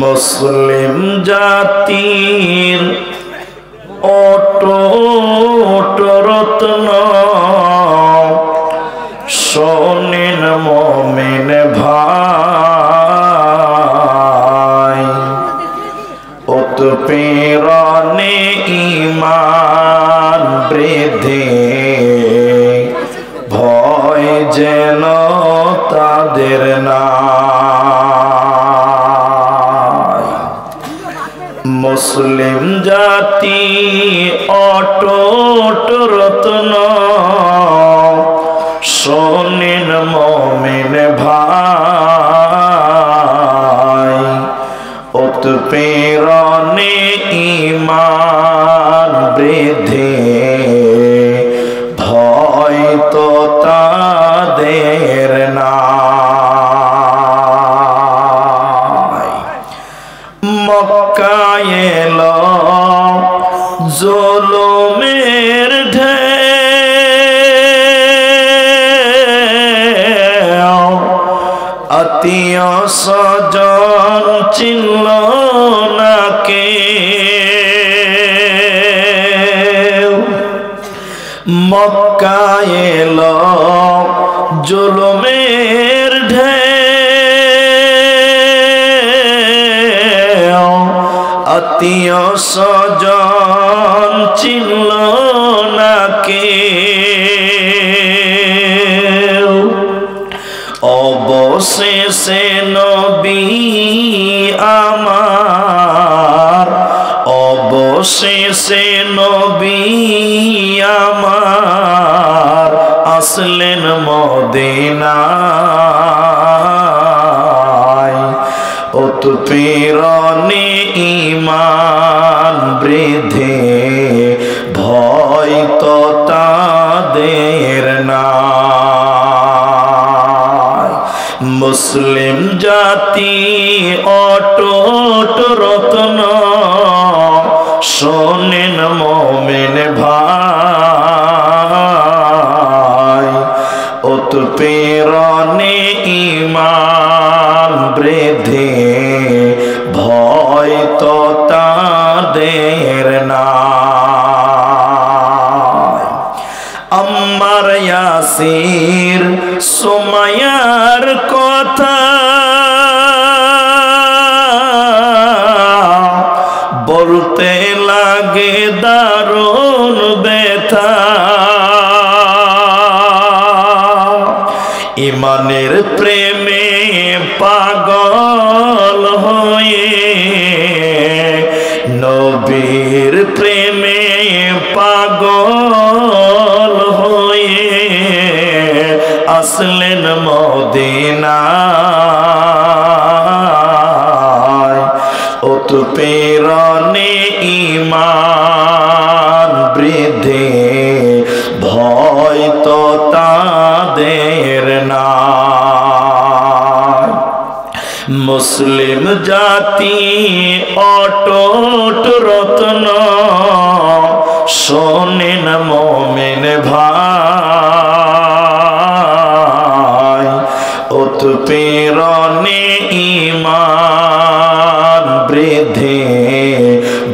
মুসলিম জাতির অটুট রত্ন শোনেন মুমিন ভাই, উৎপীড়নে ঈমান বৃদ্ধি ভয় যেন তাদের নাই। মুসলিম জাতি অটুট রত্ন শোনেন মুমিন ভাই, উৎপীড়নে ঈমান বৃদ্ধি ভয় তো তাদের নাই। মক্কায় এলো জুলুমের ঢেউ, আত্মীয় স্বজন চিনল না কেউ। মক্কায় এলো জুলুমের ঢেউ, আত্মীয় স্বজন চিনল না কেউ। অবশেষে নবী আমার, অবশেষে নবী আমার আসলেন মদিনায়, উৎপীড়নে ঈমান বৃদ্ধি ভয় তো তাদের নাই। মুসলিম জাতি অটুট রত্ন শোনেন মুমিন ভাই, উৎপীড়নে ঈমান বৃদ্ধি ভয় তো তাদের নাই। আম্মার ইয়াসির সুমাইয়ার কথা বলতে লাগে দারুণ ব্যথা। ইমানের প্রেমে পাগল হয়ে, নবীর প্রেমে পাগল হয়ে আসলেন মদিনায়, উৎপীড়নে ঈমান বৃদ্ধি ভয় তো তাদের নাই। মুসলিম জাতি অটুট রত্ন শোনেন মুমিন ভাই, উৎপীড়নে ঈমান বৃদ্ধি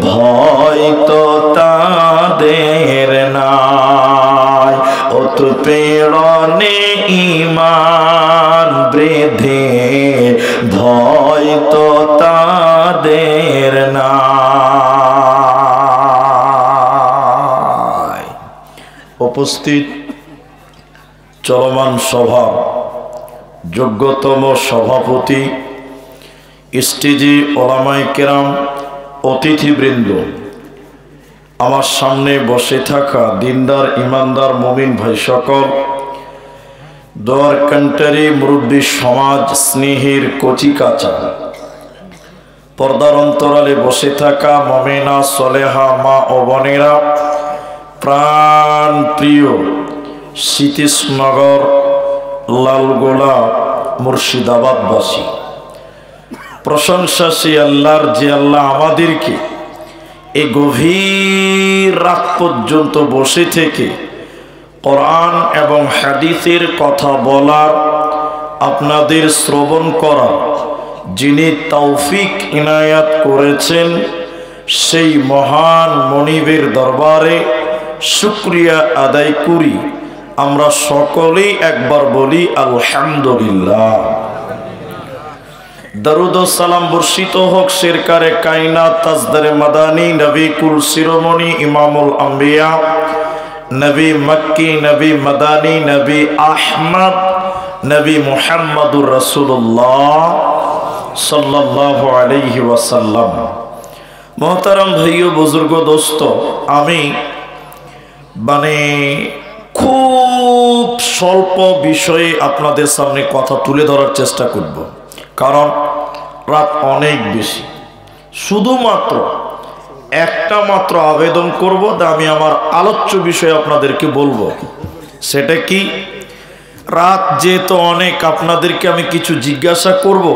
ভয় তো তাদের নাই, উৎপীড়নে ঈমান বৃদ্ধি ভয় তো তাদের নাই। উপস্থিত চলমান সভা যোগ্যতম সভাপতি, স্টেজে ওলামায়ে কেরাম, অতিথিবৃন্দ, আমার সামনে বসে থাকা দিনদার ইমানদার মুমিন ভাই সকল, দোয়ার কান্টারি মুরব্বী সমাজ, স্নেহের কচি কাঁচা, পর্দার অন্তরালে বসে থাকা মুমিনা সলেহা মা ও বোনেরা, প্রাণ প্রিয় সতীশনগর লালগোলা মুর্শিদাবাদবাসী, প্রশংসা সে আল্লাহর যে আল্লাহ আমাদেরকে এই গভীর রাত পর্যন্ত বসে থেকে কোরআন এবং হাদিসের কথা বলার, আপনাদের শ্রবণ করার যিনি তৌফিক ইনায়াত করেছেন সেই মহান মনিবের দরবারে শুকরিয়া আদায় করি। আমরা সকলেই একবার বলি আলহামদুলিল্লাহ। দরুদ ও সালাম বর্ষিত হোক সরকারে কায়নাত তাজদারে মাদানী নবী কুল শিরোমণি ইমামুল আম্বিয়া নবী মক্কি নবী মাদানী নবী আহমদ নবী মুহাম্মদুর রাসূলুল্লাহ সাল্লাল্লাহু আলাইহি ওয়াসাল্লাম। মোহতারাম ভাইও বুজুর্গ দোস্ত, আমি খুব স্বল্প বিষয়ে আপনাদের সামনে কথা তুলে ধরার চেষ্টা করব, কারণ রাত অনেক বেশি। শুধুমাত্র একটা মাত্র আবেদন করব, আমি আমার আলোচ্য বিষয় আপনাদেরকে বলবো। সেটা কি, রাত যেহেতু অনেক, আপনাদেরকে আমি কিছু জিজ্ঞাসা করব,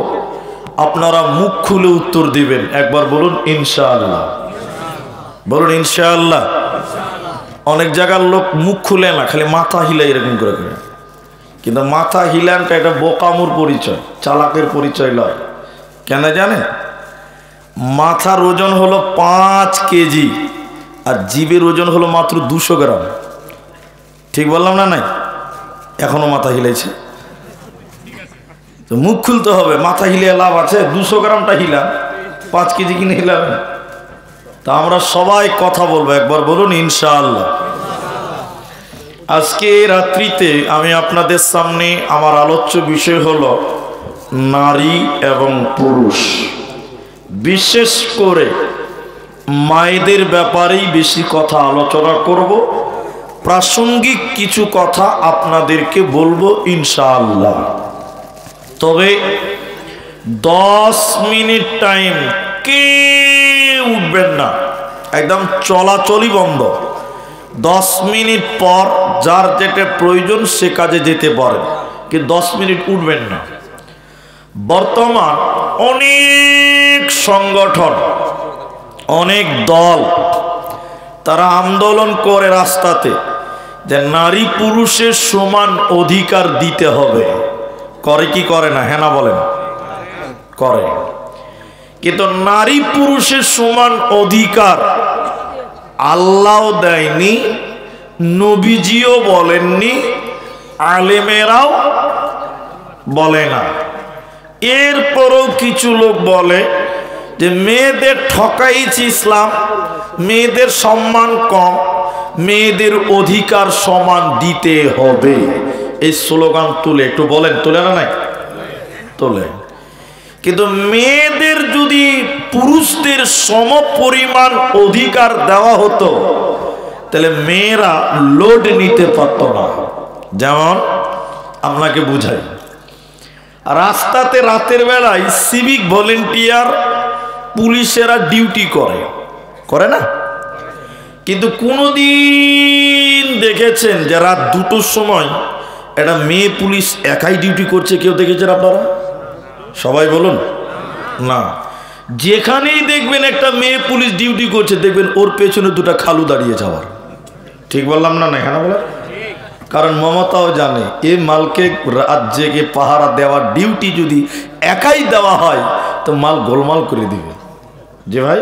আপনারা মুখ খুলে উত্তর দিবেন। একবার বলুন ইনশাআল্লাহ, বলুন ইনশাআল্লাহ। অনেক জায়গার লোক মুখ খুলে না, খালি মাথা হিলাই এরকম করে করে। কিন্তু মাথা হিলানটা এটা বোকামুর পরিচয়, চালাকের পরিচয় নয়। কেন জানেন? মাথার ওজন হলো 5 কেজি আর জীবের ওজন হলো মাত্র 200 গ্রাম। ঠিক বললাম না? নাই এখনো মাথা হিলাইছে তো মুখ খুলতে হবে। মাথা হিলিয়ে লাভ আছে? 200 গ্রামটা হিলান, 5 কেজি কিনে হিলাবেন। তা আমরা সবাই কথা বলবো, একবার বলুন ইনশাআল্লাহ। আজকে রাত্রিতে আমি আপনাদের সামনে আমার আলোচ্য বিষয় হলো নারী এবং পুরুষ, বিশেষ করে মায়েদের ব্যাপারেই বেশি কথা আলোচনা করব। প্রাসঙ্গিক কিছু কথা আপনাদেরকে বলবো ইনশাআল্লাহ। তবে 10 মিনিট টাইম কে উঠবেন না, একদম চলাচলই বন্ধ। 10 মিনিট পর যার যেটা প্রয়োজন সে কাজে যেতে পারেন, কিন্তু 10 মিনিট উঠবেন না। বর্তমান অনেক সংগঠন, অনেক দল, তারা আন্দোলন করে রাস্তাতে যে নারী পুরুষের সমান অধিকার দিতে হবে। করে কি করে না? হ্যাঁ না বলেন? করে। কিন্তু নারী পুরুষের সমান অধিকার আল্লাহও দেয়নি, নবীজিও বলেননি, আলেমেরাও বলে না। এরপরও কিছু লোক বলে যে মেয়েদের ঠকাইছে ইসলাম, মেয়েদের সম্মান কম, মেয়েদের অধিকার সমান দিতে হবে। এই স্লোগান তুলে একটু বলেন, তোলে না? নাই তোলে। কিন্তু মেয়েদের যদি পুরুষদের সম পরিমাণ অধিকার দেওয়া হতো তাহলে মেয়েরা লোড নিতে পারত না। যেমন আপনাকে বুঝাই, রাস্তাতে রাতের বেলায় সিভিক ভলেন্টিয়ার পুলিশেরা ডিউটি করে না? কিন্তু কোনোদিন দেখেছেন যে রাত 2টোর সময় একটা মেয়ে পুলিশ একাই ডিউটি করছে? কেউ দেখেছেন আপনারা? সবাই বলুন না। যেখানেই দেখবেন একটা মেয়ে পুলিশ ডিউটি করছে, দেখবেন ওর পেছনে 2টা খালু দাঁড়িয়ে যাওয়ার। ঠিক বললাম না? না হ্যাঁ বলে। কারণ মমতাও জানে এ মালকে রাত জেগে পাহারা দেওয়ার ডিউটি যদি একাই দেওয়া হয় তো মাল গোলমাল করে দিবে যে ভাই।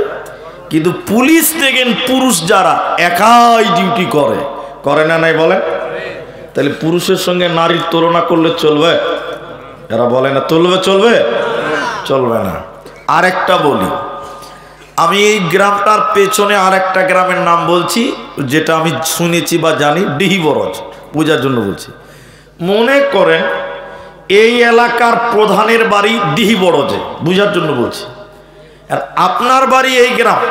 কিন্তু পুলিশ দেখেন পুরুষ যারা একাই ডিউটি করে না? নাই বলেন? তাহলে পুরুষের সঙ্গে নারীর তুলনা করলে চলবে? এরা বলে না চলবে না। আরেকটা বলি, আমি এই গ্রামটার পেছনে আরেকটা গ্রামের নাম বলছি, যেটা আমি শুনেছি বা জানি, ডিহিবরজ, পূজার জন্য বলছি। মনে করেন এই এলাকার প্রধানের বাড়ি ডিহিবরজে, বুঝার জন্য বলছি। আর আপনার বাড়ি এই গ্রাম,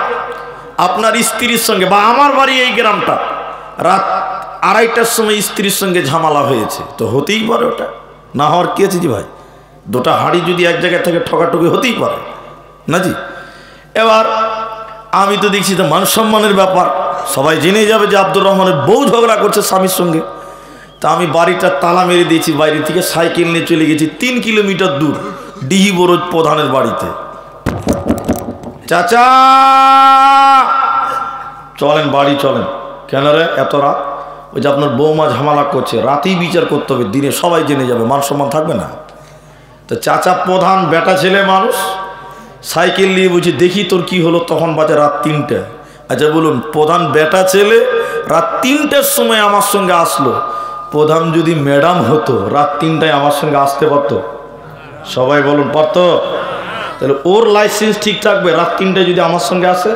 আপনার স্ত্রীর সঙ্গে, বা আমার বাড়ি এই গ্রামটা, রাত 2:30টার সময় স্ত্রীর সঙ্গে ঝামেলা হয়েছে, তো হতেই পারে। ওটা না হওয়ার কি আছে জি ভাই? 2টা হাঁড়ি যদি এক জায়গায় থেকে ঠকাঠকি হতেই পারে না জি। এবার আমি তো দেখছি তো মান সম্মানের ব্যাপার, সবাই জেনে যাবে যে আব্দুর রহমানের বউ ঝগড়া করছে স্বামীর সঙ্গে। তা আমি বাড়িটা তালা মেরে দিয়েছি, বাইরে থেকে সাইকেল নিয়ে চলে গেছি 3 কিলোমিটার দূর ডিহিবরজ প্রধানের বাড়িতে। চাচা চলেন বাড়ি চলেন। কেন রে এত রাত? ওই যে আপনার বৌমা ঝামেলা করছে, রাতেই বিচার করতে হবে, দিনে সবাই জেনে যাবে, মান সম্মান থাকবে না। তো চাচা প্রধান বেটা ছেলে মানুষ, সাইকেল নিয়ে বলছি দেখি তোর কি হলো, তখন বাজে রাত 3টা। আচ্ছা বলুন, প্রধান বেটা ছেলে রাত 3টার সময় আমার সঙ্গে আসলো। প্রধান যদি ম্যাডাম হতো রাত 3টায় আমার সঙ্গে আসতে পারতো? সবাই বলুন পারতো? তাহলে ওর লাইসেন্স ঠিক থাকবে রাত 3টায় যদি আমার সঙ্গে আসে?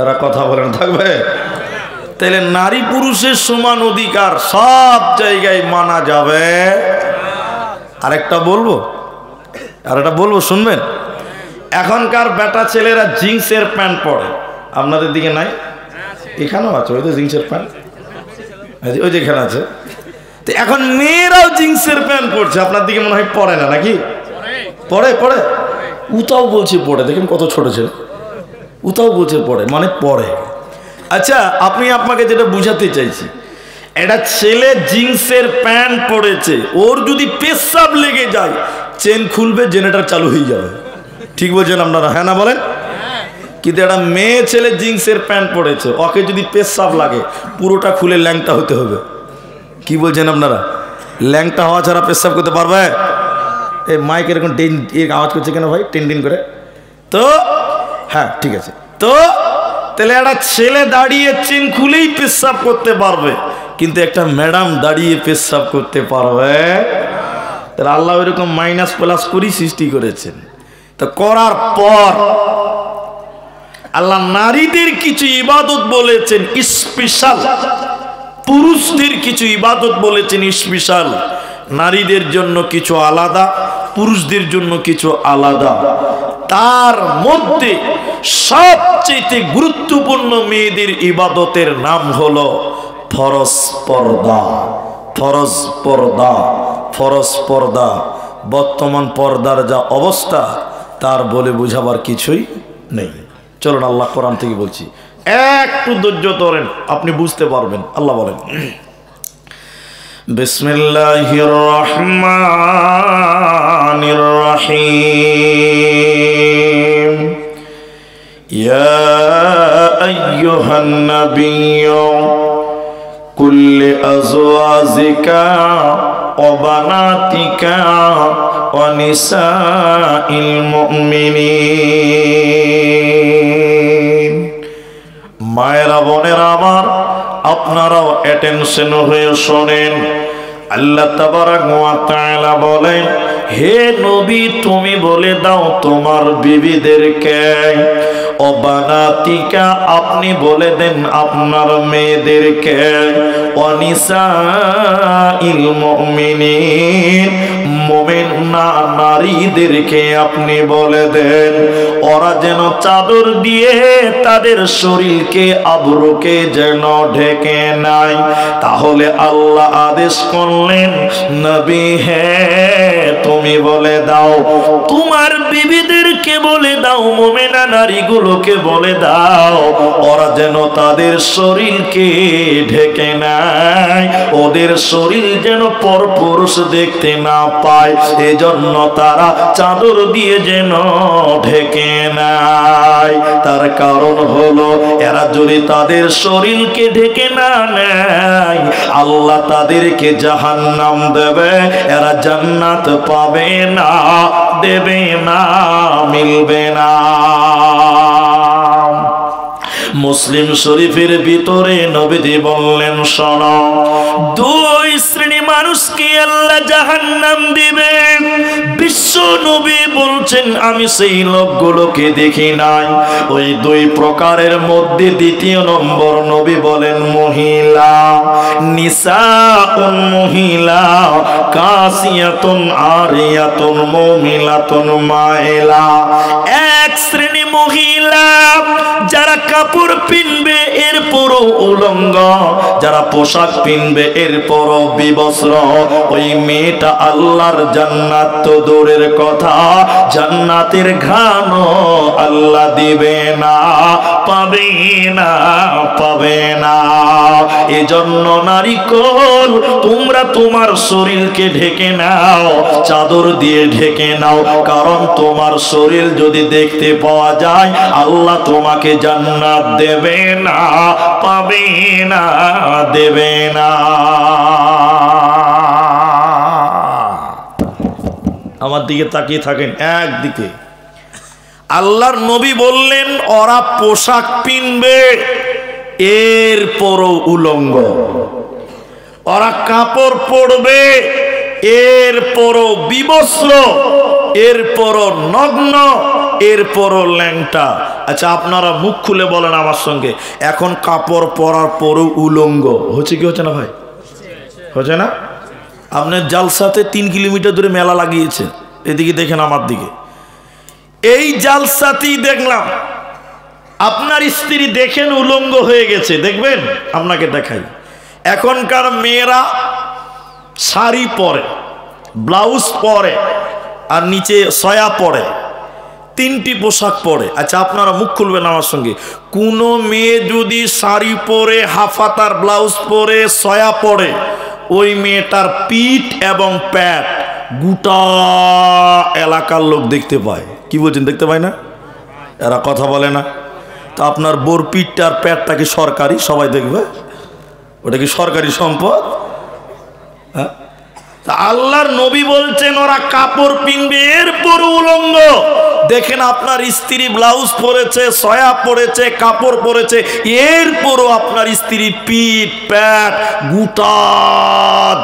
এরা কথা বলেন, থাকবে? তাহলে নারী পুরুষের সমান অধিকার সব জায়গায় মানা যাবে। আরেকটা বলবো, শুনবেন। এখনকার বেটা ছেলেরা জিন্সের প্যান্ট পরে, আপনাদের দিকে নাই? এখানেও আছে, ওই তো জিন্সের প্যান্ট, ওই যেখানে আছে। তো এখন মেয়েরাও জিন্সের প্যান্ট পরছে, আপনার দিকে মনে হয় পরে না নাকি? পরে পরে উতাও বলছে পড়ে, দেখেন কত ছোট ছেলে, উতাও বলছে পড়ে, মানে পরে। আচ্ছা আপনি আপনাকে যেটা বুঝাতে চাইছি, একটা ছেলে জিন্সের প্যান্ট পরেছে, ওর যদি পেশাব লেগে যায় চেন খুলবে, জেনারেটর চালু হয়ে যাবে। ঠিক বলছেন আপনারা? হ্যাঁ না বলেন? কিন্তু একটা মেয়ে ছেলে জিন্সের প্যান্ট পরেছে, ওকে যদি পেশাব লাগে পুরোটা খুলে ল্যাংটা হতে হবে। কি বলছেন আপনারা? ল্যাংটা হওয়া ছাড়া পেশাব করতে পারবে? এই মাইক এরকম আওয়াজ করছে কেন ভাই, টিন করে? তো হ্যাঁ ঠিক আছে, তো তাহলে একটা ছেলে দাঁড়িয়ে চেন খুলেই পেশাব করতে পারবে, কিন্তু একটা ম্যাডাম দাঁড়িয়ে পেশাব করতে পারবে? তাহলে আল্লাহ এরকম মাইনাস প্লাস করেই সৃষ্টি করেছেন। তো করার পর আল্লাহ নারীদের কিছু ইবাদত বলেছেন স্পেশাল, পুরুষদের কিছু ইবাদত বলেছেন স্পেশাল। নারীদের জন্য কিছু আলাদা, পুরুষদের জন্য কিছু আলাদা। তার মধ্যে সবচেয়ে গুরুত্বপূর্ণ মেয়েদের ইবাদতের নাম হলো ফরজ পর্দা। ফরজ পর্দা, ফরজ পর্দা। বর্তমান পর্দার যা অবস্থা তার বলে বোঝাবার কিছুই নেই। চলুন আল্লাহ কোরআন থেকে বলছি, একটু ধৈর্য ধরেন, আপনি বুঝতে পারবেন। আল্লাহ বলেন, বিসমিল্লাহির রহমানির রহিম, ইয়া আইয়ুহান নাবিয়্যু কুল্লি আজওয়াজিকা ওয়া বানাতিকা ওয়া নিসাইল মুমিনিন। মায়েরা বোনেরা আমার, আপনারাও অ্যাটেনশন হয়ে শোনেন। আল্লাহ তাবারাক ওয়া তাআলা বলেন, হে নবী তুমি বলে দাও তোমার বিবিদেরকে, ও বানাতিকা আপনি বলে দেন আপনার মেয়েদেরকে, ও নিসাইল মুমিনিন মুমিন নারীদেরকে আপনি বলে দেন, ওরা যেন চাদর দিয়ে তাদের শরীরকে আবরুকে যেন ঢেকে নাই। তাহলে আল্লাহ আদেশ করলেন, নবী হে তুমি বলে দাও তোমার বিবিদেরকে বলে দাও, মুমিনা নারীগুলোকে বলে দাও, ওরা যেন তাদের শরীরকে ঢেকে নেয়, ওদের শরীর যেন পরপুরুষ দেখতে না পায়, এজন্য তারা চাদর দিয়ে যেন ঢেকে নেয়। তার কারণ হলো এরা যদি তাদের শরীরকে ঢেকে না নেয়, আল্লাহ তাদেরকে জাহান্নাম দেবে, এরা জান্নাত পাবে না, দেবে না, মিলবে না। মুসলিম শরীফের ভিতরে নবীজি বললেন, শোনো, দুই শ্রেণী মানুষকে আল্লাহ জাহান্নাম দিবে। বিশ্ব নবী বলছেন আমি সেই লোকগুলোকে দেখি নাই। ওই দুই প্রকারের মধ্যে দ্বিতীয় নম্বর নবী বলেন মহিলা, নিসাউন মহিলা, কাসিয়াতুন আরিয়াতুন মুমিলাতুন মাইলা। এক শ্রেণী মহিলা যারা কাপড় পিনবে এরপরও উলঙ্গ, যারা পোশাক পিনবে এরপরও বিবস্ত্র, ওই মেয়েটা আল্লাহর জান্নাত তো দূরের কথা, জান্নাতের ঘ্রাণও আল্লাহ দিবে না, পাবে না, পাবে না। এজন্য নারীকুল তোমরা তোমার শরীরকে ঢেকে নাও, চাদর দিয়ে ঢেকে নাও, কারণ তোমার শরীর যদি দেখতে পাওয়া যায় আল্লাহ তোমাকে জান্নাত দেবে না, পাবে না, দেবে না। আমার দিকে তাকিয়ে থাকেন একদিকে। আল্লাহর নবী বললেন ওরা পোশাক পিনবে এরপরও উলঙ্গ, ওরা কাপড় পরবে এরপরও বিবস্ত্র, এরপরও নগ্ন, এরপরও ল্যাংটা। আচ্ছা আপনারা মুখ খুলে বলেন আমার সঙ্গে, এখন কাপড় পরার পরও উলঙ্গ হচ্ছে কি হচ্ছে না ভাই? হচ্ছে না? আপনার জালসাতে 3 কিলোমিটার দূরে মেলা লাগিয়েছে, এদিকে দেখেন আমার দিকে। এই জালসাতেই দেখলাম আপনার স্ত্রী দেখেন উলঙ্গ হয়ে গেছে, দেখবেন আপনাকে দেখাই। এখনকার মেয়েরা শাড়ি পরে, ব্লাউজ পরে, আর নিচে সয়া পরে, 3টি পোশাক পরে। আচ্ছা আপনারা মুখ খুলবেন আমার সঙ্গে, কোনো মেয়ে যদি শাড়ি পরে, হাফাতার ব্লাউজ পরে, সয়া পরে, ওই মেয়েটার পিঠ এবং প্যাট গোটা এলাকার লোক দেখতে পায়। কি বলছেন, দেখতে পায় না? এরা কথা বলে না। তা আপনার বোর পিঠটা আর প্যাটটা কি সরকারি? সবাই দেখবে? ওটা কি সরকারি সম্পদ? হ্যাঁ, তা আল্লাহর নবী বলছেন ওরা কাপড় পিনবে এরপর উলঙ্গ। দেখেন আপনার স্ত্রী ব্লাউজ পরেছে, সয়া পরেছে, কাপড় পরেছে, এরপরও আপনার স্ত্রী পিঠ প্যাট গোটা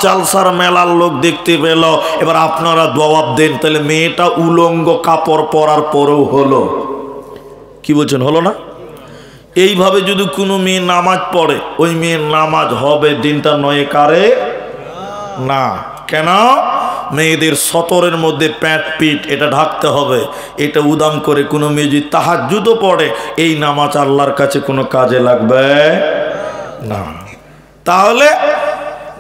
জালসার মেলার লোক দেখতে পেল। এবার আপনারা জবাব দেন, তাহলে মেয়েটা উলঙ্গ কাপড় পরার পরেও হলো? কি বলছেন, হলো না? এইভাবে যদি কোনো মেয়ে নামাজ পড়ে, ওই মেয়ের নামাজ হবে দিনটা নয় কারে না। কেন? মেয়েদের সতরের মধ্যে প্যাট পিঠ এটা ঢাকতে হবে। এটা উদাম করে কোনো মেয়ে যদি তাহাজ্জুদও পড়ে, এই নামাজ আল্লাহর কাছে কোনো কাজে লাগবে না। তাহলে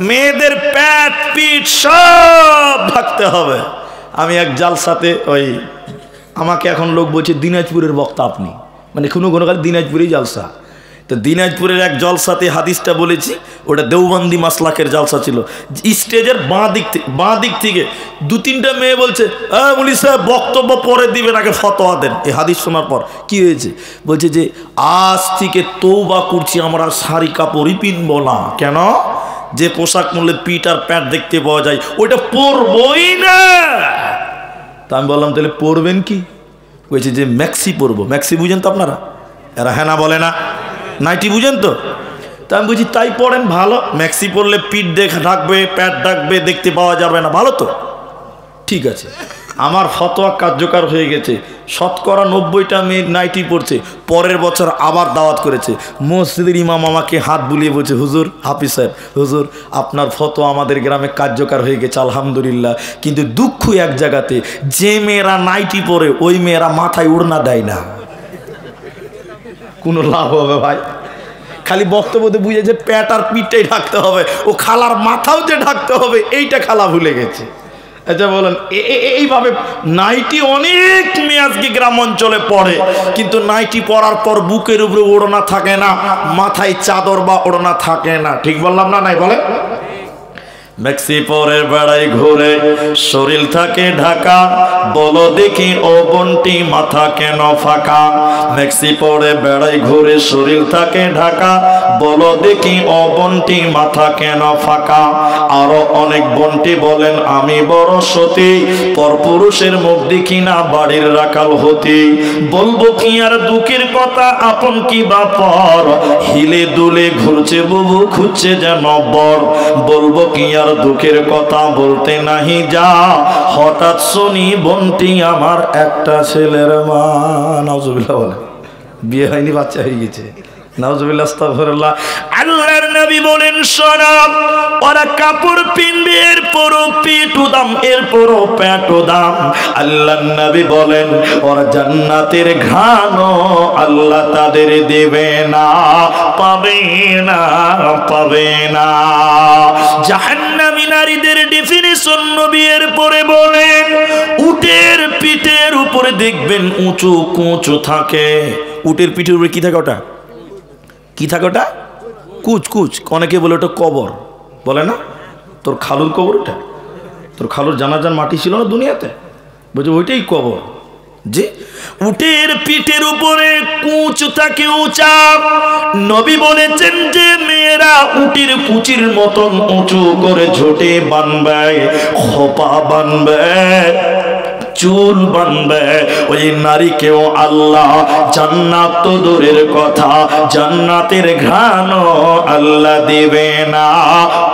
মেয়েদের প্যাট পিঠ সব ঢাকতে হবে। আমি এক জালসাতে, ওই আমাকে এখন লোক বলছে দিনাজপুরের বক্তা আপনি, মানে কোনো কাল দিনাজপুরেই জালসা। তো দিনাজপুরের এক জলসাতে হাদিসটা বলেছি, ওটা দেওবন্দি মাসলাকের জালসা ছিল। স্টেজের বাঁ দিক থেকে 2-3টা মেয়ে বলছে, বলি সাহেব বক্তব্য পরে দিবেন, আগে ফতোয়া দেন। এই হাদিস শোনার পর কি হয়েছে, বলছে যে আজ থেকে তওবা করছি আমরা শাড়ি কাপড়ই পিনবো না। কেন? যে পোশাক মূল্যে পিঠ আর প্যান্ট দেখতে পাওয়া যায় ওইটা পরবই না। তা আমি বললাম তাহলে পরবেন কি? বলছে যে ম্যাক্সি পরবো। ম্যাক্সি বুঝেন তো আপনারা? এরা হ্যাঁ না বলে না? নাইটি বুঝেন তো? তা আমি বুঝি তাই পড়েন, ভালো। ম্যাক্সি পরলে পিঠ ঢাকবে, প্যাট ঢাকবে, দেখতে পাওয়া যাবে না, ভালো তো, ঠিক আছে। আমার ফতোয়া কার্যকর হয়ে গেছে। 90%টা মেয়ে নাইটি পড়ছে। পরের বছর আবার দাওয়াত করেছে। মসজিদের ইমাম আমাকে হাত বুলিয়ে বলছে, হুজুর, হাফিজ সাহেব, হুজুর আপনার ফতোয়া আমাদের গ্রামে কার্যকর হয়ে গেছে আলহামদুলিল্লাহ, কিন্তু দুঃখ এক জায়গাতে, যে মেয়েরা নাইটি পরে ওই মেয়েরা মাথায় ওড়না দেয় না। কোনো লাভ হবে ভাই? খালি বক্তব্যতে বুঝে যে প্যাট আর পিঠটাই ঢাকতে হবে, ও খালার মাথাও যে ঢাকতে হবে এইটা খালা ভুলে গেছে। আচ্ছা বলেন, এইভাবে নাইটি অনেক মেয়ে আজকে গ্রাম অঞ্চলে পড়ে, কিন্তু নাইটি পরার পর বুকের উপরে ওড়না থাকে না, মাথায় চাদর বা ওড়না থাকে না। ঠিক বললাম না? নাই বলে? ম্যাক্সি পরে বেড়াই ঘুরে, শরীর থাকে ঢাকা, বলো দেখি ও বন্টি মাথা কেন ফাঁকা। ম্যাক্সি পরে বেড়াই ঘুরে, শরীর থাকে ঢাকা, বলো দেখি ও বন্টি মাথা কেন ফাঁকা। আরো অনেক বন্টি বলেন আমি বড় সতী, পরপুরুষের মুখ দেখি না বাড়ির রাখাল হতি। বলবো কি আর দুঃখের কথা, আপন কি বা পর, হিলে দুলে ঘুরছে বুবু খুঁজছে যেন বর। বলবো কি আর দুঃখের কথা, বলতে নাহি যা, হঠাৎ শুনি বন্টি আমার একটা ছেলের মা। নাউজুবিল্লাহ বলে, বিয়ে হয়নি, বাচ্চা হয়ে গেছে। নাউজুবিল্লাহ, আস্তাগফিরুল্লাহ। আল্লাহর নবী বলেন শোনো, ওরা কাপড় পিনবে এরপরও পিঠ উদাম, এরপরও পেট উদাম। আল্লাহর নবী বলেন ওরা জান্নাতের ঘ্রাণও আল্লাহ তাদের দেবে না, পাবে না, পাবে না। জাহান্নামী নারীদের ডেফিনিশন নবী এরপরে বলেন, উটের পিঠের উপরে দেখবেন উঁচু কুঁচু থাকে। উটের পিঠের উপরে কি থাকে? ওটা কি থাকে? ওটা কুচ কুচ। অনেকে বলে ওটা কবর, বলে না? তোর খালুর কবর, ওটা তোর খালুর জানাজার মাটি ছিল না দুনিয়াতে, বলছে ওইটাই কবর। যে উটের পিঠের উপরে কুচ থাকে উঁচা। নবী বলেছেন যে মেয়েরা উটের কুচির মতন উঁচু করে ঝোটে বানবে, খোপা বানবে, চুল বাঁধবে, ওই নারীকেও আল্লাহ জান্নাত তো দূরের কথা জান্নাতের ঘ্রাণও আল্লাহ দেবে না,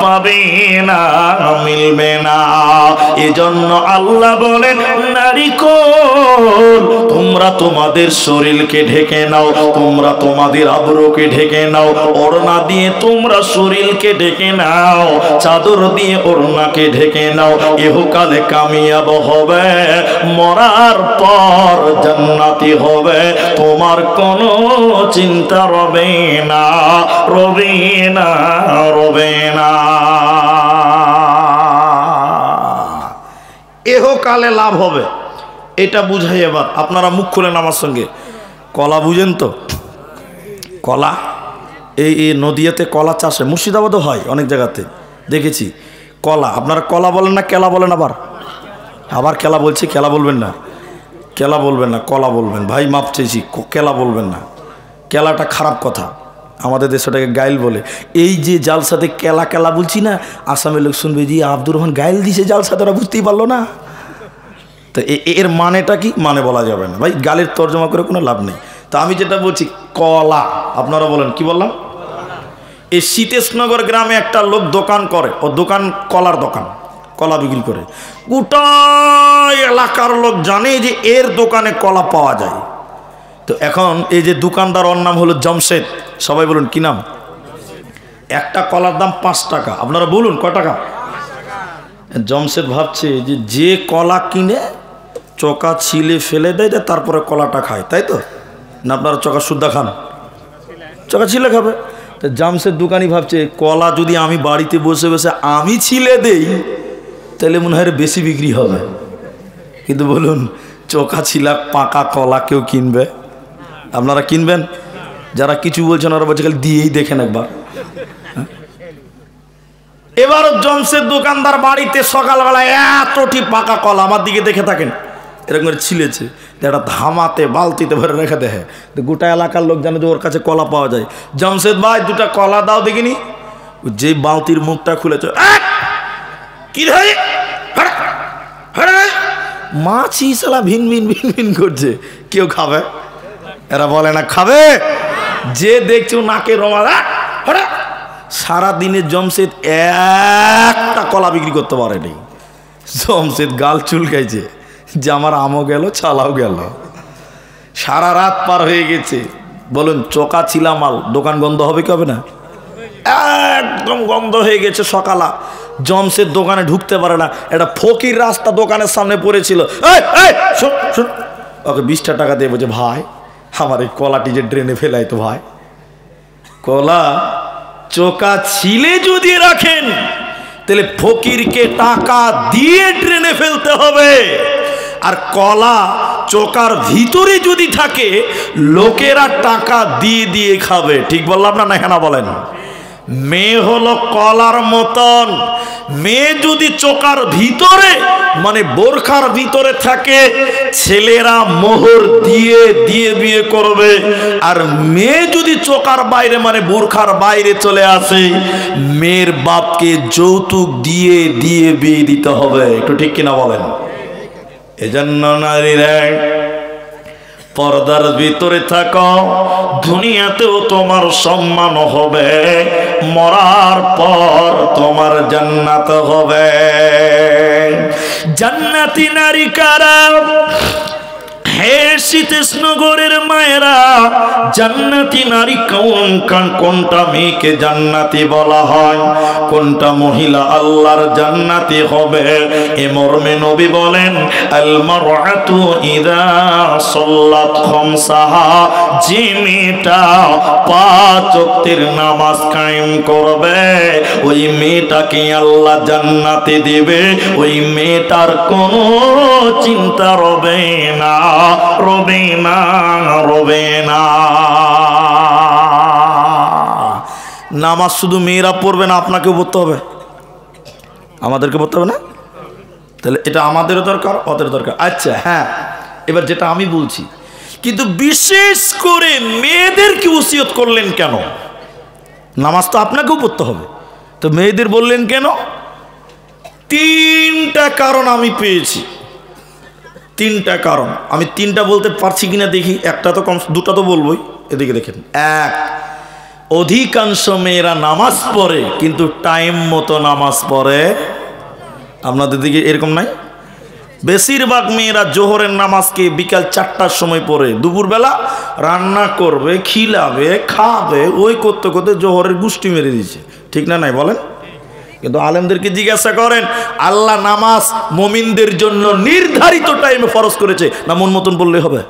পাবে না, মিলবে না। এজন্য আল্লাহ বলেন নারীকুল তোমরা তোমাদের শরীরকে ঢেকে নাও, তোমরা তোমাদের আবরুকে ঢেকে নাও, ওড়না দিয়ে তোমরা শরীরকে ঢেকে নাও, চাদর দিয়ে ওড়নাকে ঢেকে নাও। ইহকালে কামিয়াব হবে, মরার পর জান্নাতি হবে, তোমার কোনো চিন্তা রবে না, রবে না, রবে না। ইহকালে লাভ হবে, এটা বুঝাই। এবার আপনারা মুখ খুলেন আমার সঙ্গে। কলা বুঝেন তো? কলা এই নদিয়াতে কলা চাষে, মুর্শিদাবাদও হয় অনেক জায়গাতে দেখেছি। কলা আপনারা কলা বলেন না কেলা বলেন? আবার কেলা বলছি, কেলা বলবেন না, কেলা বলবেন না, কলা বলবেন। ভাই মাপ চেয়েছি, কেলা বলবেন না। কেলাটা খারাপ কথা, আমাদের দেশে ওটাকে গাইল বলে। এই যে জালসাতে কেলা কেলা বলছি না, আসামের লোক শুনবে যে আব্দুর রহমান গাইল দিছে জালসাতে, ওরা বুঝতেই পারলো না। তো এর মানেটা কি? মানে বলা যাবে না ভাই, গালের তর্জমা করে কোনো লাভ নেই। তো আমি যেটা বলছি কলা, আপনারা বলেন কি বললাম? এই সীতেশনগর গ্রামে একটা লোক দোকান করে, ও দোকান কলার দোকান, কলা বিক্রি করে। গোটা এলাকার লোক জানে যে এর দোকানে কলা পাওয়া যায়। তো এখন এই যে দোকানদার, ওর নাম হলো জমশেদ। সবাই বলুন কি নাম? একটা কলার দাম 5 টাকা। আপনারা বলুন কয় টাকা? জমশেদ ভাবছে যে কলা কিনে চোকা ছিলে ফেলে দেয়, তারপরে কলাটা খায়, তাই তো না? আপনারা চোকা সুদ্ধা খান, চোকা ছিলে খাবে। তো জামশেদ দোকানি ভাবছে কলা যদি আমি বাড়িতে বসে বসে আমি ছিলে দেই তাহলে মনে হয় বেশি বিক্রি হবে। কিন্তু বলুন চোকা ছিলা পাকা কলা কেউ কিনবে? আপনারা কিনবেন? যারা কিছু বলছেন ওরা বলছে খালি দিয়েই দেখেন একবার। এবার জমশেদ দোকানদার বাড়িতে সকালবেলা এতটি পাকা কলা, আমার দিকে দেখে থাকেন, এরকম করে ছিলেছে, একটা ধামাতে বালতিতে ভরে রেখে দেয়। গোটা এলাকার লোক জানে যে ওর কাছে কলা পাওয়া যায়। জমশেদ ভাই 2টা কলা দাও দেখিনি। যে বালতির মুখটা খুলেছে, কি রে মাছি সালা ভিন ভিন ভিন ভিন করছে, কেউ খাবে? এরা বলে না খাবে। যে দেখছে নাকে রমা, সারা দিনে জমশেদ একটা কলা বিক্রি করতে পারেনি। জমশেদ গাল চুলকাইছে যে আমার আমও গেল ছালাও গেল। সারা রাত পার হয়ে গেছে। বলুন চোকা ছিলা মাল, দোকান গন্ধ হবে কি হবে না? একদম গন্ধ হয়ে গেছে। সকালা জমশেদ দোকানে ঢুকতে পারে না। একটা ফকির রাস্তা দোকানের সামনে পড়েছিল, ওকে 20টা টাকা দিয়ে বলছে ভাই আমার এই কলাটি যে ড্রেনে ফেলাই তো ভাই। কলা চোকা ছিলে যদি রাখেন তাহলে ফকিরকে টাকা দিয়ে ড্রেনে ফেলতে হবে। আর কলা চোকার ভিতরে যদি থাকে লোকেরা টাকা দিয়ে দিয়ে খাবে। ঠিক বললাম না? না হ্যাঁ বলেন? মেয়ে হলো কলার মতন। মেয়ে যদি চোকার ভিতরে মানে বোরখার ভিতরে থাকে ছেলেরা মোহর দিয়ে দিয়ে বিয়ে করবে। আর মেয়ে যদি চোকার বাইরে মানে বোরখার বাইরে চলে আসে মেয়ের বাপকে যৌতুক দিয়ে দিয়ে বিয়ে দিতে হবে। একটু ঠিক কিনা বলেন? এজন্য নারীরা পর্দার ভিতরে থাকো, দুনিয়াতেও তোমার সম্মান হবে, মরার পর তোমার জান্নাত হবে। জান্নাতি নারী কারা? হে সীতেশনগরের মায়েরা, জান্নাতি নারী কোনটা মেয়েকে জান্নাতি বলা হয়, কোনটা মহিলা আল্লাহর জান্নাতি হবে? এ মর্মে নবী বলেন আল মারআতু ইযা সাল্লাত খামসাহা, যে মেয়েটা 5 ওয়াক্তের নামাজ কায়েম করবে ওই মেয়েটাকে আল্লাহ জান্নাতে দেবে। ওই মেয়েটার কোনো চিন্তা রবে না, রবে না, রবে না। নামাজ শুধু মেয়েরা পড়বে না, আপনাকেও পড়তে হবে, আমাদেরকে পড়তে হবে না? তাহলে এটা আমাদেরও দরকার, ওদের দরকার। আচ্ছা হ্যাঁ, এবার যেটা আমি বলছি, কিন্তু বিশেষ করে মেয়েদেরকে ওসিয়ত করলেন কেন? নামাজ তো আপনাকেও পড়তে হবে, তো মেয়েদের বললেন কেন? 3টা কারণ আমি পেয়েছি। তিনটা কারণ, আমি তিনটা বলতে পারছি কিনা দেখি, একটা তো কম, দুটা তো বলবোই। এদিকে দেখেন, এক, অধিকাংশ মেয়েরা নামাজ পড়ে কিন্তু টাইম মতো নামাজ পড়ে। আপনাদের দিকে এরকম নাই? বেশিরভাগ মেয়েরা জোহরের নামাজকে বিকাল 4টার সময় পড়ে, দুপুরবেলা রান্না করবে, খিলাবে, খাবে, ওই করতে করতে জোহরের গুষ্টি মেরে দিচ্ছে। ঠিক না নাই বলেন? কিন্তু আলেমদেরকে জিজ্ঞাসা করেন, আল্লাহ নামাজ মুমিনদের জন্য নির্ধারিত টাইমে ফরজ করেছে না মন মতন বললে হবে?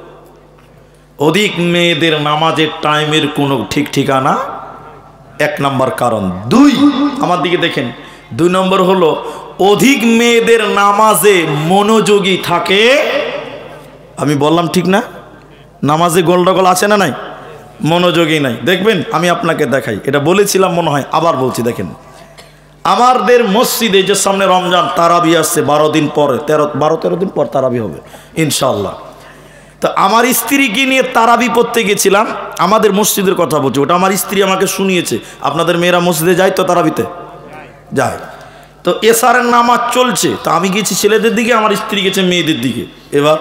অধিক মেয়েদের নামাজের টাইমের কোনো ঠিক ঠিকানা, এক নম্বর কারণ। দুই, আমার দিকে দেখেন, 2 নম্বর হলো অধিক মেয়েদের নামাজে মনোযোগী থাকে। আমি বললাম ঠিক না? নামাজে গোলডগোল আছে না নাই? মনোযোগী নাই। দেখবেন আমি আপনাকে দেখাই, এটা বলেছিলাম মনে হয়, আবার বলছি। দেখেন আমাদের মসজিদে যে সামনে রমজান তারাবি আসছে 12 দিন পরে, 12-13 দিন পর তারাবি হবে ইনশাআল্লাহ। তো আমার স্ত্রীকে নিয়ে তারাবি পড়তে গেছিলাম, আমাদের মসজিদের কথা বলছি, ওটা আমার স্ত্রী আমাকে শুনিয়েছে। আপনাদের মেয়েরা মসজিদে যায় তো তারাবিতে? যায়। তো এশারের নামাজ চলছে, তো আমি গেছি ছেলেদের দিকে, আমার স্ত্রী গেছে মেয়েদের দিকে। এবার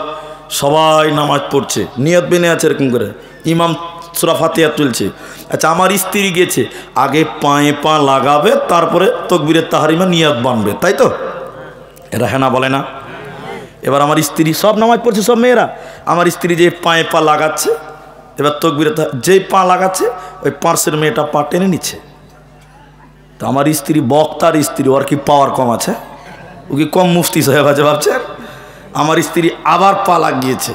সবাই নামাজ পড়ছে, নিয়ত বেনে আছে এরকম করে, ইমাম সূরা ফাতিহা চলছে। আচ্ছা, আমার স্ত্রী গেছে, আগে পায়ে পা লাগাবে, তারপরে তাকবীরে তাহরিমা নিয়ত বানবে, তাই তো? এরা হ্যাঁ না বলে না? এবার আমার স্ত্রী, সব নামাজ পড়ছে সব মেয়েরা, আমার স্ত্রী যে পায়ে পা লাগাচ্ছে, এবার তাকবীরে যেই পা লাগাচ্ছে ওই পার্শ্বের মেয়েটা পা টেনে নিচ্ছে। তো আমার স্ত্রী, বক্তার স্ত্রী, ওর কি পাওয়ার কম আছে? ও কি কম মুফতি সাহেব আছে ভাবছেন? আমার স্ত্রী আবার পা লাগিয়েছে,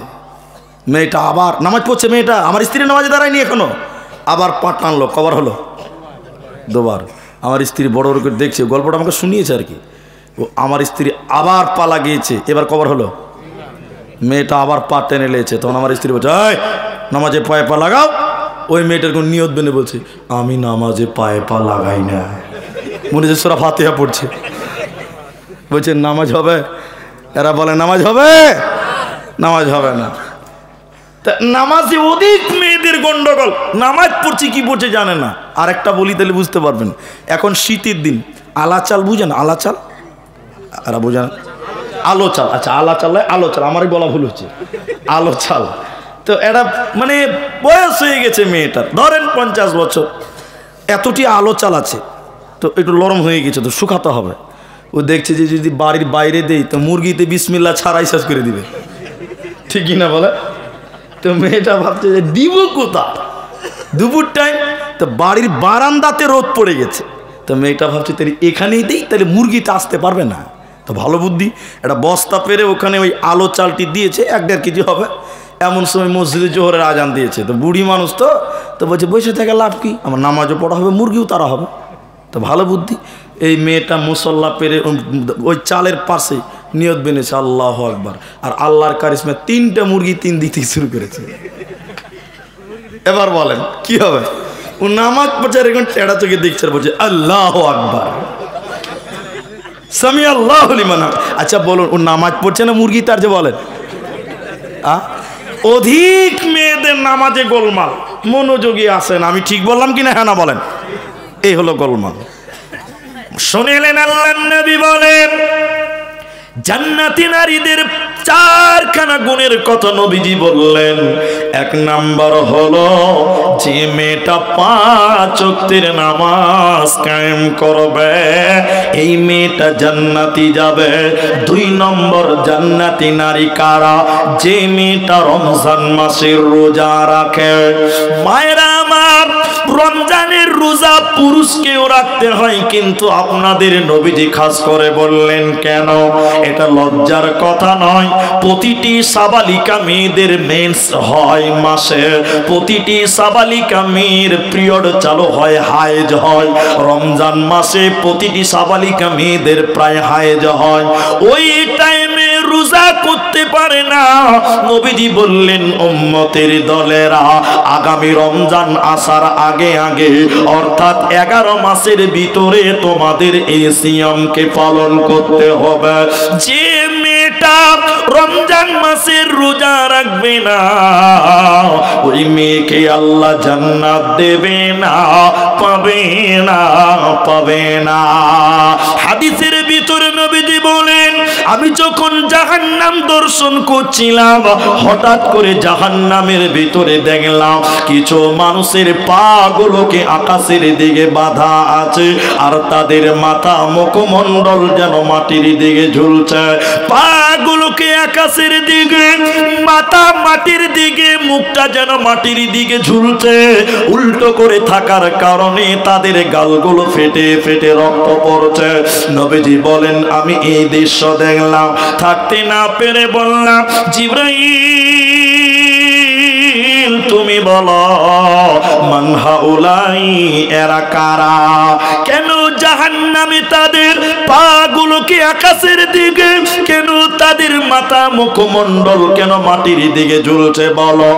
মেয়েটা আবার নামাজ পড়ছে, মেয়েটা আমার স্ত্রী নামাজে দাঁড়ায়নি এখনো, আবার পা টানলো, কবার হলো? 2 বার। আমার স্ত্রী বড় বড় করে দেখছে, গল্পটা আমাকে শুনিয়েছে আর কি। ও আমার স্ত্রী আবার পা লাগিয়েছে, এবার কবার হলো? মেয়েটা আবার পা টেনে লেছে। তখন আমার স্ত্রী বলছে, এই নামাজে পায়ে পা লাগাও। ওই মেয়েটার কোন নিয়ত বেনে বলছে, আমি নামাজে পায়ে পা লাগাই না, মনে হচ্ছে সূরা ফাতিহা পড়ছে। বলছে নামাজ হবে? এরা বলে নামাজ হবে, নামাজ হবে না। তা নামাজে অধিক মেয়েদের গন্ডগোল, নামাজ পড়ছে কি পড়ছে জানে না। আর একটা বলি তাহলে বুঝতে পারবেন, এখন শীতের দিন আলা চাল বুঝেন? আলা চাল এরা বুঝেন? আলো চাল, আচ্ছা আলা চাল, আলো চাল, আমারই বলা ভুল হচ্ছে, আলো চাল। তো এটা মানে বয়স হয়ে গেছে মেয়েটার, ধরেন 50 বছর, এতটি আলো চাল আছে, তো একটু নরম হয়ে গেছে, তো শুকাতে হবে। ও দেখছে যে যদি বাড়ির বাইরে দেই তো মুরগিতে বিসমিল্লাহ ছাড়াই শেষ করে দিবে, ঠিক কিনা বলে? তো মেয়েটা ভাবছে যে দিব কোথা, দুপুর টাইম, তো বাড়ির বারান্দাতে রোদ পড়ে গেছে। তো মেয়েটা ভাবছে তাহলে এখানেই দিই, তাহলে মুরগিতে আসতে পারবে না। তো ভালো বুদ্ধি, একটা বস্তা পেরে ওখানে ওই আলো চালটি দিয়েছে, 1-1.5 কেজি হবে। এমন সময় মসজিদে জোহরের আজান দিয়েছে, তো বুড়ি মানুষ তো বলছে বসে থেকে লাভ কি, আমার নামাজও পড়া হবে, মুরগিও তারা হবে। তো ভালো বুদ্ধি, এই মেয়েটা মুসল্লা পেরে ওই চালের পাশে নিয়ত বেনেছে আল্লাহু আকবার, আর আল্লাহর কারিশমা 3টা মুরগি 3 দিতে শুরু করেছে। এবার বলেন কি হবে? ও নামাজ পড়ছে, এখন টেড়া চোখে দেখছে, বলছে আল্লাহু আকবার, সামি আল্লাহু লিমান। আচ্ছা বলুন, ও নামাজ পড়ছে না মুরগি তার, যে বলেন? অধিক মেয়েদের নামাজে গোলমাল, মনোযোগী আসেন। আমি ঠিক বললাম কিনা হ্যাঁ না বলেন? এই হলো গোলমাল। শুনিলেন আল্লাহর নবী বলেন, জান্নাতি নারীদের 4খানা গুণের কথা নবীজি বললেন। 1 নাম্বার হলো যে মেয়েটা 5 ওয়াক্তের নামাজ কায়েম করবে, এই মেয়েটা জান্নাতি যাবে। 2 নম্বর জান্নাতি নারী কারা? যে মেয়েটা রমজান মাসের রোজা রাখে। মায়েরা আমার, রমজানের রোজা পুরুষকেও রাখতে হয়, কিন্তু আপনাদের নবীজি খাস করে বললেন কেন? এটা লজ্জার কথা নয়। প্রতিটি সাবালিকা মেয়েদের মেন্স হয় মাসে, প্রতিটি সাবালিকা মেয়ের পিরিয়ড চালু হয়, হায়েজ হয়। রমজান মাসে প্রতিটি সাবালিকা মেয়েদের প্রায় হায়েজ হয়। ওই টাইমে রোজা করতে পারে না। নবীজি বললেন উম্মতের দলেরা, আগামী রমজান আসার আগে আগে, অর্থাৎ 11 মাসের ভিতরে তোমাদের এই সিয়ামকে পালন করতে হবে। যে মেয়েটা রমজান মাসের রোজা রাখবে না, ওই মেয়েকে আল্লাহ জান্নাত দেবে না, পাবে না, পাবে না। হাদিসের ভিতরে নবীজি বলেন আমি যখন জাহান্নাম দর্শন করছিলাম হঠাৎ করে জাহান্নামের ভিতরে দেখলাম কিছু মানুষের পা গুলোকে আকাশের দিকে বাঁধা আছে আর তাদের মাথা মুখমণ্ডল যেন মাটির দিকে ঝুলছে। পা গুলোকে আকাশের দিকে, মাথা মাটির দিকে, মুখটা যেন মাটির দিকে ঝুলছে। উল্টো করে থাকার কারণে তাদের গালগুলো ফেটে ফেটে রক্ত পড়ছে। নবীজি বলেন আমি এই দৃশ্য দেখলাম, থাকতে না পেরে বললাম জিবরাইল তুমি বলো মান হাউলাই, এরা কারা? কেন জাহান্নামে তাদের পা গুলোকে আকাশের দিকে, কেন তাদের মাথা মুখমণ্ডল কেন মাটির দিকে ঝুলছে বলো?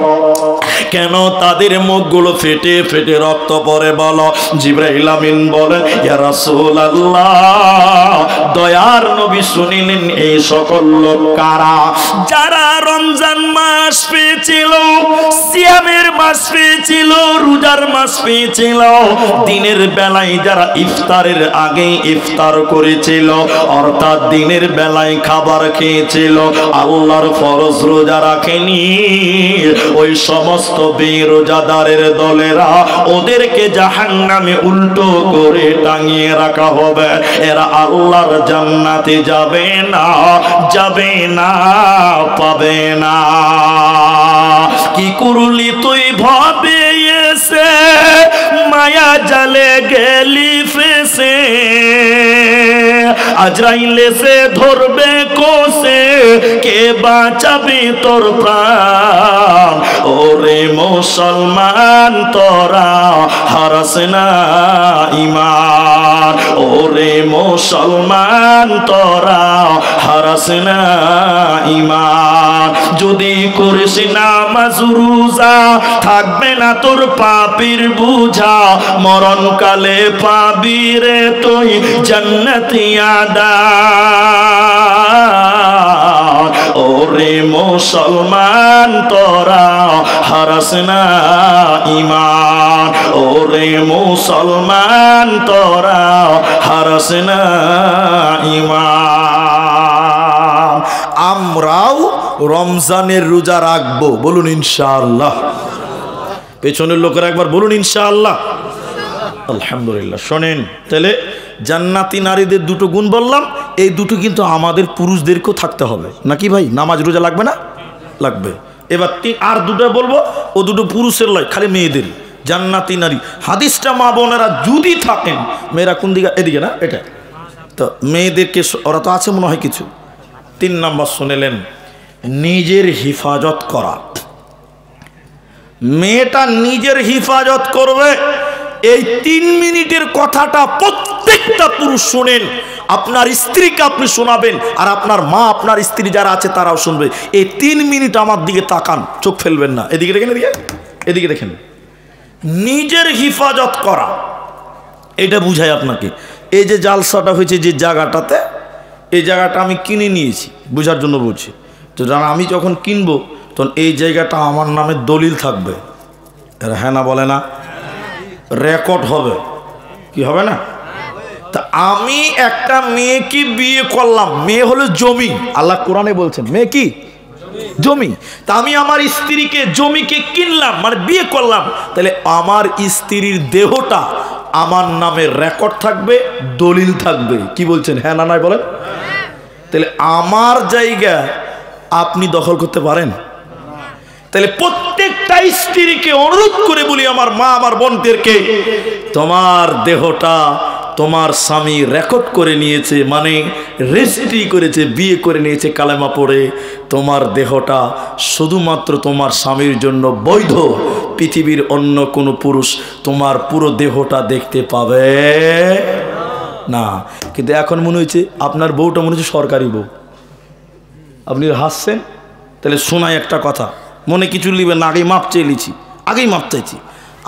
কেন তাদের মুখগুলো ফেটে ফেটে রক্ত পড়ে বলো? জিবরাইল আমিন বলেন ইয়া রাসূলুল্লাহ, দয়ার নবী শুনিলেন এই সকল লোক কারা? যারা রমজান মাস পেয়েছিল, সিয়ামের মাস পেয়েছিল, রোজার মাস পেয়েছিল, দিনের বেলায় যারা ইফতারের আগে ইফতার করেছিল, অর্থাৎ দিনের বেলায় খাবার খেয়েছিল, আল্লাহর ফরজ রোজা রাখেনি, ওই সমস্ত বেরোজাদারের দলেরা ওদেরকে জাহান্নামে উল্টো করে টাঙিয়ে রাখা হবে। এরা আল্লাহর জান্নাতে যাবে না, যাবে না, পাবে না। কি করলি তুই ভাবে এসে, মায়া জালে গেলি ফেসে, আজরাইল এসে ধরবে কোসে, কে বাঁচাবে তোর প্রাণ? ওরে মুসলমান তোরা হারাস না ঈমান, ওরে মুসলমান তোরা হারাস না ঈমান। যদি করিস নামাজ রোজা থাকবে না তোর পাপের বোঝা, মরণকালে পাবি রে তুই জান্নাতি আদান। ওরে মুসলমান তোরা হারাস না ঈমান, ওরে মুসলমান তোরা হারাস না ঈমান। আমরাও রমজানের রোজা রাখবো, বলুন ইনশাআল্লাহ। পেছনের লোকেরা একবার বলুন ইনশাআল্লাহ। আলহামদুলিল্লাহ। শোনেন তাহলে জান্নাতি নারীদের দুটো গুণ বললাম, এই দুটো কিন্তু আমাদের পুরুষদেরকেও থাকতে হবে নাকি ভাই? নামাজ রোজা লাগবে না? লাগবে। এবার আর দুটো বলবো, ও দুটো পুরুষের লয়, খালি মেয়েদের। জান্নাতি নারী হাদিসটা মা বোনেরা যদি থাকেন, মেয়েরা কোন দিকে? এদিকে না, এটা তো মেয়েদেরকে ওরা তো আছে মনে হয় কিছু। 3 নাম্বার শুনেলেন, নিজের হিফাজত করা। মেয়েটা নিজের হিফাজত করবে, এই 3 মিনিটের কথাটা প্রত্যেকটা পুরুষ শোনেন। আপনার স্ত্রীকে আপনি শোনাবেন, আর আপনার মা, আপনার স্ত্রী যারা আছে তারাও শুনবে। এই 3 মিনিট আমার দিকে তাকান, চোখ ফেলবেন না। এদিকে দেখেন, এদিকে এদিকে দেখেন। নিজের হিফাজত করা, এটা বুঝায় আপনাকে। এই যে জালসাটা হয়েছে যে জায়গাটাতে, এই জায়গাটা আমি কিনে নিয়েছি, বুঝার জন্য বলছি। তো জানা আমি যখন কিনবো তখন এই জায়গাটা আমার নামে দলিল থাকবে। হ্যাঁ না বলে না? রেকর্ড হবে, কি হবে না? তা আমি একটা মেয়েকে বিয়ে করলাম, মেয়ে হলো জমি। আল্লাহ কোরআনে বলছেন মেয়ে কি? জমি। তা আমি আমার স্ত্রীকে জমিকে কিনলাম, মানে বিয়ে করলাম, তাহলে আমার স্ত্রীর দেহটা আমার নামে রেকর্ড থাকবে, দলিল থাকবে। কি বলছেন? হ্যাঁ না নয় বলেন? তাহলে আমার জায়গা আপনি দখল করতে পারেন? তাহলে প্রত্যেকটা স্ত্রীকে অনুরোধ করে বলি, আমার মা, আমার বোনদেরকে, তোমার দেহটা তোমার স্বামী রেকর্ড করে নিয়েছে, মানে রেজিস্ট্রি করেছে, বিয়ে করে নিয়েছে কালেমা পড়ে। তোমার দেহটা শুধুমাত্র তোমার স্বামীর জন্য বৈধ, পৃথিবীর অন্য কোনো পুরুষ তোমার পুরো দেহটা দেখতে পাবে না। কিন্তু এখন মনে হয়েছে আপনার বউটা মনে হচ্ছে সরকারি বউ। আপনি হাসছেন, তাহলে শোনাই একটা কথা, মনে কিছু নিবেন না। আগেই মাপ চেয়েছি, আগেই মাপ চাইছি।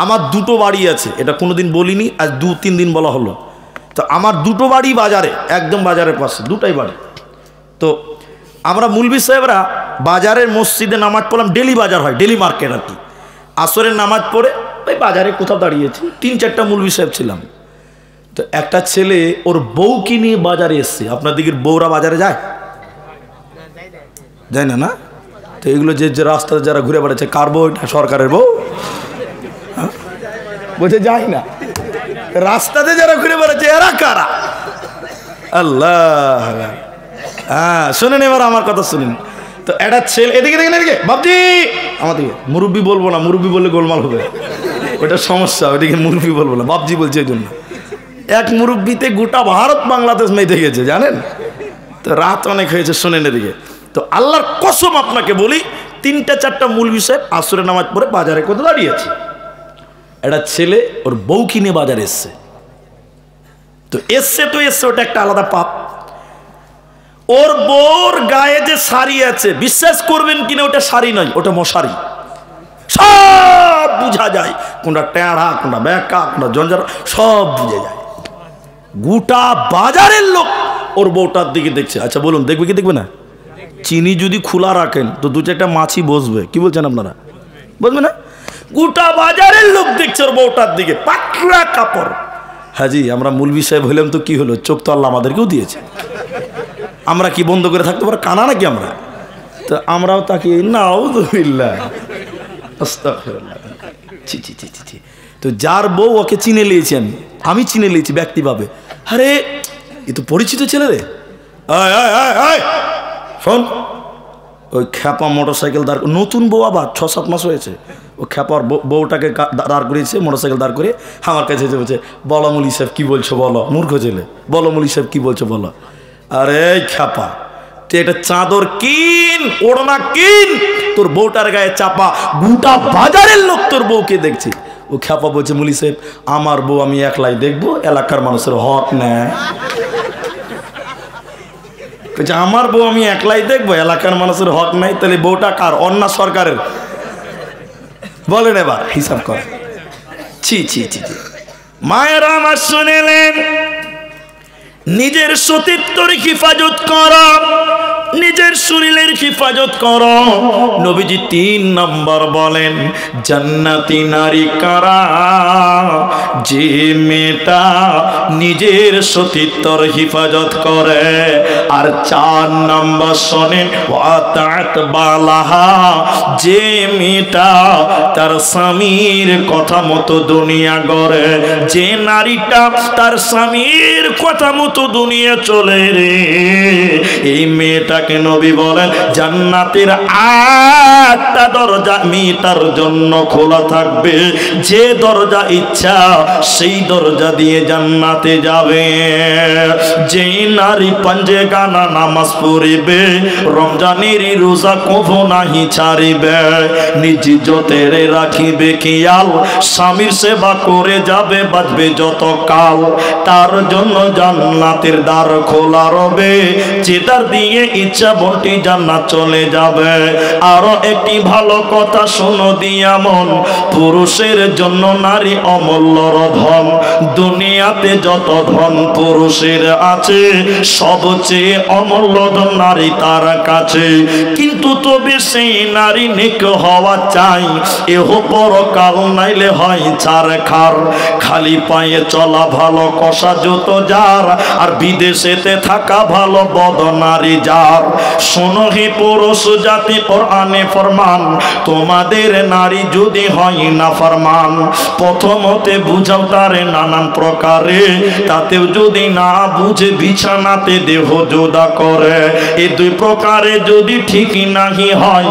আমার 2টো বাড়ি আছে, এটা কোনোদিন বলিনি, আজ 2-3 দিন বলা হলো। তো আমার 2টো বাড়ি বাজারে, একদম বাজারের পাশে 2টাই বাড়ি। তো আমরা মুলবি সাহেবরা বাজারের মসজিদে নামাজ পড়লাম, ডেলি বাজার হয়, ডেলি মার্কেট আর কি। আসরের নামাজ পড়ে ওই বাজারে কোথাও দাঁড়িয়েছি, 3-4টা মুলবি সাহেব ছিলাম। তো একটা ছেলে ওর বউকে নিয়ে বাজারে এসছে। আপনার দিকের বউরা বাজারে যায়? যায় না, না? তো এগুলো যে যে রাস্তায় যারা ঘুরে বেড়াচ্ছে, কার বউ? এটা সরকারের বউ? বলছে যায় না। রাস্তাতে যারা ঘুরে বেড়াচ্ছে এরা কারা? আল্লাহ। হ্যাঁ, শুনেন এবার আমার কথা শুনেন। তো একটা ছেলে, এদিকে দেখেন, এদিকে বাবজি, আমার দিকে। মুরব্বি বলবো না, মুরব্বি বললে গোলমাল হবে, ওটা সমস্যা। ওইদিকে মুরব্বি বলবো না, বাবজি বলছে ওই জন্য। এক মুরব্বিতে গোটা ভারত বাংলাদেশ মেতে গেছে, জানেন তো? রাত অনেক হয়েছে, শোনেন এদিকে। তো আল্লাহর কসম আপনাকে বলি, 3-4টা মৌলভী সাহেব আসরের নামাজ পড়ে বাজারে কোথাও দাঁড়িয়েছে। একটা ছেলে ওর বউ কিনে বাজারে এসছে। তো এসছে, ওটা একটা আলাদা পাপ। ওর বউর গায়ে যে শাড়ি আছে, বিশ্বাস করবেন কিনা, ওটা শাড়ি নয়, ওটা মশারি। সব বুঝা যায়, কোনটা টেঁড়া, কোনটা ব্যাকা, কোনটা জঞ্জার, সব বুঝে যায়। গোটা বাজারের লোক ওর বউটার দিকে দেখছে। আচ্ছা বলুন, দেখবে কি দেখবে না? চিনি যদি খোলা রাখেন তো 2-4টা মাছি বসবে। কি বলছেন আপনারা? বসবে না? গোটা বাজারের লোক দেখছে ওর বউটার দিকে, পাতলা কাপড়। হাজি, আমরা মৌলভী সাহেব হইলাম তো কি হলো? চোখ তো আল্লাহ আমাদেরকেও দিয়েছে। আমরা কি বন্ধ করে থাকতে পারো? কানা নাকি আমরা? তো আমরাও তাকে নাউযুবিল্লাহ, আস্তাগফিরুল্লাহ। ছি ছি ছি ছি। তো যার বউ, ওকে চিনে নিয়েছি আমি চিনে নিয়েছি ব্যক্তিভাবে। আরে এ তো পরিচিত ছেলে রে। শোন, ওই খ্যাপা মোটরসাইকেল দাঁড়, নতুন বউ, আবার 6-7 মাস হয়েছে। ও খ্যাপার বউটাকে দাঁড় করিয়েছে, মোটরসাইকেল দাঁড় করে আমার কাছে এসে বলছে, বলো মৌলভী সাহেব কি বলছো বলো। মূর্খ ছেলে, বলো মৌলভী সাহেব কি বলছো বলো। আরে খ্যাপা, তুই একটা চাদর কিন, ওড়না কিন, তোর বউটার গায়ে চাপা। গোটা বাজারের লোক তোর বউকে দেখছে। ও খ্যাপা বলছে, মৌলভী সাহেব আমার বউ আমি একলাই দেখবো, এলাকার মানুষের হক নেয়। আমার বউ আমি একলাই দেখবো, এলাকার মানুষের হক নাই। তাহলে বউটা কার? অন্য সরকারের? বলেন, এবার হিসাব করে। ছি ছি ছি ছি। মায়েরা আমার শুনেলেন, নিজের সতীত্বর হিফাজত করা, নিজের শরীরের হিফাজত করো। নবীজি 3 নম্বর বলেন, জান্নাতি নারী কারা? যে মেয়েটা নিজের সতীত্বর হিফাজত করে। আর 4 নম্বর শোনেন, ওয়াতাত বালাহা, যে মেয়েটা তার স্বামীর কথা মতো দুনিয়া গড়ে। যে নারীটা তার স্বামীর কথা মতো দুনিয়া চলে রে, এই মেয়েটাকে নবী বলেন জান্নাতের 8টা দরজা মেয়েটার জন্য খোলা থাকবে। যে দরজা ইচ্ছা সেই দরজা দিয়ে জান্নাতে যাবে। যে নারী পাঞ্জে গানা নামাজ পড়িবে, রমজানের রোজা কভু নাহি ছাড়িবে, নিজ জোতেরে রাখিবে খেয়াল, স্বামীর সেবা করে যাবে বাঁচবে যত কাল, তার জন্য জান্নাতের দ্বার খোলা রবে। যে দ্বার দিয়ে ইচ্ছা বন্টি জান্নাত চলে যাবে। আরো একটি ভালো কথা শোনো দিয়া মন, পুরুষের জন্য নারী অমূল্য ধন। দুনিয়াতে যত ধন পুরুষের আছে, সবচেয়ে অমূল্য ধন নারী তার কাছে। কিন্তু তবে সেই নারী নেক হওয়া চাই, এহ পরকাল নাইলে হয় ছারখার। খালি পায়ে চলা ভালো, কষা জুতো যার, আর বিদেশেতে থাকা ভালো বদনারী যার। শোনো হে পুরুষ জাতি, কোরআনে ফরমান, তোমাদের নারী যদি হয় না ফরমান, প্রথমতে বুঝাও তারে নানান প্রকারে, তাতেও যদি না বুঝে বিছানাতে দেহ জোদা করে। এই 2 প্রকারে যদি ঠিক নাহি হয়,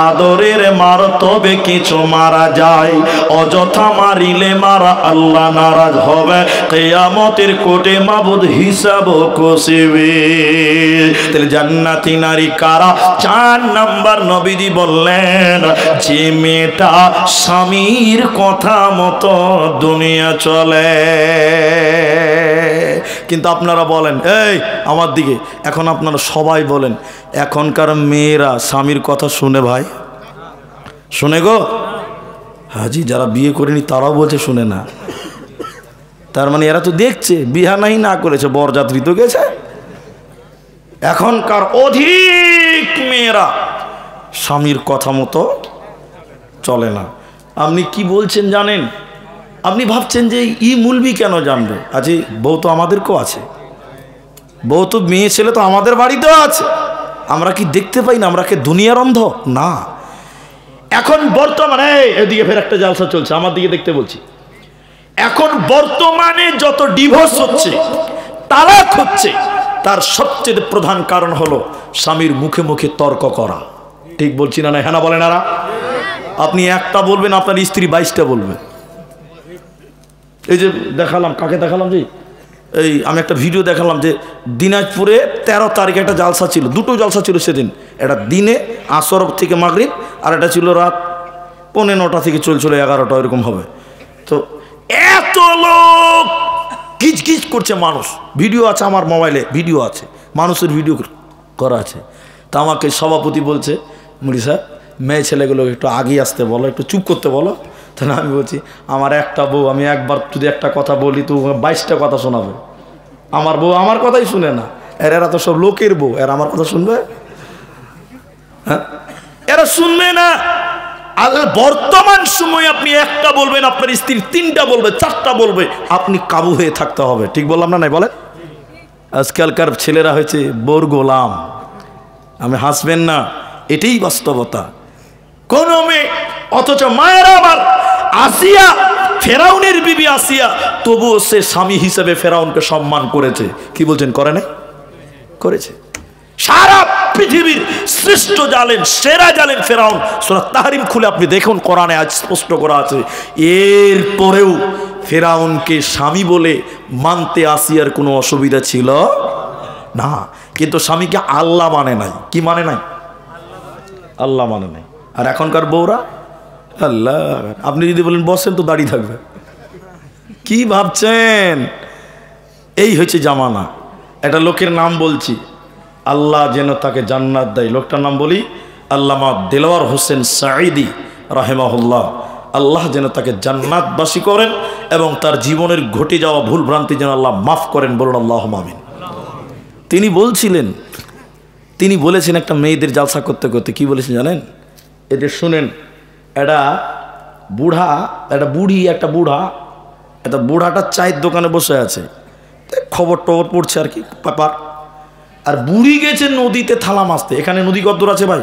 আদরের মার তবে কিছু মারা যায়। অযথা মারিলে মারা আল্লাহ নারাজ হবে, কিয়ামতের কোটে মাবুদ হিসাব কষিবে। তাহলে জান্নাতি নারী কারা? 4 নম্বর নবীজি বললেন, যে মেয়েটা স্বামীর কথা মতো দুনিয়া চলে। কিন্তু আপনারা বলেন, এই আমার দিকে এখন আপনারা সবাই বলেন, এখনকার মেয়েরা স্বামীর কথা শুনে? ভাই শুনে গো? হাজি, যারা বিয়ে করেনি তারাও বলছে শুনে না। তার মানে এরা তো দেখছে, বিয়া নাই না করেছে, বরযাত্রী তো গেছে। এখনকার অধিক মেয়েরা স্বামীর কথা মতো চলে না। আপনি কি বলছেন জানেন? আপনি ভাবছেন যে মুলবি কেন জানবে? আজকে বউ তো আমাদেরকেও আছে, বউ তো মেয়ে ছেলে তো আমাদের বাড়িতেও আছে। আমরা কি দেখতে পাই না? আমরা কি দুনিয়ার অন্ধ? না। এখন বর্তমানে এদিকে ফের একটা জালসা চলছে, আমার দিকে দেখতে বলছি। এখন বর্তমানে যত ডিভোর্স হচ্ছে, তালাক হচ্ছে, তার সবচেয়ে প্রধান কারণ হলো স্বামীর মুখে মুখে তর্ক করা। ঠিক বলছি না? হ্যাঁ না বলেন? আর আপনি একটা বলবেন, আপনার স্ত্রী 22টা বলবে। এই যে দেখালাম, কাকে দেখালাম যে আমি একটা ভিডিও দেখালাম যে দিনাজপুরে 13 তারিখে একটা জালসা ছিল, দুটো জালসা ছিল সেদিন। এটা দিনে আসর থেকে মাগরিব, আর এটা ছিল রাত 9:45 থেকে চলছিল 11টা, এরকম হবে। তো এত লোক কিচকিচ করছে মানুষ, ভিডিও আছে আমার মোবাইলে, ভিডিও আছে, মানুষের ভিডিও করা আছে। তা আমাকে সভাপতি বলছে, মুড়ি সাহেব মেয়ে ছেলেগুলোকে একটু আগে আসতে বলো, একটু চুপ করতে বলো। তাহলে আমি বলছি আমার একটা বউ, আমি একবার যদি একটা কথা বলি তো 22টা কথা শোনাবে। আমার বউ আমার কথাই শুনে না, এরা তো সব লোকের বউ, এরা আমার কথা শুনবে? হ্যাঁ, এরা শুনবে না। আর বর্তমান সময় আপনি একটা বলবেন, আপনার স্ত্রী 3টা বলবে, 4টা বলবে, আপনি কাবু হয়ে থাকতে হবে। ঠিক বললাম না? নাই বলেন? আজকালকার ছেলেরা হয়েছে বউর গোলাম। আমি হাসবেন না, এটাই বাস্তবতা। কোন মেয়ে, অথচ মায়েরা আবার আসিয়া, ফেরাউনের বিবি আসিয়া, তবুও সে স্বামী হিসেবে ফেরাউনকে সম্মান করেছে। কি বলছেন? করে নাই? করেছে। সারা পৃথিবীর শ্রেষ্ঠ জালেম, সেরা জালেম ফেরাউন। সূরা তাহরিম খুলে আপনি দেখুন, কোরআনে আজ স্পষ্ট করা আছে। এরপরেও ফেরাউনকে স্বামী বলে মানতে আসিয়ার কোনো অসুবিধা ছিল না, কিন্তু স্বামীকে আল্লাহ মানে নাই। কি মানে নাই? আল্লাহ মানে নাই। আর এখনকার বউরা আল্লাহ, আপনি যদি বলেন বসেন তো দাঁড়িয়ে থাকবে। কি ভাবছেন? এই হচ্ছে জামানা। একটা লোকের নাম বলছি, আল্লাহ যেন তাকে জান্নাত দেয়। লোকটার নাম বলি, আল্লামা দেলোয়ার হোসেন সাঈদী রাহেমাহুল্লাহ। আল্লাহ যেন তাকে জান্নাতবাসী করেন এবং তার জীবনের ঘটে যাওয়া ভুল ভ্রান্তি যেন আল্লাহ মাফ করেন। বলুন আল্লাহুম্মা আমিন। তিনি বলছিলেন, তিনি বলেছেন একটা মেয়েদের জালসা করতে করতে কি বলেছেন জানেন? এদের শুনেন। একটা বুড়া, একটা বুড়ি, একটা বুড়াটা চায়ের দোকানে বসে আছে, খবর টবর পড়ছে আর কি, পেপার। আর বুড়ি গেছে নদীতে থালা মাছতে। এখানে নদী কত আছে ভাই?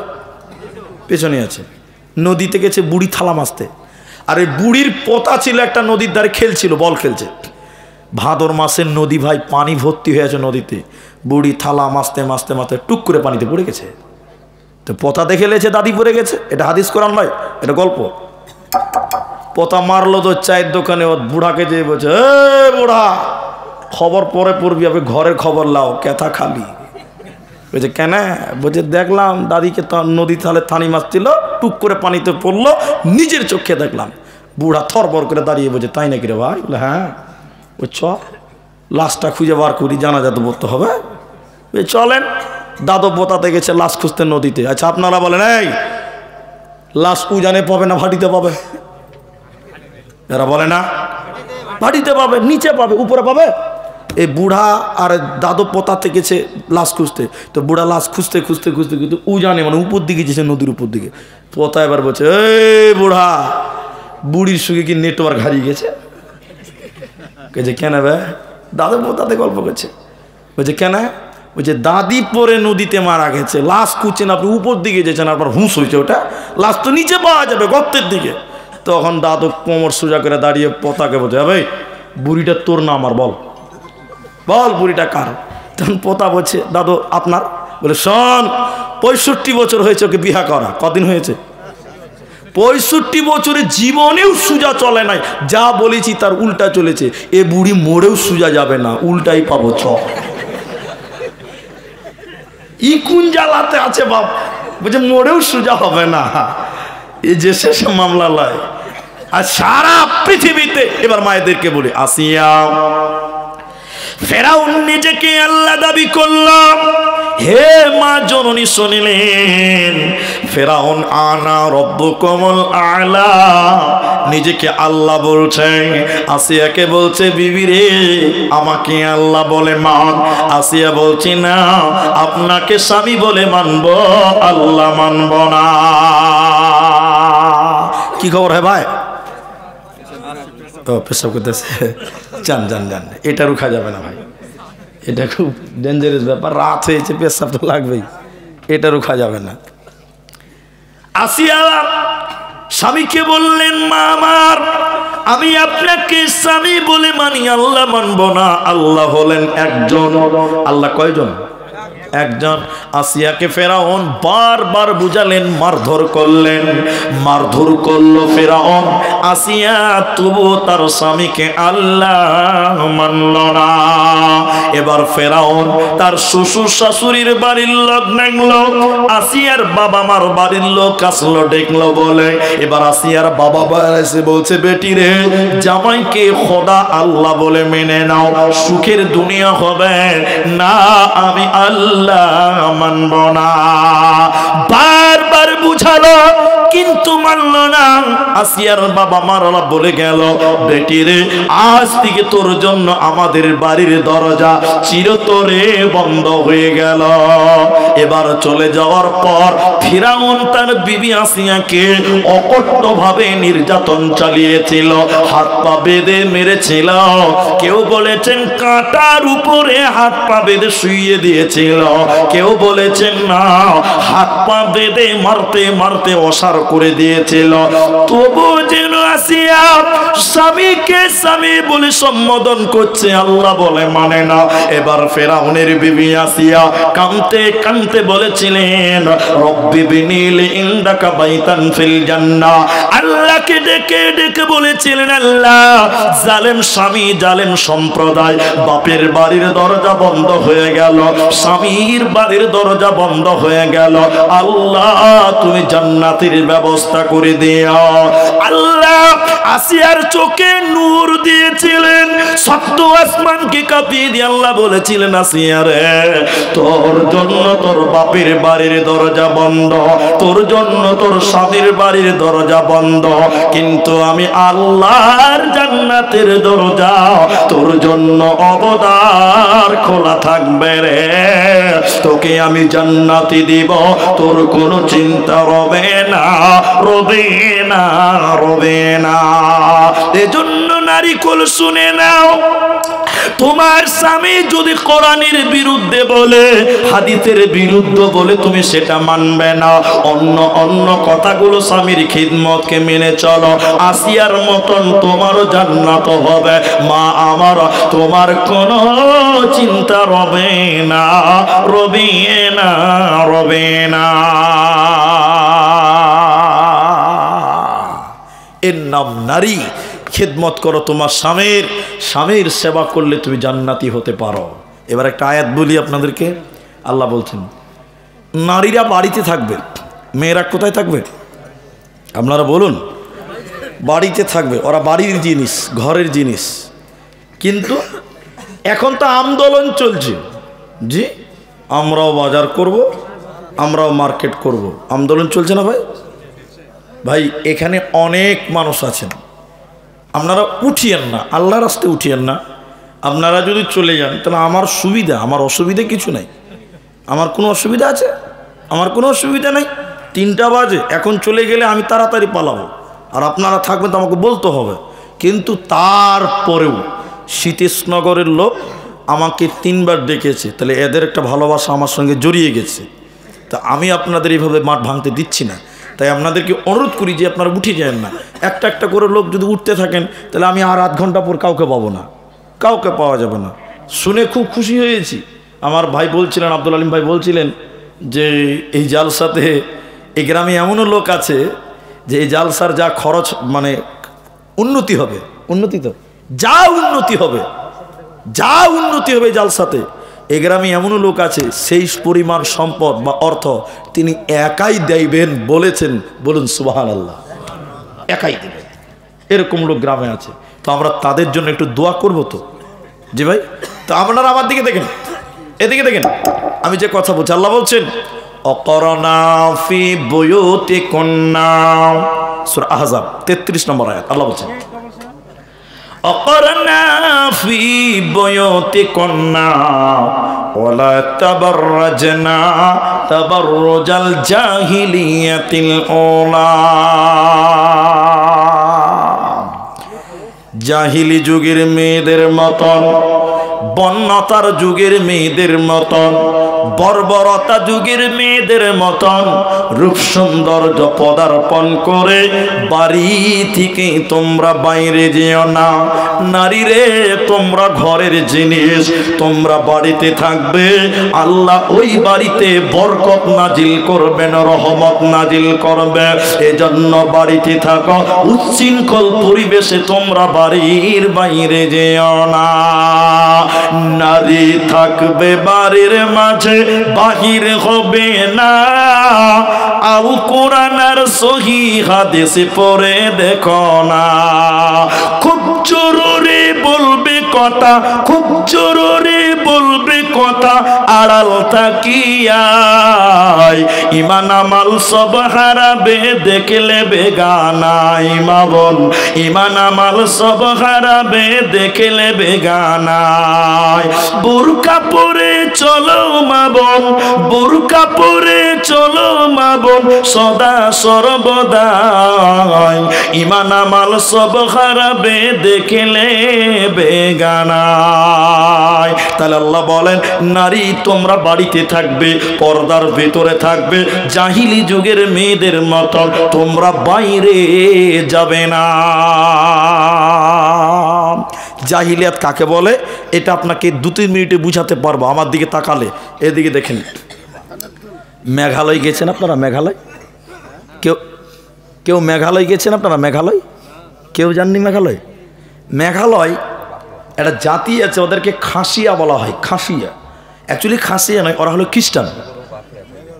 পেছনে আছে। নদীতে গেছে বুড়ি থালা মাছতে। আর এই বুড়ির পোতা ছিল একটা নদীর ধারে, খেলছিল, বল খেলছে। ভাদর মাসের নদী ভাই, পানি ভর্তি হয়ে আছে নদীতে। বুড়ি থালা মাছতে মাছতে মাছতে টুক করে পানিতে পড়ে গেছে। তো পোতা দেখে লেছে দাদি পড়ে গেছে। এটা হাদিস কোরআন ভাই, এটা গল্প। পোতা মারলো তো চায়ের দোকানে, ওর বুড়াকে যেয়ে বলছে, এ বুড়া, খবর পরে পড়বি, আপনি ঘরের খবর লাও, কেথা খালি। বলছে কেন? বলছে দেখলাম দাদিকে নদী থালে থানি মারছিল, টুক করে পানিতে পড়লো, নিজের চোখে দেখলাম। বুড়া থরবর করে দাঁড়িয়ে বলছে তাই নাকি রে ভাই? বলে হ্যাঁ। ওই চ লাশটা খুঁজে বার করি, জানাজা তো পড়তে হবে। চলেন। দাদু পোতাতে গেছে লাশ খুঁজতে নদীতে। আচ্ছা আপনারা বলেন, এই লাশ উজানে পাবে না ভাটিতে পাবে? এরা বলে না ভাটিতে পাবে, নিচে পাবে, উপরে পাবে? এই বুড়া আর দাদু পোতাতে গেছে লাশ খুঁজতে। তো বুড়া লাশ খুঁজতে খুঁজতে খুঁজতে কিন্তু উজানে, মানে উপর দিকে গেছে, নদীর উপর দিকে। পোতা এবার বলছে, এই বুড়া, বুড়ির সঙ্গে কি নেটওয়ার্ক হারিয়ে গেছে? বলছে কেন বে? দাদু পোতাতে গল্প করছে। বলছে কেন? বলছে দাদি পরে নদীতে মারা গেছে, লাশ খুঁজছেন আপনি উপর দিকে যেছেন, আপনার হুঁশ হয়েছে, ওটা লাশ তো নিচে পাওয়া যাবে, গর্তের দিকে। তখন দাদু কোমর সোজা করে দাঁড়িয়ে পোতাকে বলছে, ভাই বুড়িটা তোর না আমার? বল বল বুড়িটা কার? তখন পোতা বলছে দাদু আপনার। বলে শোন, 65 বছর হয়েছে ওকে বিয়া করা। কদিন হয়েছে? 65 বছরে জীবনেও সুজা চলে নাই। যা বলেছি তার উল্টা চলেছে। এ বুড়ি মরেও সুজা যাবে না, উল্টাই পাবো। ছ ই কোন জ্বালাতে আছে বাপ? বলছে মরেও সুজা হবে না, এই যে শেষ মামলা লয়। আর সারা পৃথিবীতে এবার মায়েদেরকে বলি, আসিয়া ফেরাউন নিজেকে আল্লাহ দাবি করলাম। হে মা জননী শুনিলেন, ফেরাউন আনা রব্বুকুমুল আ'লা, নিজেকে আল্লাহ বলছে। আসিয়াকে বলছে, বিবি রে আমাকে আল্লাহ বলে মান। আসিয়া বলছি না, আপনাকে স্বামী বলে মানব, আল্লাহ মানব না। কি খবর হে ভাই? ও পেশাব করতেছে, যান যান যান, এটা রুখা যাবে না ভাই, এটা খুব ডেঞ্জারাস ব্যাপার, রাত হয়েছে পেশাব তো লাগবেই, এটা রুখা যাবে না। আসিয়া স্বামীকে বললেন, মা আমার, আমি আপনাকে স্বামী বলে মানি, আল্লাহ মানব না। আল্লাহ হলেন একজন। আল্লাহ কয়জন? একজন। আসিয়াকে ফেরাউন বারবার বুঝালেন, মারধর করলেন, মারধর করলো ফেরাউন। আসিয়া তবুও তার স্বামীকে আল্লাহ মানল না। এবার ফেরাউন তার শ্বশুর শাশুড়ির বাড়ির লোক দেখলো, আসিয়ার বাবা মার বাড়ির লোক আসলো, দেখলো বলে এবার আসিয়ার বাবা এসে বলছে, বেটি রে, জামাইকে খোদা আল্লাহ বলে মেনে নাও, সুখের দুনিয়া হবে না, আমি আল্লাহ মানব না। বারবার বুঝালো কিন্তু মানল না। আসিয়ার বাবা মারা বলে গেল, বেটি রে, আজ থেকে তোর জন্য আমাদের বাড়ির দরজা চিরতরে বন্ধ হয়ে গেল। এবার চলে যাওয়ার পর ফিরাউন তার বিবি আসিয়াকে অকট্টভাবে নির্যাতন চালিয়েছিল, হাত পা বেঁধে মেরেছিল, কেউ বলেছেন কাঁটার উপরে হাত পা বেঁধে শুইয়ে দিয়েছিল, কেউ বলেছেন না, হাত পা বেঁধে মারতে মারতে অসার করে দিয়েছিল। তবু যেন আসিয়া স্বামীকে স্বামী বলে সম্বোধন করছে, আল্লাহ বলে মানে না। এবার ফেরাউনের বিবি আসিয়া কাঁদতে কাঁদতে বলেছিলেন, রব্বি বিনিল ইনদাকা বাইতান ফিল জান্নাহ, আল্লাহকে ডেকে ডেকে বলেছিলেন, আল্লাহ, জালেম স্বামী, জালেম সম্প্রদায়, বাপের বাড়ির দরজা বন্ধ হয়ে গেল, স্বামীর বাড়ির দরজা বন্ধ হয়ে গেল, আল্লাহ তুমি জান্নাতের ব্যবস্থা করে দিও। আল্লাহ আসিয়ার চোখে নূর দিয়েছিলেন, সত্য আসমানকে কাঁপিয়ে দিয়ে আল্লাহ বলেছিলেন, আসিয়া রে, তোর জন্য তোর বাপের বাড়ির দরজা বন্ধ, তোর জন্য তোর স্বামীর বাড়ির দরজা বন্ধ, কিন্তু আমি আল্লাহর জান্নাতের দরজা তোর জন্য অবদার খোলা থাকবে রে, তোকে আমি জান্নাতি দিব, তোর কোনো চিন্তা রবে না, রবে না, রবে না। এজন্য নারী কুল শুনে নাও, তোমার স্বামী যদি কোরআনের বিরুদ্ধে বলে, হাদিসের বিরুদ্ধে বলে, তুমি সেটা মানবে না, অন্য অন্য কথাগুলো স্বামীর খিদমতকে মেনে চলো, আসিয়ার মতন তোমারও জান্নাত হবে। মা আমার, তোমার কোনো চিন্তা রবে না, রবে না, রবে না। এর নাম নারী। খিদমত করো তোমার স্বামীর, স্বামীর সেবা করলে তুমি জান্নাতি হতে পারো। এবার একটা আয়াত বলি আপনাদেরকে। আল্লাহ বলছেন, নারীরা বাড়িতে থাকবে, মেয়েরা কোথায় থাকবে? আপনারা বলুন। বাড়িতে থাকবে, ওরা বাড়ির জিনিস, ঘরের জিনিস। কিন্তু এখন তো আন্দোলন চলছে, জি, আমরাও বাজার করব, আমরাও মার্কেট করব, আন্দোলন চলছে না ভাই? ভাই এখানে অনেক মানুষ আছেন, আপনারা উঠিয়েন না, আল্লাহর রাস্তায় উঠিয়েন না। আপনারা যদি চলে যান তাহলে আমার সুবিধা, আমার অসুবিধা কিছু নাই। আমার কোনো অসুবিধা আছে? আমার কোনো অসুবিধা নেই। 3টা বাজে, এখন চলে গেলে আমি তাড়াতাড়ি পালাবো, আর আপনারা থাকবেন তো আমাকে বলতে হবে। কিন্তু তারপরেও সীতেশনগরের লোক আমাকে 3বার ডেকেছে, তাহলে এদের একটা ভালোবাসা আমার সঙ্গে জড়িয়ে গেছে। তা আমি আপনাদের এইভাবে মাঠ ভাঙতে দিচ্ছি না। তাই আপনাদেরকে অনুরোধ করি যে আপনারা উঠে যান না। একটা একটা করে লোক যদি উঠতে থাকেন তাহলে আমি আর আধ ঘন্টা পর কাউকে পাবো না, কাউকে পাওয়া যাবে না। শুনে খুব খুশি হয়েছি। আমার ভাই বলছিলেন, আব্দুল আলিম ভাই বলছিলেন যে এই জালসাতে এই গ্রামে এমনও লোক আছে যে এই জালসার যা খরচ, মানে উন্নতি হবে, উন্নতি তো যা উন্নতি হবে, যা উন্নতি হবে জালসাতে, এই গ্রামে এমনও লোক আছে সেই পরিমাণ সম্পদ বা অর্থ তিনি একাই দেবেন বলেছেন। বলুন সুবহানাল্লাহ। একাই দেবেন, এরকম লোক গ্রামে আছে। তো আমরা তাদের জন্য একটু দোয়া করব তো। জি ভাই, তো আপনারা আমার দিকে দেখেন, এদিকে দেখেন, আমি যে কথা বলছি, আল্লাহ বলছেন, অকরনা ফি বুয়ুতিকুন্না, সূরা আহজাব 33 নম্বর আয়াত। আল্লাহ বলছেন, অকরনা ফি বুয়ুতিকুন্না ওয়ালা তাবাররাজনা তাবাররুজাল জাহিলিয়াতিল উলা। জাহিলি যুগের মেয়েদের মতন, বন্যতার যুগের মেয়েদের মতন, বর্বরতা যুগের মেয়েদের মতন রূপ সৌন্দর্য পদার্পণ করে বাড়ি থেকে তোমরা বাইরে যেও না। নারী রে, তোমরা ঘরের জিনিস, তোমরা বাড়িতে থাকবে, আল্লাহ ওই বাড়িতে বরকত নাজিল করবেন, রহমত নাজিল করবে। এজন্য বাড়িতে থাকো, উচ্ছৃঙ্খল পরিবেশে তোমরা বাড়ির বাইরে যেও না। নারী থাকবে বাড়ির মাঝে, বাহির হবে না। আল কোরআন আর সহি হাদিস পড়ে দেখো না। খুব জরুরি বলবে কথা, খুব জরুরি বলবে কথা, আড়াল তাকিয়ায় ইমান আমাল সব হারাবে দেখলে বেগানায়। মা বোন, ইমান আমাল সব হারাবে দেখলে বেগানায়। বোরকা পরে চলো মা বোন, বোরকা পরে চলো মা বোন, সদা সর্বদাই ইমান আমাল সব হারাবে দেখলে বেগানায়। তাহলে আল্লাহ বলেন, নারী তোমরা বাড়িতে থাকবে, পর্দার ভেতরে থাকবে, জাহিলি যুগের মেয়েদের মতো তোমরা বাইরে যাবে না। জাহিলিয়াত কাকে বলে এটা আপনাকে 2-3 মিনিটে বুঝাতে পারবো। আমার দিকে তাকালে, এদিকে দেখেন। মেঘালয় গেছেন আপনারা? মেঘালয় কেউ কেউ মেঘালয় গেছেন আপনারা? মেঘালয় কেউ যাননি? মেঘালয়, মেঘালয় একটা জাতি আছে, ওদেরকে খাসিয়া বলা হয়। খাসিয়া, অ্যাকচুয়ালি খাসিয়া নয়, ওরা হলো খ্রিস্টান।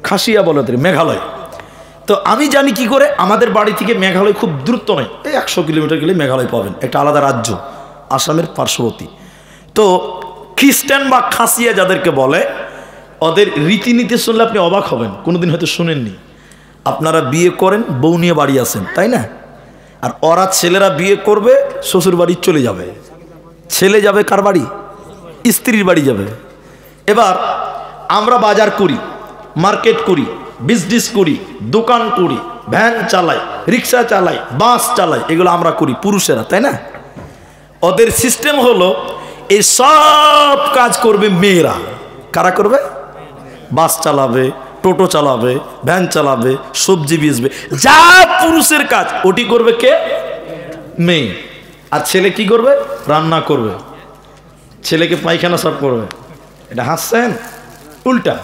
খাসিয়া বলে ওদের মেঘালয়। তো আমি জানি কি করে, আমাদের বাড়ি থেকে মেঘালয় খুব দূরত্ব নয়, এই 100 কিলোমিটার গেলে মেঘালয় পাবেন, একটা আলাদা রাজ্য, আসামের পার্শ্ববর্তী। তো খ্রিস্টান বা খাসিয়া যাদেরকে বলে, ওদের রীতিনীতি শুনলে আপনি অবাক হবেন, কোনোদিন হয়তো শুনেননি। আপনারা বিয়ে করেন, বউ নিয়ে বাড়ি আসেন, তাই না? আর ওরা ছেলেরা বিয়ে করবে, শ্বশুর বাড়ি চলে যাবে। ছেলে যাবে কার বাড়ি? স্ত্রীর বাড়ি যাবে। এবার আমরা বাজার করি, মার্কেট করি, বিজনেস করি, দোকান করি, ভ্যান চালাই, রিক্সা চালাই, বাস চালাই, এগুলো আমরা করি পুরুষেরা, তাই না? ওদের সিস্টেম হলো এই সব কাজ করবে মেয়েরা। কারা করবে? বাস চালাবে, টোটো চালাবে, ভ্যান চালাবে, সবজি বেচবে, যা পুরুষের কাজ ওটি করবে কে? মেয়ে। আর ছেলে কি করবে? রান্না করবে, ছেলেকে পায়খানা সাফ করবে। এটা হাসছেন? উল্টা।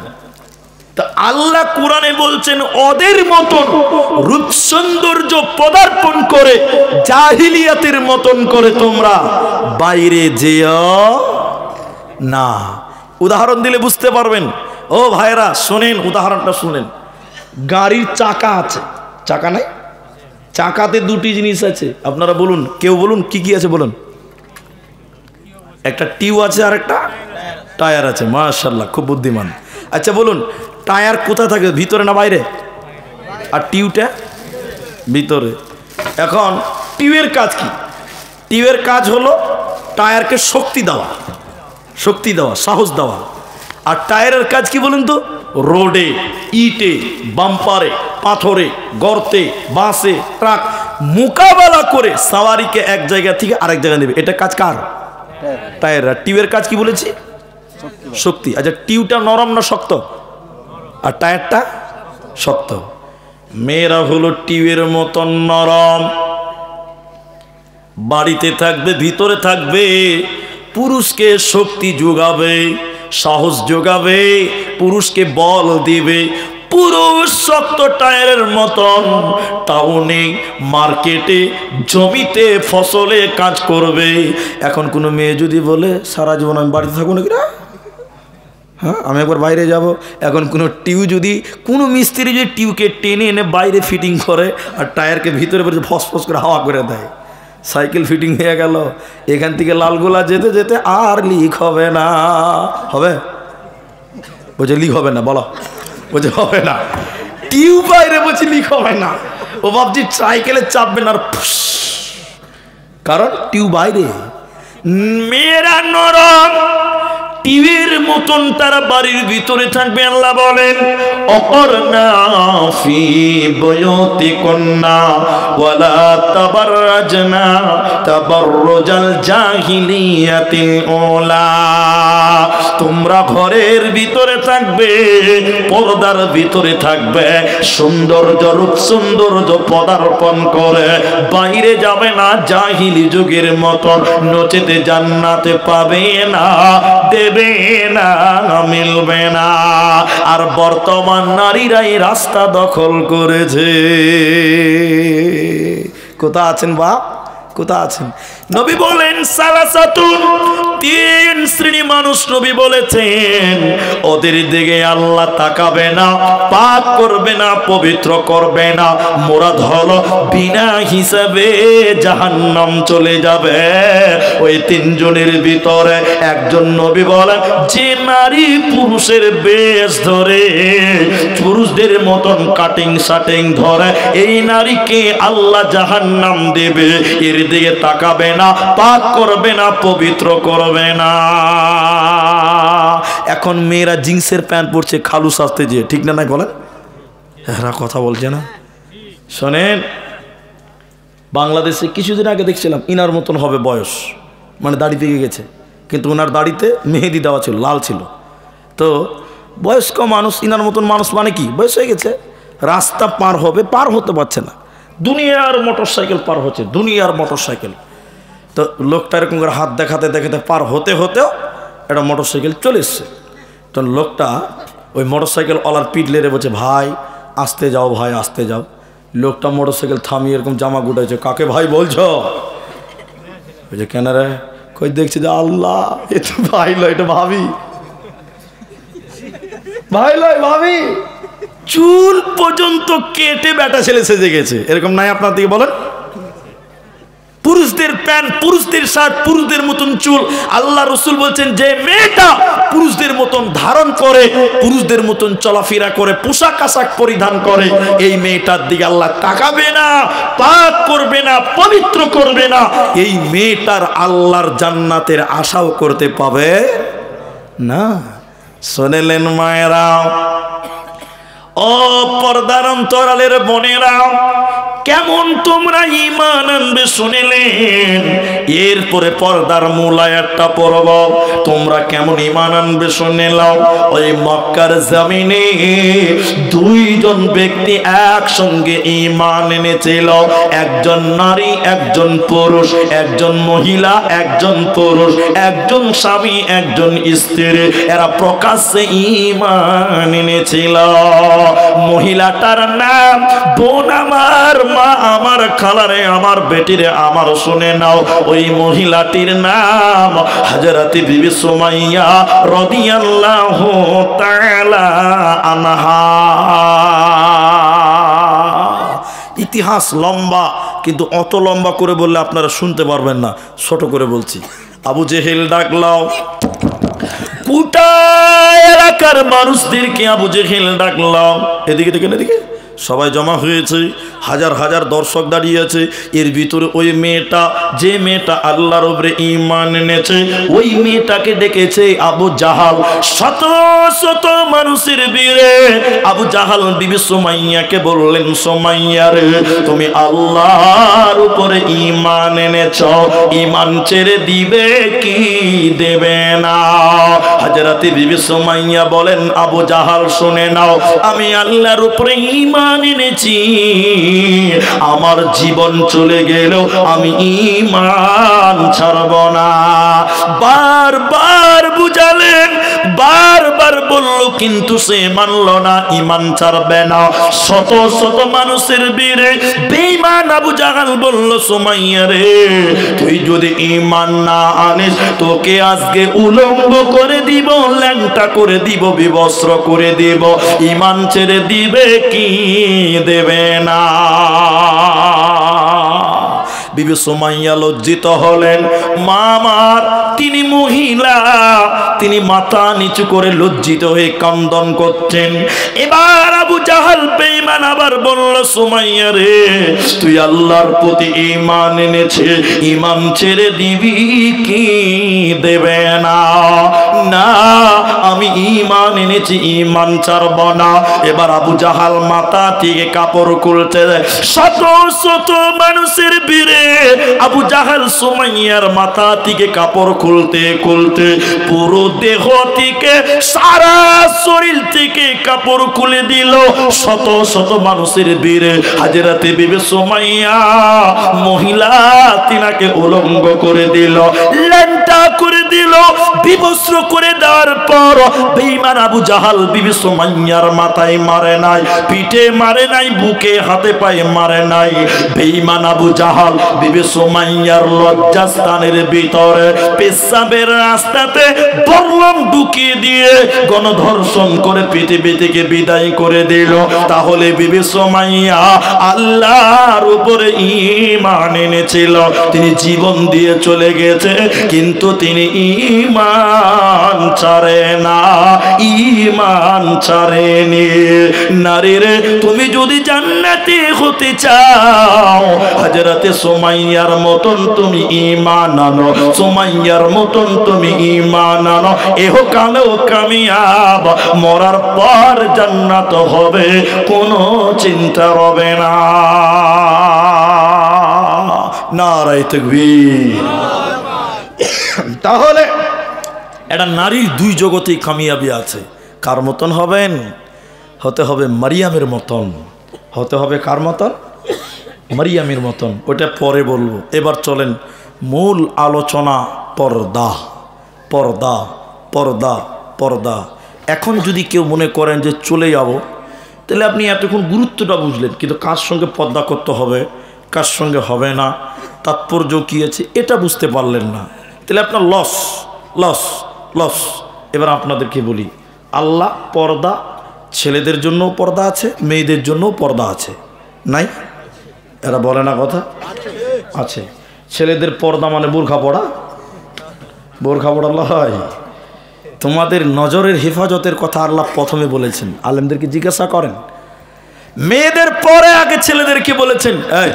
তা আল্লাহ কোরআনে বলছেন, ওদের মতন রূপ সৌন্দর্য পদার্পণ করে জাহিলিয়াতের মতন করে তোমরা বাইরে যেও না। উদাহরণ দিলে বুঝতে পারবেন। ও ভাইরা শুনেন, উদাহরণটা শুনেন। গাড়ির চাকা আছে, চাকা নাই? চাকাতে 2টি জিনিস আছে, আপনারা বলুন, কেউ বলুন কি কি আছে বলুন। একটা টিউ আছে আর একটা টায়ার আছে। মাশাআল্লাহ, খুব বুদ্ধিমান। আচ্ছা বলুন, টায়ার কোথায় থাকে, ভিতরে না বাইরে? আর টিউটা ভিতরে। এখন টিউয়ের কাজ কি? টিউয়ের কাজ হলো টায়ারকে শক্তি দেওয়া, শক্তি দেওয়া, সাহস দেওয়া। আর টায়ারের কাজ কি বলুন তো? রোডে, ইটে, বাম্পারে, পাথরে, গর্তে, বাসে, ট্রাক মোকাবেলা করে সাওয়ারিকে এক জায়গা থেকে আরেক জায়গায় নেবে। এটা কাজ কার? টায়ার। আর টিউয়ের কাজ কি বলেছি? শক্তি। আচ্ছা, টিউটা নরম না শক্ত? আর টায়ারটা শক্ত। মেয়েরা হলো টিউয়ের মতন নরম, বাড়িতে থাকবে, ভিতরে থাকবে, পুরুষকে শক্তি যোগাবে, সাহস যোগাবে, পুরুষকে বল দিবে। পুরুষ শক্ত টায়ারের মতন টাউনে, মার্কেটে, জমিতে, ফসলে কাজ করবে। এখন কোনো মেয়ে যদি বলে সারা জীবন আমি বাড়িতে থাকবো নাকি, হ্যাঁ আমি একবার বাইরে যাব, এখন কোনো টিউ যদি, কোনো মিস্ত্রি যদি টিউকে টেনে এনে বাইরে ফিটিং করে আর টায়ারকে ভিতরে বসে ফসফস করে হাওয়া করে দেয়, সাইকেল ফিটিং হয়ে গেল, এখান থেকে লালগোলা যেতে যেতে আর লিক হবে না। হবে? বলছে লিক হবে না, বলো। বলছে হবে না, টিউ বাইরে বলছে লিক হবে না। ও ভাবছি সাইকেলে চাপবেন আর কারণ টিউ বাইরে। মেয়েরা নরম, টিভির মতন তারা বাড়ির ভিতরে থাকবে। আল্লাহ বলেন অকরনা ফি বুয়ুতিকুন্না ওয়ালা তাবাররাজনা তাবাররুজাল জাহিলিয়াতিল উলা। তোমরা ঘরের ভিতরে থাকবে, পর্দার ভিতরে থাকবে, সৌন্দর্য রূপ সৌন্দর্য পদার্পণ করে বাইরে যাবে না জাহিলি যুগের মতন, নচেতে জান্নাতে পাবে না, দেবে না, মিলবে না। আর বর্তমান নারীরাই রাস্তা দখল করেছে। কোথায় আছেন বাপ, কোথায় আছেন? নবী বলেন সালাসাতুন, তিন শ্রেণী মানুষ নবী বলেছেন ওদের দিকে আল্লাহ তাকাবে না, পাক করবে না, পবিত্র করবে না। মুরাদ হলো বিনা হিসাবে জাহান্নাম চলে যাবে। ওই তিনজনের ভিতরে একজন নবী বলেন যে নারী পুরুষের বেশ ধরে, পুরুষদের মতন কাটিং শাটিং ধরে, এই নারীকে আল্লাহ জাহান্নাম দেবে। এর দিকে তাকাবে না, পাক করবে না, পবিত্র করবে না। এখন মেয়েরা জিন্সের প্যান্ট পরছে খালু সাজতে যে, ঠিক না? নাই বলেন, এরা কথা বলছে না। শোনেন, বাংলাদেশে কিছুদিন আগে দেখছিলাম ইনার মতন হবে বয়স, মানে দাড়ি পেকে গেছে, কিন্তু ওনার দাড়িতে মেহেদি দেওয়া ছিল, লাল ছিল। তো বয়স্ক মানুষ, ইনার মতন মানুষ মানে কি বয়স হয়ে গেছে, রাস্তা পার হবে, পার হতে পারছে না, দুনিয়ার মোটর সাইকেল পার হচ্ছে, দুনিয়ার মোটর সাইকেল। তো লোকটা এরকম করে হাত দেখাতে দেখাতে পার হতে হতেও একটা মোটর সাইকেল চলে এসছে। তো লোকটা ওই মোটর সাইকেল ওলার পিঠ লেড়ে বলছে ভাই আসতে যাও, ভাই আসতে যাও। লোকটা মোটর সাইকেল থামিয়ে এরকম জামা গুটাইছে, কাকে ভাই বলছো? বলছে কেন রে? কই দেখছি যে আল্লাহ, এ তো ভাই লয়, এটা ভাবি, ভাই লয় ভাবি। চুল পর্যন্ত কেটে বেটা ছেলে সেজে গেছে, এরকম নাই আপনার দিকে বলেন? পুরুষদের প্যান্ট, পুরুষদের শার্ট, পুরুষদের মতন চুল। আল্লাহ রসুল বলছেন যে মেয়েটা পুরুষদের মতন ধারণ করে, পুরুষদের মতন চলাফেরা করে, পোশাক আশাক পরিধান করে, এই মেয়েটার দিকে আল্লাহ তাকাবে না, পাক করবে না, পবিত্র করবে না। এই মেয়েটার আল্লাহর জান্নাতের আশাও করতে পাবে না। শোনেলেন মায়েরা, ও পর্দার অন্তরালের বোনেরা, কেমন তোমরা ঈমান আনবে শুনিলেন। এরপরে পর্দার মূল আয়াতটা পড়ব, তোমরা কেমন ঈমান আনবে শুনিলাম। ওই মক্কার জমিনে দুইজন ব্যক্তি একসঙ্গে ঈমান এনেছিল, একজন নারী, একজন পুরুষ, একজন মহিলা, একজন পুরুষ, একজন স্বামী, একজন স্ত্রী। এরা প্রকাশ্যে ঈমান এনেছিল। মহিলাটার নাম বোন আমার, মা আমার, খালারে আমার, বেটিরে আমার, শুনে নাও। ওই মহিলাটির নাম হযরত বিবি সুমাইয়া রাদিয়াল্লাহু তাআলা আনহা। ইতিহাস লম্বা, কিন্তু অত লম্বা করে বললে আপনারা শুনতে পারবেন না, ছোট করে বলছি। আবু জেহেল ডাকলাও, গোটা এলাকার মানুষদেরকে আবু জেহেল ডাকলাম। এদিকে দেখেন, এদিকে সবাই জমা হয়েছে, হাজার হাজার দর্শক দাঁড়িয়ে আছে। এর ভিতরে ওই মেয়েটা, যে মেয়েটা আল্লাহর উপরে ঈমান এনেছে, ওই মেয়েটাকে ডেকেছে আবু জাহাল। শত শত মানুষের ভিড়ে আবু জাহাল বিবি সুমাইয়াকে বললেন, সুমাইয়া রে, তুমি আল্লাহর উপরে ঈমান এনেছো, ঈমান ছেড়ে দিবে কি দেবে না? হযরত বিবি সুমাইয়া বলেন, আবু জাহাল শুনে নাও, আমি আল্লাহর উপরে ঈমান এনেছি, আমার জীবন চলে গেলেও আমি ঈমান ছাড়ব না। বারবার বুঝালেন, বারবার বলল, কিন্তু সে মানল না, ঈমান ছাড়বে না। শত শত মানুষের ভিড়ে বেঈমান আবু জাহাল বলল, সুমাইয়া রে, তুই যদি ঈমান না আনিস, তোকে আজকে উলঙ্গ করে দিব, ল্যাংটা করে দিব, বিবস্ত্র করে দিব। ঈমান ছেড়ে দিবে কি দেবে না? বিবি সুমাইয়া লজ্জিত হলেন, মা আমার তিনি মহিলা, তিনি মাথা নিচু করে লজ্জিত হয়ে কান্দন করছেন। এবার আবু জাহাল বেঈমান আবার বলল, সুমাইয়া রে, তুই আল্লাহর প্রতি ঈমান এনেছে, ঈমান ছেড়ে দিবি কি দেবে না? না, আমি ঈমান এনেছি, ঈমান ছাড়ব না। এবার আবু জাহাল মাথা থেকে কাপড় খুলতে, শত শত মানুষের ভিড়ে আবু জাহাল সুমাইয়ার মাথা থেকে কাপড় খুলতে খুলতে পুরো দেহ থেকে, সারা শরীর থেকে কাপড় খুলে দিল। শত শত মানুষের ভিড়ে হাজরাতে বিবি সুমাইয়া মহিলা তিনাকে উলঙ্গ করে দিল, ল্যাংটা করে দিল। বিবস্ত্র করে দেওয়ার পর বেঈমান আবু জাহাল বিবি সুমাইয়ার মাথায় মারে নাই, পিঠে মারে নাই, বুকে হাতে পায়ে মারে নাই। বেঈমান আবু জাহাল বিবি সুমাইয়ার লজ্জাস্থানের ভিতরে পেশাবের রাস্তাতে বর্লম ঢুকিয়ে দিয়ে গণধর্ষণ করে পৃথিবী থেকে বিদায় করে দিল। তাহলে বিবি সুমাইয়া আল্লাহর উপরে ঈমান এনেছিল, তিনি জীবন দিয়ে চলে গেছে, কিন্তু তিনি ঈমান ছাড়ে না, ঈমান ছাড়েনি। নারীরে, তুমি যদি জান্নাতি হতে চাও, হযরতে সুমাইয়ার মতন তুমি ঈমান আনো, সুমাইয়ার মতন তুমি ঈমান আনো। ইহকালেও কামিয়াব, মরার পর জান্নাত হবে, কোনো চিন্তা হবে না। নারায়ে তাকবীর। তাহলে এটা নারীর দুই জগতেই কামিয়াবি আছে। কার মতন হবেন? হতে হবে মারিয়ামের মতন। হতে হবে কার মতন? মারিয়ামের মতন। ওটা পরে বলবো। এবার চলেন মূল আলোচনা, পর্দা। পর্দা, পর্দা, পর্দা। এখন যদি কেউ মনে করেন যে চলে যাব, তাহলে আপনি এতক্ষণ গুরুত্বটা বুঝলেন, কিন্তু কার সঙ্গে পর্দা করতে হবে, কার সঙ্গে হবে না, তাৎপর্য কী আছে, এটা বুঝতে পারলেন না, তাহলে আপনার লস, লস, লস। এবার আপনাদেরকে বলি, আল্লাহ পর্দা, ছেলেদের জন্যও পর্দা আছে, মেয়েদের জন্যও পর্দা আছে, নাই? এরা বলে না কথা? আছে। ছেলেদের পর্দা মানে বোরখা পড়া, বোরখা পড়া হয়। তোমাদের নজরের হেফাজতের কথা আল্লাহ প্রথমে বলেছেন, আলেমদেরকে জিজ্ঞাসা করেন। মেয়েদের পরে আগে ছেলেদেরকে বলেছেন, এই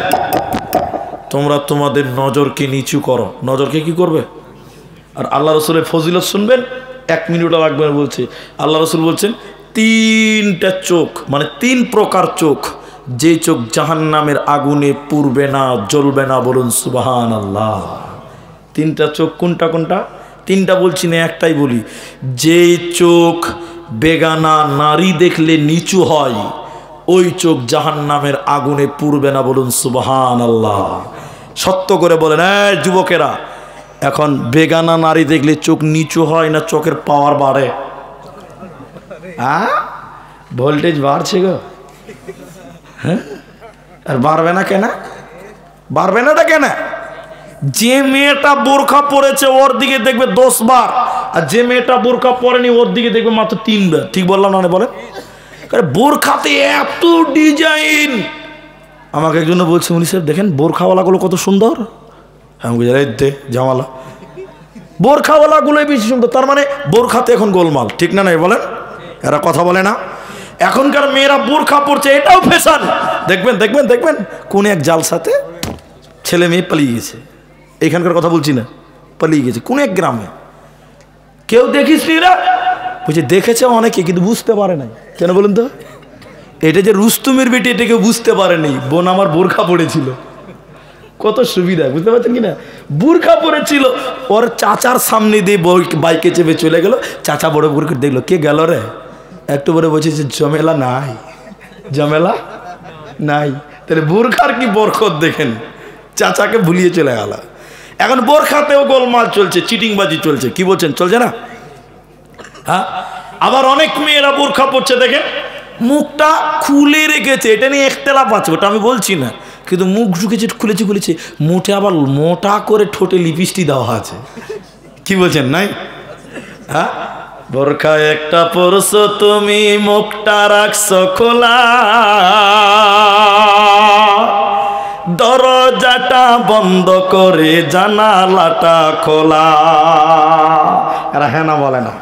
তোমরা তোমাদের নজরকে নিচু করো। নজরকে কি করবে? আর আল্লাহ রসুলের ফজিলত শুনবেন, 1 মিনিট লাগবে না বলছে। আল্লাহ রসুল বলছেন 3টা চোখ, মানে 3 প্রকার চোখ, যে চোখ জাহান্নামের আগুনে পুড়বে না, জ্বলবে না। বলুন সুবহানাল্লাহ। 3টা চোখ কোনটা কোনটা? 3টা বলছি না, একটাই বলি। যে চোখ বেগানা নারী দেখলে নিচু হয়, ওই চোখ জাহান্নামের আগুনে পুড়বে না। বলুন সুবহানাল্লাহ। সত্য করে বলেন এই যুবকেরা, এখন বেগানা নারী দেখলে চোখ নিচু হয় না চোখের পাওয়ার বাড়ে? হ্যাঁ, ভোল্টেজ বাড়ছে গো। হ্যাঁ, আর বাড়বে না কেন? বাড়বে না কেন? যে মেয়েটা বোরখা পরেছে ওর দিকে দেখবে 10 বার, আর যে মেয়েটা বোরখা পরেনি ওর দিকে দেখবে মাত্র 3 বার। ঠিক বললাম না? বলেন। বোরখাতে এত ডিজাইন। আমাকে একজন বলছে, উনি সাহেব দেখেন বোরখাওয়ালাগুলো কত সুন্দর। আমি বলছি জামালা, বোরখাওয়ালাগুলোই বেশি সুন্দর। তার মানে বোরখাতে এখন গোলমাল, ঠিক না? নাই বলেন? এরা কথা বলে না? এখনকার মেয়েরা বোরখা পরছে, এটাও ফ্যাশন। দেখবেন দেখবেন দেখবেন কোন এক জালসাতে ছেলে মেয়ে পালিয়ে গেছে। এখানকার কথা বলছি না, পালিয়ে গেছে কোন এক গ্রামে। কেউ দেখিস রা বলছে, দেখেছে অনেকে, কিন্তু বুঝতে পারে নাই। কেন বলুন তো? এটা যে রুস্তুমের বেটি, এটা কেউ বুঝতে পারেনি। বোন আমার বোরখা পড়েছিল, কত সুবিধা, বুঝতে পারছেন কিনা? বোরখা পড়েছিল, ওর চাচার সামনে দিয়ে বাইকে চেপে চলে গেল। চাচা বড় বোরখা দেখলো, কে গেল রে? একটু বলে বলছে যে ঝামেলা নাই, ঝামেলা নাই। তাহলে বোরখার কি বরকত দেখেন, চাচাকে ভুলিয়ে চলে গেল। এখন বোরখাতেও গোলমাল চলছে, চিটিংবাজি চলছে। কি বলছেন, চলছে না? হ্যাঁ। আবার অনেক মেয়েরা বোরখা পরছে, দেখেন মুখটা খুলে রেখেছে। এটা নিয়ে একতলাপ আছে, ওটা আমি বলছি না, কিন্তু মুখ ঢুকেছে, খুলেছে খুলেছে। মুঠে আবার মোটা করে ঠোঁটে লিপস্টিক দেওয়া আছে। কি বলছেন, নাই? হ্যাঁ, বোরখা একটা পরছো তুমি, মুখটা রাখছো খোলা, দরজাটা বন্ধ করে জানালাটা খোলা। এরা হ্যাঁ না বলে না?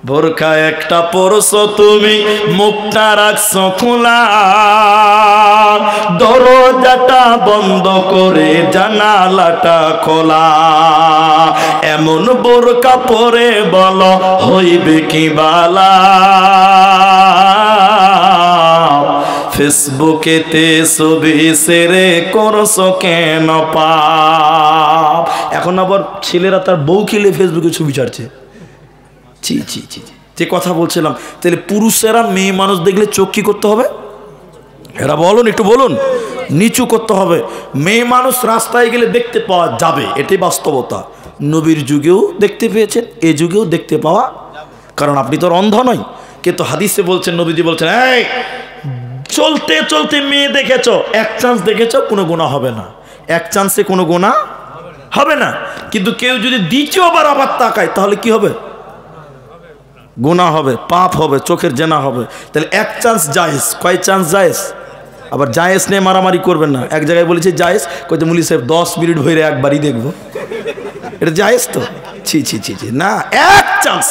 বোরকা একটা পরছো তুমি, মুখটা রাখছো খোলা, দরজাটা বন্ধ করে জানালাটা খোলা। এমন বোরকা পরে বলো হইবে কি বালা, ফেসবুকেতে ছবি ছেড়ে করছো কেন পাপ। এখন আবার ছেলেরা তার বউ খেলে ফেসবুকে ছবি ছাড়ছে। জি জি জি, যে কথা বলছিলাম, তাহলে পুরুষেরা মেয়ে মানুষ দেখলে চোখ কি করতে হবে? এরা বলুন, একটু বলুন। নিচু করতে হবে। মেয়ে মানুষ রাস্তায় গেলে দেখতে পাওয়া যাবে, এটাই বাস্তবতা। নবীর যুগেও দেখতে পেয়েছেন, এ যুগেও দেখতে পাওয়া, কারণ আপনি তো অন্ধ নয়। কিন্তু হাদিসে বলছেন, নবীজি বলছেন, এই চলতে চলতে মেয়ে দেখেছো, এক চান্স দেখেছো, কোনো গুনাহ হবে না, এক চান্সে কোনো গুনাহ হবে না। কিন্তু কেউ যদি দ্বিতীয়বার আবার তাকায় তাহলে কি হবে? গুনাহ হবে, পাপ হবে, চোখের জেনা হবে। তাহলে এক চান্স জায়েজ। কয় চান্স জায়েজ? আবার জায়েজ নিয়ে মারামারি করবেন না। এক জায়গায় বলেছে জায়েজ, কইতে মুলি সাহেব 10 মিনিট ভরে একবারই দেখবো, এটা জায়েজ তো? ছি ছি ছি ছি, না, এক চান্স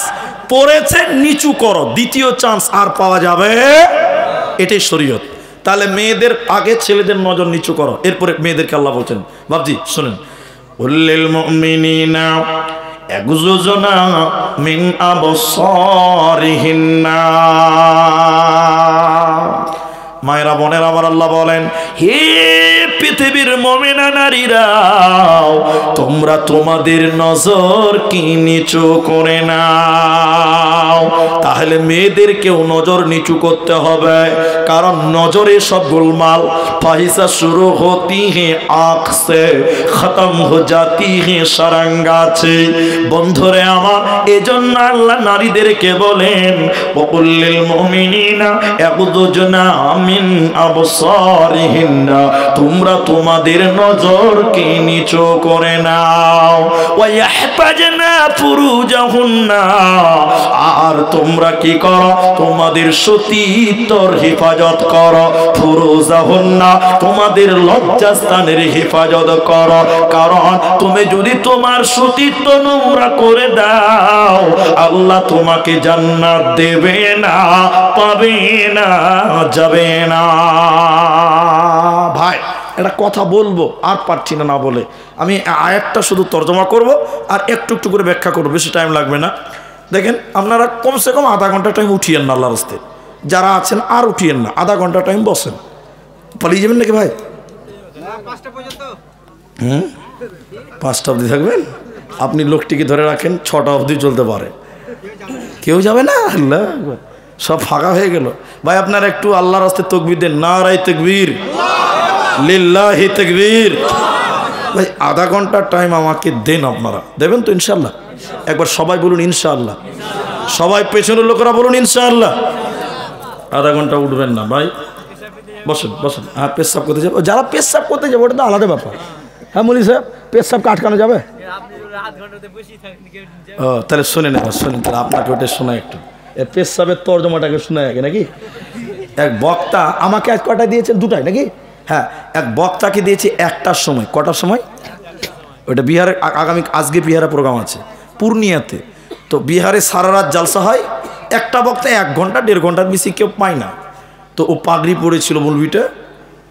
পড়েছে, নিচু করো, দ্বিতীয় চান্স আর পাওয়া যাবে, এটাই শরীয়ত। তাহলে মেয়েদের আগে ছেলেদের নজর নিচু করো, এরপরে মেয়েদেরকে আল্লাহ বলছেন। বাবজি শোনেন, উল্লিল মুমিনিনা ইয়াগুযুনা মিন আবসারিহিন্না। মায়েরা বোনেরা আমার, আল্লাহ বলেন, হে পৃথিবীর মুমিনা নারীরাও, তোমরা তোমাদের নজর কি নিচু করে নাও। তাহলে মেয়েদেরকেও নজর নিচু করতে হবে, কারণ নজরে সব গোলমাল। ফাহিসা শুরু হতি হে আঁখ সে, খতম হো জাতি হে সারাঙ্গাছে। বন্ধুরে আমার, এজন্য আল্লাহ নারীদেরকে বলেন, ওয়াকুল্লিল মুমিনিনা ইয়াগুযুনা মিন আবসারিহিন্না, তোমরা তোমাদের নজরকে নিচু করে নাও। ওয়া ইয়াহফাজনা ফুরুজাহুন্না, আর তোমরা কি করো? তোমাদের সতীত্বর হেফাজত করো। ফুরুজাহুন্না, তোমাদের লজ্জাস্থানের হেফাজত করো। কারণ তুমি যদি তোমার সতীত্ব নোংরা করে দাও, আল্লাহ তোমাকে জান্নাত দেবে না, পাবে না, যাবে না। ভাই একটা কথা বলবো, আর পারছি না বলে, আমি আয়াতটা শুধু তর্জমা করব আর একটু একটু করে ব্যাখ্যা করবো, বেশি টাইম লাগবে না। দেখেন, আপনারা কমসে কম আধা ঘন্টা টাইম উঠিয়েন না, আল্লাহর রাস্তায় যারা আছেন আর উঠিয়েন না, আধা ঘন্টা টাইম বসেন। পালিয়ে যাবেন নাকি ভাই? 5টা অবধি থাকবেন? আপনি লোকটিকে ধরে রাখেন, 6টা অবধি চলতে পারে, কেউ যাবে না। আল্লাহ, সব ফাঁকা হয়ে গেল। ভাই আপনারা একটু আল্লাহর রাস্তায় তাকবীর দেন, নারায়ে তাকবীর, লিল্লাহি তাকবীর। ভাই আধা ঘন্টা টাইম আমাকে দেন, আপনারা দেবেন তো ইনশাআল্লাহ? একবার সবাই বলুন ইনশাআল্লাহ। সবাই পেছনের লোকেরা বলুন ইনশাআল্লাহ। আধা ঘন্টা উঠবেন না ভাই, বসেন বসেন। হ্যাঁ, পেশাব করতে যাবে, যারা পেশাব করতে যাবে ওটা তো আলাদা ব্যাপার। হ্যাঁ মুলি সাহেব, পেশাবকে আটকানো যাবে? ও তাহলে শোনেন, এবার শোনেন, তাহলে আপনাকে ওটা শোনায় একটু, পেশাবের তর্জমাটাকে শোনায় আগে নাকি। এক বক্তা আমাকে এক কটা দিয়েছেন, 2টায় নাকি? হ্যাঁ, এক বক্তাকে দিয়েছে 1টার সময়। কটার সময়? ওটা বিহারে, আজকে বিহারে প্রোগ্রাম আছে পূর্ণিয়াতে। তো বিহারে সারা রাত জালসা হয়, একটা বক্তা 1 ঘন্টা 1.5 ঘন্টার বেশি কেউ পায় না। তো ও পাগড়ি পড়েছিল মৌলভিটা,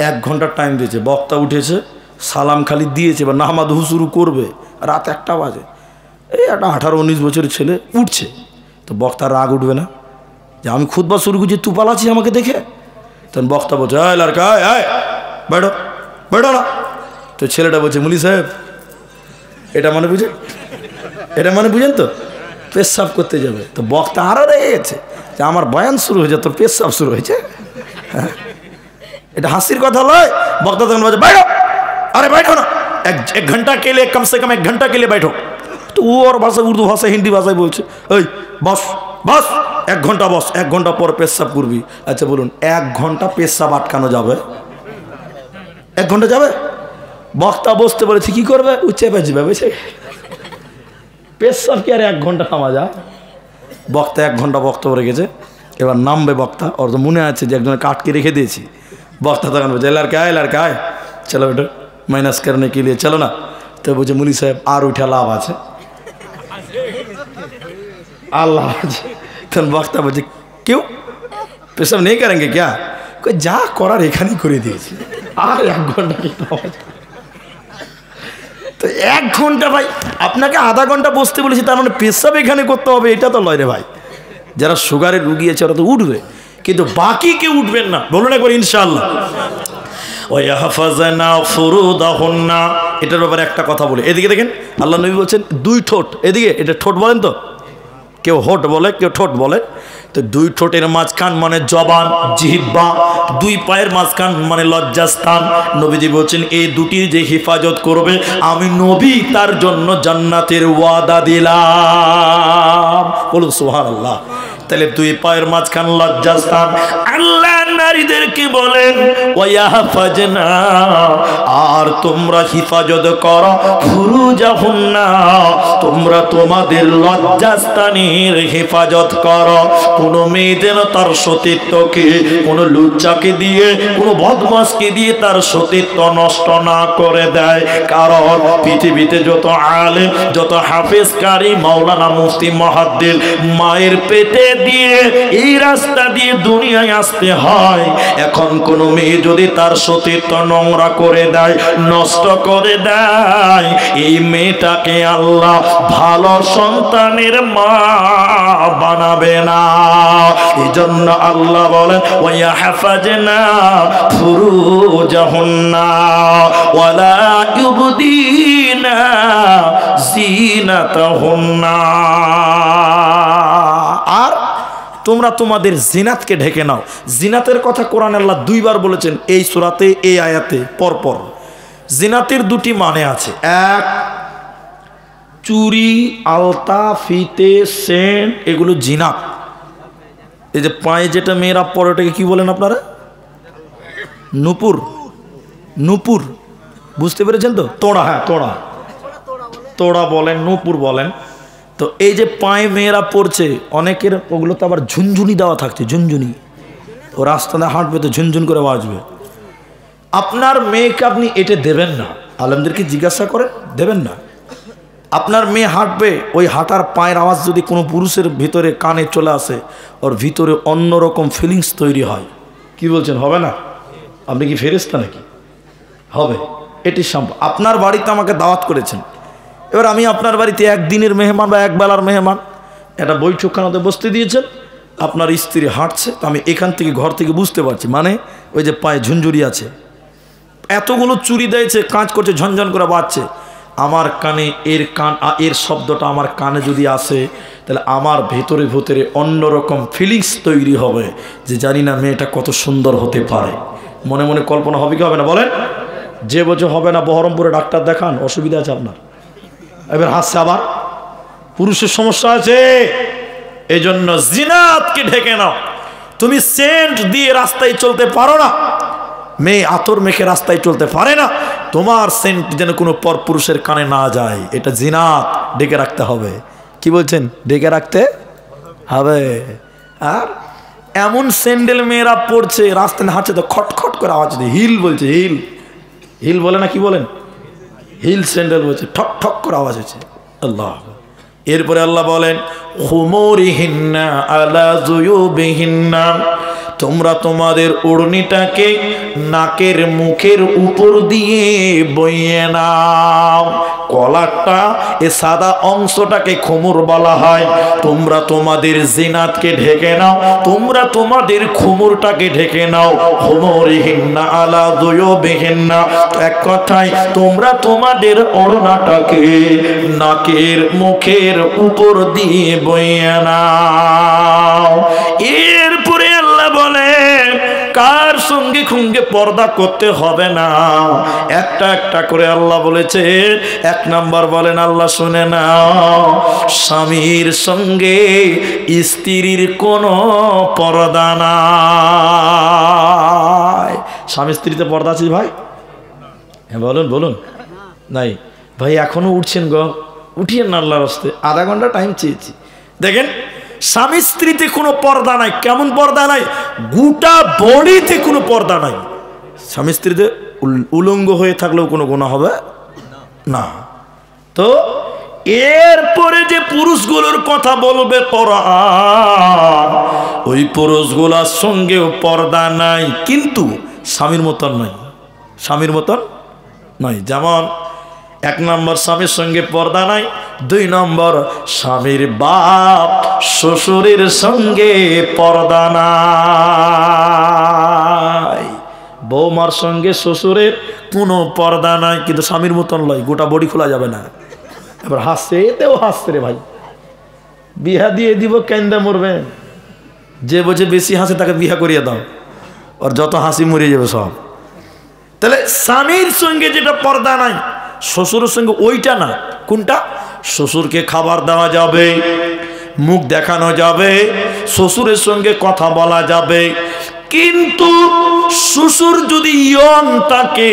1 ঘন্টার টাইম দিয়েছে। বক্তা উঠেছে, সালাম খালি দিয়েছে, বা নামাজ শুরু করবে, রাত 1টা বাজে। এই একটা 18-19 বছরের ছেলে উঠছে, তো বক্তার রাগ উঠবে না যে আমি খুতবা শুরু করছি, তু পালাচ্ছিস আমাকে দেখে? তখন বক্তা বলছে, এই লড়কা, এই বেড়ো বেড়ো না। তো ছেলেটা বলছে, মুলি সাহেব এটা মানে বুঝেন, এটা মানে বুঝেন তো, পেশাব করতে যাবে। তো বক্তা আরও রেগে গেছে যে আমার বয়ান শুরু হয়েছে, তোর পেশাব শুরু হয়েছে। এটা হাসির কথা নয়। বক্তা তখন বলছে, बैठो, अरे बैठो ना, एक घंटा के लिए, कम से कम 1 घंटा के लिए बैठो। तो वो और भाषा, उर्दू भाषा, हिंदी भाषाয় বলছে, এই বস বস, 1 ঘন্টা বস, 1 ঘন্টা পর পেশাব করবি। আচ্ছা বলুন, 1 ঘন্টা পেশাব আটকানো যাবে? 1 ঘন্টা যাবে? বক্তা বসতে বলেছে, কি করবে? ও চেপে যাবে, বুঝছে? পেশাব কি আর 1 ঘন্টা থামা যায়? বক্তা 1 ঘন্টা বক্তব্য রেখেছে, এবার নামবে বক্তা। ওর তো মনে আছে যে একজনের কাটকে রেখে দিয়েছি। বক্তা তখন বলছে, লড়কা আয়, লড়কা আয়, चलो बेटा माइनस करने के लिए चलो ना। तो बोझे मुली साहब और उठा लाभ আছে अल्लाह तन वक्ता बोझे क्यों पेशाब नहीं करेंगे क्या? कोई जा करार एखाने करे दिएছি আর 1 ঘন্টা কি তো 1 ঘন্টা ভাই আপনাকে আধা ঘন্টা বসতে বলেছি তার মানে পেশাব এখানে করতে হবে এটা তো লয় রে ভাই। যারা সুগারের রোগী আছে ওরা তো উঠবে কিন্তু বাকি কেউ উঠবেন না। বলুন একবার ইনশাআল্লাহ। ওয়াহফাজনা ফুরুদাহুন্না এটার ব্যাপারে একটা কথা বলি। এদিকে দেখেন আল্লাহ নবী বলেন দুই ঠোঁট, এদিকে এটা ঠোঁট বলেন তো, কেউ হোট বলে কেউ ঠোঁট বলে। তো দুই ঠোঁটের মাঝখান মানে জবান জিহ্বা, দুই পায়ের মাঝখান মানে লজ্জাস্থান। নবীজি বলছেন এই দুটির যে হেফাজত করবে আমি নবী তার জন্য জান্নাতের ওয়াদা দিলাম। বলুন সুবহানাল্লাহ। তাহলে দুই পায়ের মাঝখান লজ্জাস্থান। আল্লাহ নারীদেরকে বলেন ওয়াহফাজনা আর তোমরা হিফাজত করো ফুরুজাহুন্না তোমরা তোমাদের লজ্জাস্থানের হেফাজত করো। কোনো মেয়ে যেন তার সতীত্বকে কোনো লুচ্চাকে দিয়ে কোনো বদমাশকে দিয়ে তার সতীত্ব নষ্ট না করে দেয়। কারণ পৃথিবীতে যত আলেম যত হাফেজ কারি মাওলানা মুফতি মুহাদ্দিস মায়ের পেটে দিয়ে এই রাস্তা দিয়ে দুনিয়ায় আসতে হয়। এখন কোন মেয়ে যদি তার সতীত্ব নোংরা করে দেয় নষ্ট করে দেয় এই মেয়েটাকে আল্লাহ ভালো সন্তানের মা বানাবে না। এই জন্য আল্লাহ বলেন ওয়াহফাজনা ফুরুজাহুন্না ওয়ালা ইউবদিনা জিনাতাহুন্না আর তোমরা তোমাদের জিনাতকে ঢেকে নাও। জিনাতের কথা কোরআন আল্লাহ 2 বার বলেছেন এই সূরাতে এই আয়াতে পরপর। জিনাতের 2টি মানে আছে। এক চুরি আলতা ফিতে সেন্ট এগুলো জিনাত। এই যে পায়ে যেটা মেয়েরা পরে ওটাকে কি বলেন আপনারা? নূপুর। নূপুর বুঝতে পেরেছেন তো? তোড়া, হ্যাঁ তোড়া, তোড়া বলেন নূপুর বলেন। তো এই যে পায়ে মেয়েরা পড়ছে অনেকের ওগুলো তো আবার ঝুনঝুনি দেওয়া থাকছে, ঝুনঝুনি। ও রাস্তাতে হাঁটবে তো ঝুনঝুন করে বাজবে। আপনার মেয়েকে আপনি এটা দেবেন না, আলেমদেরকে জিজ্ঞাসা করেন দেবেন না। আপনার মেয়ে হাঁটবে ওই হাঁটার পায়ের আওয়াজ যদি কোনো পুরুষের ভিতরে কানে চলে আসে ওর ভিতরে অন্যরকম ফিলিংস তৈরি হয়। কি বলছেন হবে না? আপনি কি ফেরেশতা নাকি? হবে। এটি সম্ভব। আপনার বাড়িতে আমাকে দাওয়াত করেছেন, এবার আমি আপনার বাড়িতে একদিনের মেহমান বা একবেলার মেহমান, একটা বৈঠকখানাতে বসতে দিয়েছেন, আপনার স্ত্রী হাঁটছে, তো আমি এখান থেকে ঘর থেকে বুঝতে পারছি মানে ওই যে পায়ে ঝুনঝুরি আছে, এতগুলো চুরি দিয়েছে, কাজ করছে, ঝনঝন করে বাজছে। আমার কানে এর শব্দটা আমার কানে যদি আসে তাহলে আমার ভেতরে ভেতরে অন্যরকম ফিলিংস তৈরি হবে যে জানি না মেয়েটা কত সুন্দর হতে পারে। মনে মনে কল্পনা হবে কি হবে না বলেন? যে বছর হবে না বহরমপুরে ডাক্তার দেখান, অসুবিধা আছে আপনার। এবার হাসছে আবার পুরুষের সমস্যা আছে। এই জন্য জিনাতকে ঢেকে নাও। তুমি সেন্ট দিয়ে রাস্তায় চলতে পারো না, মেয়ে আতর মেখে রাস্তায় চলতে পারে না, তোমার সেন্ট যেন কোনো পরপুরুষের কানে না যায়, এটা জিনাত, ঢেকে রাখতে হবে। কি বলছেন? ঢেকে রাখতে হবে। আর এমন স্যান্ডেল মেয়েরা পড়ছে রাস্তায় হাঁটছে তো খটখট করে আওয়াজ দিয়ে, হিল বলছে, হিল হিল বলে না, কি বলেন? হিল স্যান্ডেল বলছে, ঠক ঠক করে আওয়াজ হচ্ছে। আল্লাহ। এরপরে আল্লাহ বলেন খুমুরিহিন্না আলা জুয়ুবিহিন্না, তোমরা তোমাদের ওড়নিটাকে নাকের মুখের উপর দিয়ে বইয়ে নাও। কলারটা এ সাদা অংশটাকে খুমুর বলা হয়। তোমরা তোমাদের জিনাতকে ঢেকে নাও, তোমরা তোমাদের খুমুরটাকে ঢেকে নাও। খুমুরিহিন্না আলা জুয়ুবিহিন্না, এক কথায় তোমরা তোমাদের ওড়নাটাকে নাকের মুখের উপর দিয়ে বইয়ে নাও। এরপরে আল্লাহ বলে কার সঙ্গে খুঙ্গে পর্দা করতে হবে না, একটা একটা করে আল্লাহ বলেছে। 1 নাম্বার বলেন আল্লাহ শুনে নাও, স্বামীর সঙ্গে স্ত্রীর কোনো পর্দা নাই। স্বামী স্ত্রীতে পর্দা আছে ভাই? হ্যাঁ বলুন বলুন। নাই ভাই এখনো উঠছেন গো, উঠিয়েন না আল্লাহর রাস্তায়, আধা ঘন্টা টাইম চেয়েছি। দেখেন স্বামী স্ত্রীতে কোনো পর্দা নাই। কেমন পর্দা নাই? গোটা বডিতে কোনো পর্দা নাই। স্বামী স্ত্রীতে উলঙ্গ হয়ে থাকলেও কোনো গুনাহ হবে না। তো এরপরে যে পুরুষগুলোর কথা বলবে কোরআন, ওই পুরুষগুলোর সঙ্গেও পর্দা নাই, কিন্তু স্বামীর মতন নয়, স্বামীর মতন নয়। যেমন 1 নম্বর স্বামীর সঙ্গে পর্দা নাই, 2 নম্বর স্বামীর বাপ শ্বশুরের সঙ্গে পর্দা নাই। বৌমার সঙ্গে শ্বশুরের কোনো পর্দা নাই, কিন্তু স্বামীর মতন নয়, গোটা বডি খোলা যাবে না। এবার হাসছে, এতেও হাসছে রে ভাই, বিহা দিয়ে দিব কেন্দা মরবেন। যে বোঝে বেশি হাসে তাকে বিহা করিয়ে দাও, ওর যত হাসি মরিয়ে যাবে সব। তাহলে স্বামীর সঙ্গে যেটা পর্দা নাই, শ্বশুরের সঙ্গে ওইটা না। কোনটা? শ্বশুরকে খাবার দেওয়া যাবে, মুখ দেখানো যাবে, শ্বশুরের সঙ্গে কথা বলা যাবে, কিন্তু শ্বশুর যদি ইয়ং থাকে,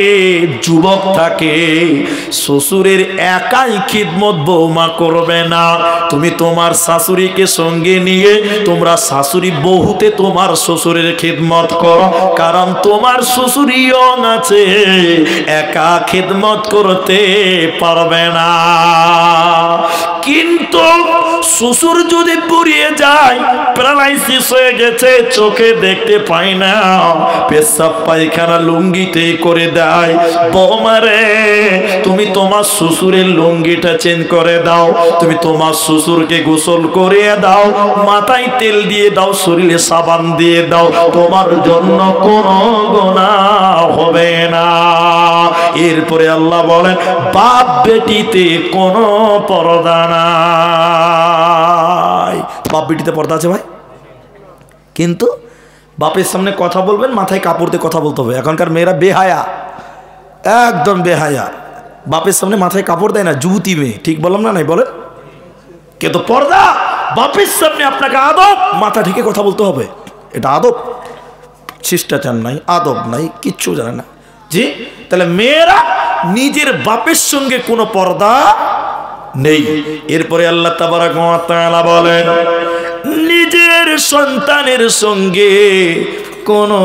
যুবক থাকে, শ্বশুরের একাই খিদমত বৌমা করবে না। তুমি তোমার শাশুড়িকে সঙ্গে নিয়ে তোমরা শাশুড়ি বহুতে তোমার শ্বশুরের খিদমত করো, কারণ তোমার শ্বশুর ইয়ং আছে, একা খিদমত করতে পারবে না। কিন্তু শ্বশুর যদি পুড়িয়ে যায়, প্যারালাইসিস হয়ে গেছে, চোখে দেখতে পায় না, পেশাব পায়খানা লুঙ্গিতে করে দেয়, বৌমারে তুমি তোমার শ্বশুরের লুঙ্গিটা চেঞ্জ করে দাও, তুমি তোমার শ্বশুরকে গোসল করিয়ে দাও, মাথায় তেল দিয়ে দাও, শরীরে সাবান দিয়ে দাও, তোমার জন্য কোনো গুনাহ হবে না। এরপরে আল্লাহ বলেন, বাপ বেটিতে কোনো পর্দা নাই। বাপ বেটিতে পর্দা আছে ভাই, কিন্তু বাপের সামনে কথা বলবেন মাথায় কাপড় দিয়ে কথা বলতে হবে। এখনকার মেয়েরা বেহায়া, একদম বেহায়া, বাপের সামনে মাথায় কাপড় দেয় না, যুবতী মেয়ে। ঠিক বললাম না? নাই বলেন? কিন্তু পর্দা, বাপের সামনে আপনাকে আদব, মাথা ঢেকে কথা বলতে হবে। এটা আদব, শিষ্টাচার নাই, আদব নাই, কিচ্ছু জানে না। জি, তাহলে মেয়েরা নিজের বাপের সঙ্গে কোনো পর্দা নেই। এরপরে আল্লাহ তাবারাক ওয়া তাআলা বলেন, নিজের সন্তানের সঙ্গে কোনো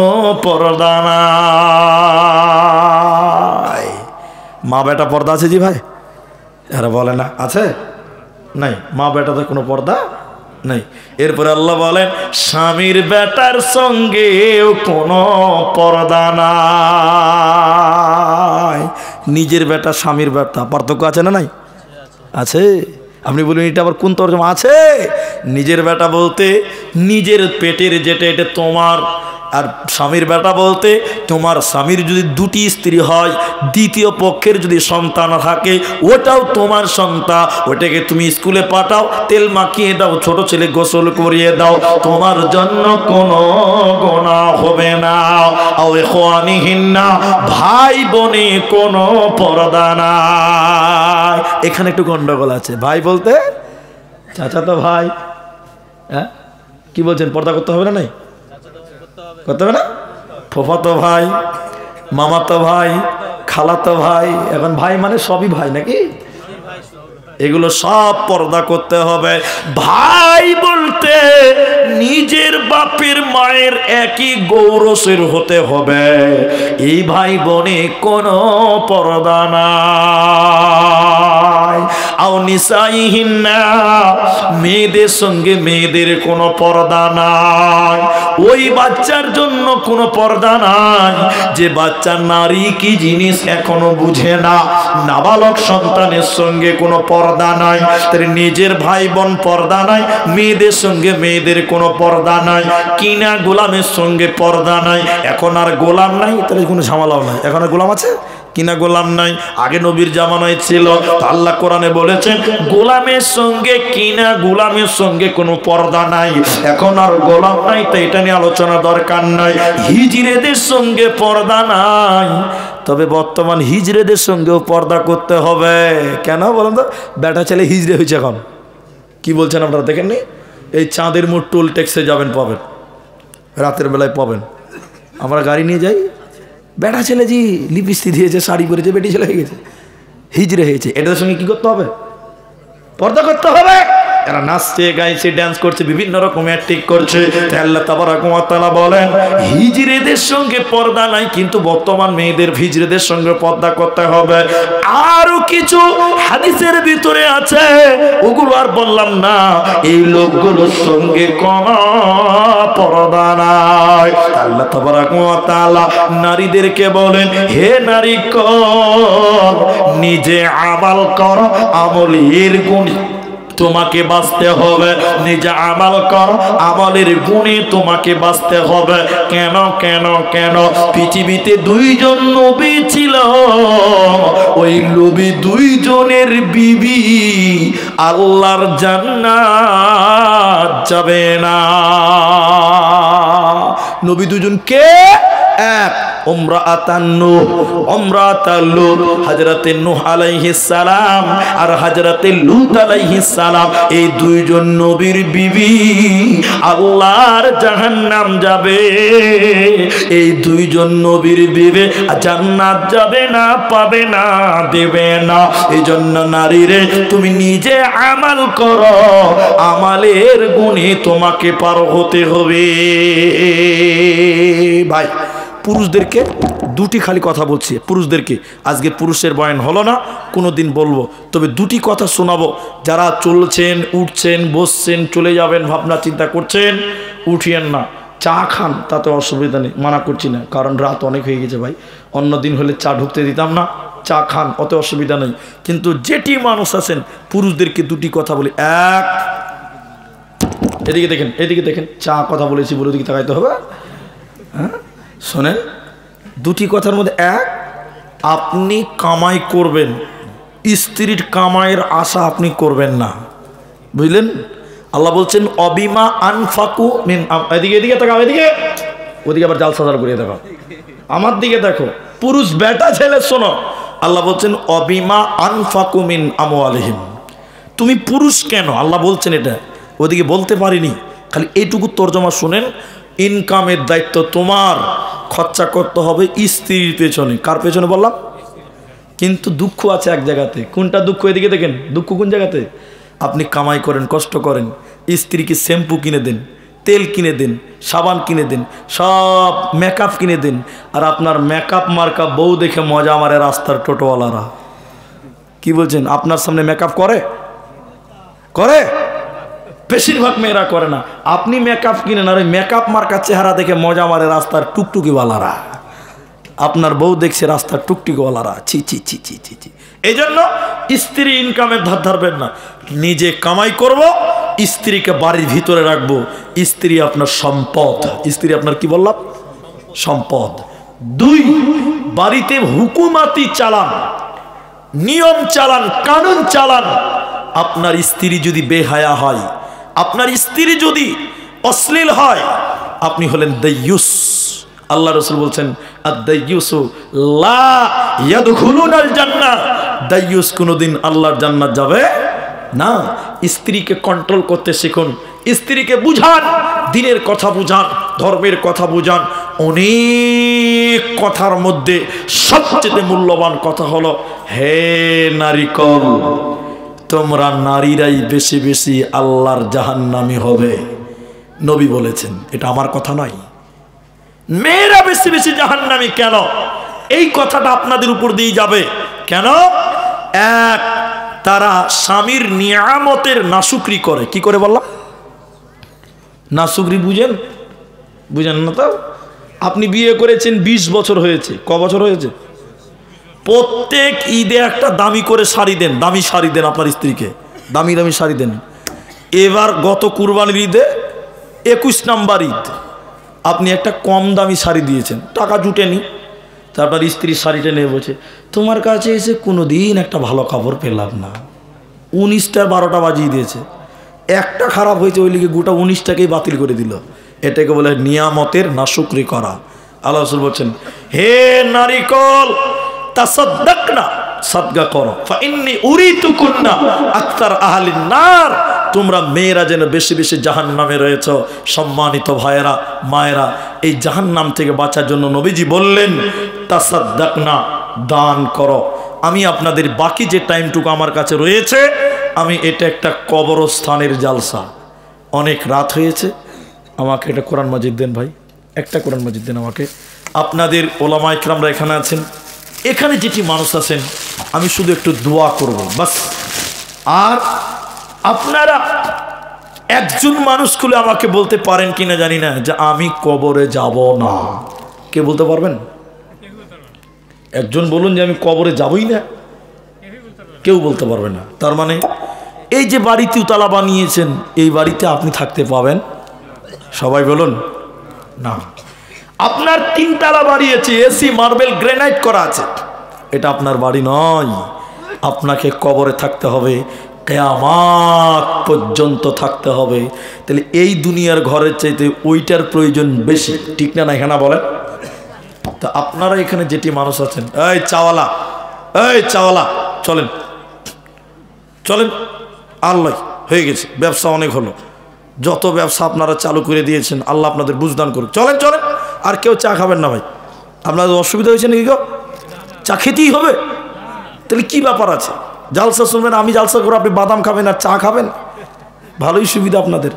পর্দা নাই। মা বেটা পর্দা আছে জি ভাই? এরা বলে না আছে? নাই, মা বেটাতে কোনো পর্দা নাই। এরপরে আল্লাহ বলেন, স্বামীর বেটার সঙ্গেও কোনো পর্দা নাই। নিজের বেটা স্বামীর বেটা পার্থক্য আছে না? নাই, আছে। আপনি বলুন এটা আবার কোন তরজমা? আছে। নিজের বেটা বলতে নিজের পেটের যেটা, এটা তোমার। আর স্বামীর বেটা বলতে তোমার স্বামীর যদি 2টি স্ত্রী হয়, দ্বিতীয় পক্ষের যদি সন্তান থাকে, ওটাও তোমার সন্তান, ওটাকে তুমি স্কুলে পাঠাও, তেল মাখিয়ে দাও, ছোট ছেলে গোসল করিয়ে দাও, তোমার জন্য কোনো গুনাহ হবে না। আও ইখওয়ানিহিন্না, ভাই বোনে কোনো পর্দা নাই। এখানে একটু গন্ডগোল আছে। ভাই বলতে চাচা তো ভাই, হ্যাঁ কি বলছেন? পর্দা করতে হবে না? নাই করতে হবে না? ফুফাতো ভাই, মামাতো ভাই, খালাতো ভাই, এখন ভাই মানে সবই ভাই নাকি? এগুলো সব পর্দা করতে হবে। ভাই বলতে নিজের বাপের মায়ের একই গৌরসের হতে হবে। এই ভাই বোনে কোনো পর্দা নাই। আও নিসাইহিন্না, মেয়েদের সঙ্গে মেয়েদের কোনো পর্দা নাই। ওই বাচ্চার জন্য কোনো পর্দা নাই যে বাচ্চা নারী কি জিনিস এখনো বুঝে না। নাবালক সন্তানের সঙ্গে কোনো পর্দা নাই। তার নিজের ভাই বোন পর্দা নাই, মেয়েদের সঙ্গে মেয়েদের কোনো পর্দা নাই, কিনা গোলামের সঙ্গে পর্দা নাই। এখন আর গোলাম নাই, তাহলে কোনো ঝামেলাও নাই। এখন আর গোলাম আছে, কিনা গোলাম নাই। আগে নবীর জামানায় ছিল, আল্লাহ কোরআনে বলেছেন গোলামের সঙ্গে কিনা গোলামের সঙ্গে কোনো পর্দা নাই। এখন আর গোলাম নাই, তো এটা নিয়ে আলোচনা দরকার নাই। হিজড়েদের সঙ্গে পর্দা নাই, তবে বর্তমান হিজড়েদের সঙ্গেও পর্দা করতে হবে। কেন বলেন তো? বেটা ছেলে হিজড়ে হয়েছে। এখন কি বলছেন আপনারা দেখেননি? এই চাঁদের মোড় টোল ট্যাক্সে যাবেন, পাবেন, রাতের বেলায় পাবেন। আমরা গাড়ি নিয়ে যাই, বেটা ছেলে জি লিপস্টিক দিয়েছে, শাড়ি পরেছে, বেটি ছেলে হয়ে গেছে, হিজড়ে হয়েছে। এটার সঙ্গে কি করতে হবে? পর্দা করতে হবে। এরা নাচছে গাইছে ড্যান্স করছে বিভিন্ন রকম অ্যাক্টিং করছে। আল্লাহ তাবারক ওয়া তাআলা বলেন হিজড়েদের সঙ্গে পর্দা নাই, কিন্তু বর্তমান মেয়েদের হিজড়েদের সঙ্গে পর্দা করতে হবে। আরো কিছু হাদিসের ভিতরে আছে, ওগুলো আর বললাম না। এই লোকগুলোর সঙ্গে কোনো পর্দা নাই। আল্লাহ তাবারক ওয়া তাআলা নারীদেরকে বলেন হে নারীগণ, নিজে আমল করো, আমলের গুণে তোমাকে বাঁচতে হবে। নিজে আমল কর, আমলের গুণে তোমাকে বাঁচতে হবে। কেন কেন কেন? পৃথিবীতে দুইজন নবী ছিল, ওই নবী দুইজনের বিবি আল্লাহর জান্নাত যাবে না। নবী দুজন কে? এক উমরাতান নূহ, উমরাতাল লূত, হযরতে নূহ আলাইহিস সালাম আর হযরতে লূত আলাইহিস সালাম। এই দুইজন নবীর বিবি আল্লাহর জাহান্নাম যাবে। এই দুইজন নবীর বিবি জান্নাত যাবে না, পাবে না, দেবে না। এজন্য নারীরে তুমি নিজে আমল করো, আমলের গুণে তোমাকে পার হতে হবে। ভাই পুরুষদেরকে দুটি খালি কথা বলছি, পুরুষদেরকে আজকে পুরুষের বয়ান হলো না, কোনো দিন বলবো, তবে দুটি কথা শোনাবো। যারা চলছেন, উঠছেন, বসছেন, চলে যাবেন ভাবনা চিন্তা করছেন, উঠিয়েন না। চা খান, তাতে অসুবিধা নেই, মানা করছি না, কারণ রাত অনেক হয়ে গেছে ভাই। অন্য দিন হলে চা ঢুকতে দিতাম না, চা খান, অত অসুবিধা নেই। কিন্তু যেটি মানুষ আছেন পুরুষদেরকে দুটি কথা বলি। এক, এদিকে দেখেন, এদিকে দেখেন, চা কথা বলেছি বলে ওদিকে তাকাইতে হবে। হ্যাঁ শোনেন, দুটি কথার মধ্যে এক, আপনি কামাই করবেন, স্ত্রীর কামাইয়ের আশা আপনি করবেন না, বুঝলেন? আল্লাহ বলছেন অবিমা আনফাকু মিন, এদিকে এদিকে তাকাও, এদিকে ওদিকে আবার জাল সাজার করে দেখো, আমার দিকে দেখো, পুরুষ বেটা ছেলে শোনো। আল্লাহ বলছেন অবিমা আনফাকু মিন আমওয়ালিহিম। তুমি পুরুষ কেন আল্লাহ বলছেন এটা, ওদিকে বলতে পারিনি, খালি এইটুকু তর্জমা শুনেন। ইনকামের দায়িত্ব তোমার, খরচা করতে হবে স্ত্রীর পেছনে। কার পেছনে বললাম? কিন্তু দুঃখ আছে এক জায়গাতে। কোনটা দুঃখ? এদিকে দেখেন, দুঃখ কোন জায়গাতে? আপনি কামাই করেন, কষ্ট করেন, স্ত্রীকে শ্যাম্পু কিনে দেন, তেল কিনে দেন, সাবান কিনে দেন, সব মেকআপ কিনে দেন, আর আপনার মেকআপ মার্কা বউ দেখে মজা মারে রাস্তার টোটোওয়ালারা। কি বলছেন? আপনার সামনে মেকআপ করে? করে? বেশিরভাগ মেয়েরা করে না। আপনি মেকআপ কিনেন, আর ওই মেকআপ মার্কা চেহারা দেখে মজা মারে রাস্তার টুকটুকিওয়ালারা। আপনার বউ দেখছে রাস্তার টুকটুকিওয়ালারা। ছি ছি ছি ছি ছি ছি। এই জন্য স্ত্রী ইনকামের ধার ধারবেন না। নিজে কামাই করব, স্ত্রীকে বাড়ির ভিতরে রাখবো। স্ত্রী আপনার সম্পদ। স্ত্রী আপনার কি বললাম? সম্পদ। দুই, বাড়িতে হুকুমাতি চালান, নিয়ম চালান, কানুন চালান। আপনার স্ত্রী যদি বেহায়া হয়, আপনার স্ত্রী যদি অশ্লীল হয়, আপনি হলেন দাইয়ুস। আল্লাহ রাসূল বলছেন আদ-দাইয়ুসু লা ইয়াদখুলুনাল জান্নাহ। দাইয়ুস কোনোদিন আল্লাহর জান্নাত যাবে না। স্ত্রীকে কন্ট্রোল করতে শিখুন, স্ত্রীকে বুঝান, দিনের কথা বুঝান, ধর্মের কথা বুঝান। অনেক কথার মধ্যে সবচেয়ে মূল্যবান কথা হলো হে নারীকল, তোমরা নারীরাই বেশি বেশি আল্লাহর জাহান্নামী হবে। নবী বলেছেন, এটা আমার কথা নয়। মেয়েরা বেশি বেশি জাহান্নামী কেন? এই কথাটা আপনাদের উপর দিয়ে যাবে কেন? এক, তারা স্বামীর নিয়ামতের নাশুকরি করে। কি করে বললাম? নাশুকরি বুঝেন? বুঝেন না তো? আপনি বিয়ে করেছেন 20 বছর হয়েছে, ক বছর হয়েছে? প্রত্যেক ঈদে একটা দামি করে শাড়ি দেন, দামি শাড়ি দেন আপনার স্ত্রীকে, দামি দামি শাড়ি দেন। এবার গত কুরবানির ঈদে 21 নাম্বার ঈদ আপনি একটা কম দামি শাড়ি দিয়েছেন, টাকা জুটেনি। তারপর স্ত্রীর শাড়িটা নিয়ে বলছে তোমার কাছে এসে কোনো দিন একটা ভালো কাপড় পেলাম না। 19টার 12টা বাজিয়ে দিয়েছে, একটা খারাপ হয়েছে, ওই লিগে গোটা 19টাকেই বাতিল করে দিল। এটাকে বলে নিয়ামতের নাশুকরি করা। আল্লাহ রাসূল বলছেন হে নারীকল তাসাদদাকনা, সাদকা করো, ফাইন্নী উরিতুকুন্না আকতার আহলিন নার। তোমরা মেয়েরা যেন বেশি বেশি জাহান্নামে রয়েছে। সম্মানিত ভাইয়েরা, মায়েরা, এই জাহান্নাম থেকে বাঁচার জন্য নবীজি বললেন তাসাদদাকনা, দান করো। আমি আপনাদের বাকি যে টাইমটুকু আমার কাছে রয়েছে আমি এটা একটা কবরস্থানের জালসা, অনেক রাত হয়েছে, আমাকে এটা কোরআন মাজিদ দেন ভাই, একটা কোরআন মাজিদ দেন আমাকে। আপনাদের ওলামা ইকরামরা এখানে আছেন, এখানে যেটি মানুষ আছেন, আমি শুধু একটু দোয়া করব বাস। আর আপনারা একজন মানুষ খুলে আমাকে বলতে পারেন কিনা জানি না যে আমি কবরে যাব না। কে বলতে পারবেন? একজন বলুন যে আমি কবরে যাবই না। কেউ বলতে পারবে না। তার মানে এই যে বাড়ি তিনতলা বানিয়েছেন, এই বাড়িতে আপনি থাকতে পাবেন? সবাই বলুন না। আপনার তিনতলা বাড়ি আছে, এসি মার্বেল গ্রানাইট করা আছে, এটা আপনার বাড়ি নয়। আপনাকে কবরে থাকতে হবে, কিয়ামত পর্যন্ত থাকতে হবে। তাহলে এই দুনিয়ার ঘরের চাইতে ওইটার প্রয়োজন বেশি, ঠিক না? এখানে বলেন তা আপনারা এখানে যেটি মানুষ আছেন, এই চাওয়ালা, এই চাওয়ালা, চলেন চলেন, আল্লাহ হয়ে গেছে, ব্যবসা অনেক হলো, যত ব্যবসা আপনারা চালু করে দিয়েছেন আল্লাহ আপনাদের বুঝদান করুন, চলেন চলেন। আর কেউ চা খাবেন না ভাই, আপনাদের অসুবিধা হয়েছে নাকি? চা খেতেই হবে? তাহলে কি ব্যাপার আছে? জালসা শুনবেন, আমি জালসা করে আপনি বাদাম খাবেন আর চা খাবেন, ভালোই সুবিধা আপনাদের।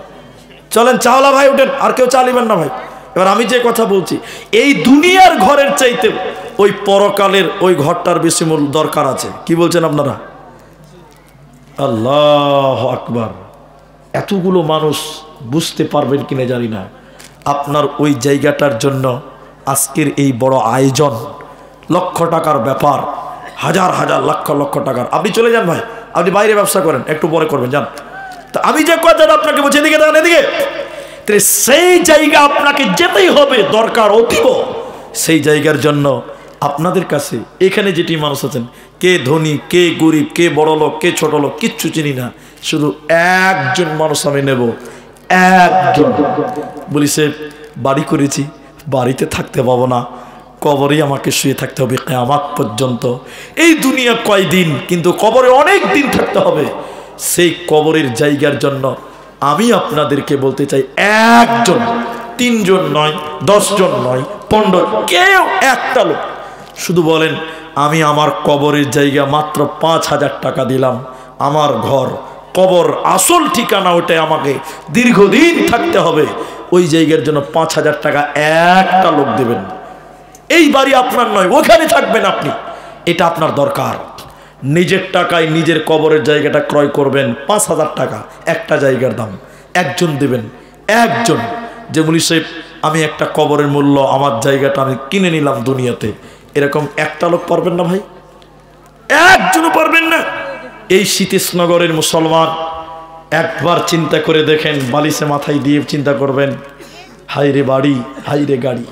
চলেন চাওলা ভাই ওঠেন, আর কেউ চা নেবেন না ভাই। এবার আমি যে কথা বলছি, এই দুনিয়ার ঘরের চাইতে ওই পরকালের ওই ঘরটার বেশি মূল দরকার আছে। কি বলছেন আপনারা? আল্লাহ আকবার। এতগুলো মানুষ বুঝতে পারবেন কিনা জানি না। আপনার ওই জায়গাটার জন্য আজকের এই বড় আয়োজন, লক্ষ টাকার ব্যাপার, হাজার হাজার লক্ষ লক্ষ টাকার। আপনি চলে যান ভাই, আপনি বাইরে ব্যবসা করেন, একটু পরে করবেন, যান। তা আমি যে কথাটা আপনাকে বলছি, এদিকে দেখেন, এদিকে, সেই জায়গা আপনাকে যেতেই হবে, দরকার অতীব। সেই জায়গার জন্য আপনাদের কাছে এখানে যেটি মানুষ আছেন, কে ধনী, কে গরিব, কে বড় লোক, কে ছোট লোক, কিচ্ছু চিনি না, শুধু একজন মানুষ আমি নেব, একজন। বলি সে বাড়ি করেছি, বাড়িতে থাকতে পাবো না, কবরে আমাকে শুয়ে থাকতে হবে কিয়ামত পর্যন্ত। এই দুনিয়া কয়দিন, কিন্তু কবরে অনেক দিন থাকতে হবে। সেই কবরের জায়গার জন্য আমি আপনাদেরকে বলতে চাই, একজন, 3 জন নয়, 10 জন নয়, 15, কেউ একটা লোক শুধু বলেন আমি আমার কবরের জায়গা মাত্র 5,000 টাকা দিলাম, আমার ঘর, কবর আসল ঠিকানা ওটাই, আমাকে দীর্ঘদিন থাকতে হবে, ওই জায়গার জন্য 5,000 টাকা একটা লোক দেবেন। এই বাড়ি আপনার নয়, ওখানে থাকবেন আপনি, এটা আপনার দরকার। নিজের টাকায় নিজের কবরের জায়গাটা ক্রয় করবেন, 5,000 টাকা একটা জায়গার দাম, একজন দেবেন, একজন। যে বলি সাহেব আমি একটা কবরের মূল্য, আমার জায়গাটা আমি কিনে নিলাম দুনিয়াতে, এরকম একটা লোক পারবেন না ভাই? একজনও পারবেন না। এই শীতেশনগরের মুসলমান একবার চিন্তা করে দেখেন, বালিশে মাথায় দিয়ে চিন্তা করবেন, হাই রে বাড়ি, হাই রে গাড়ি,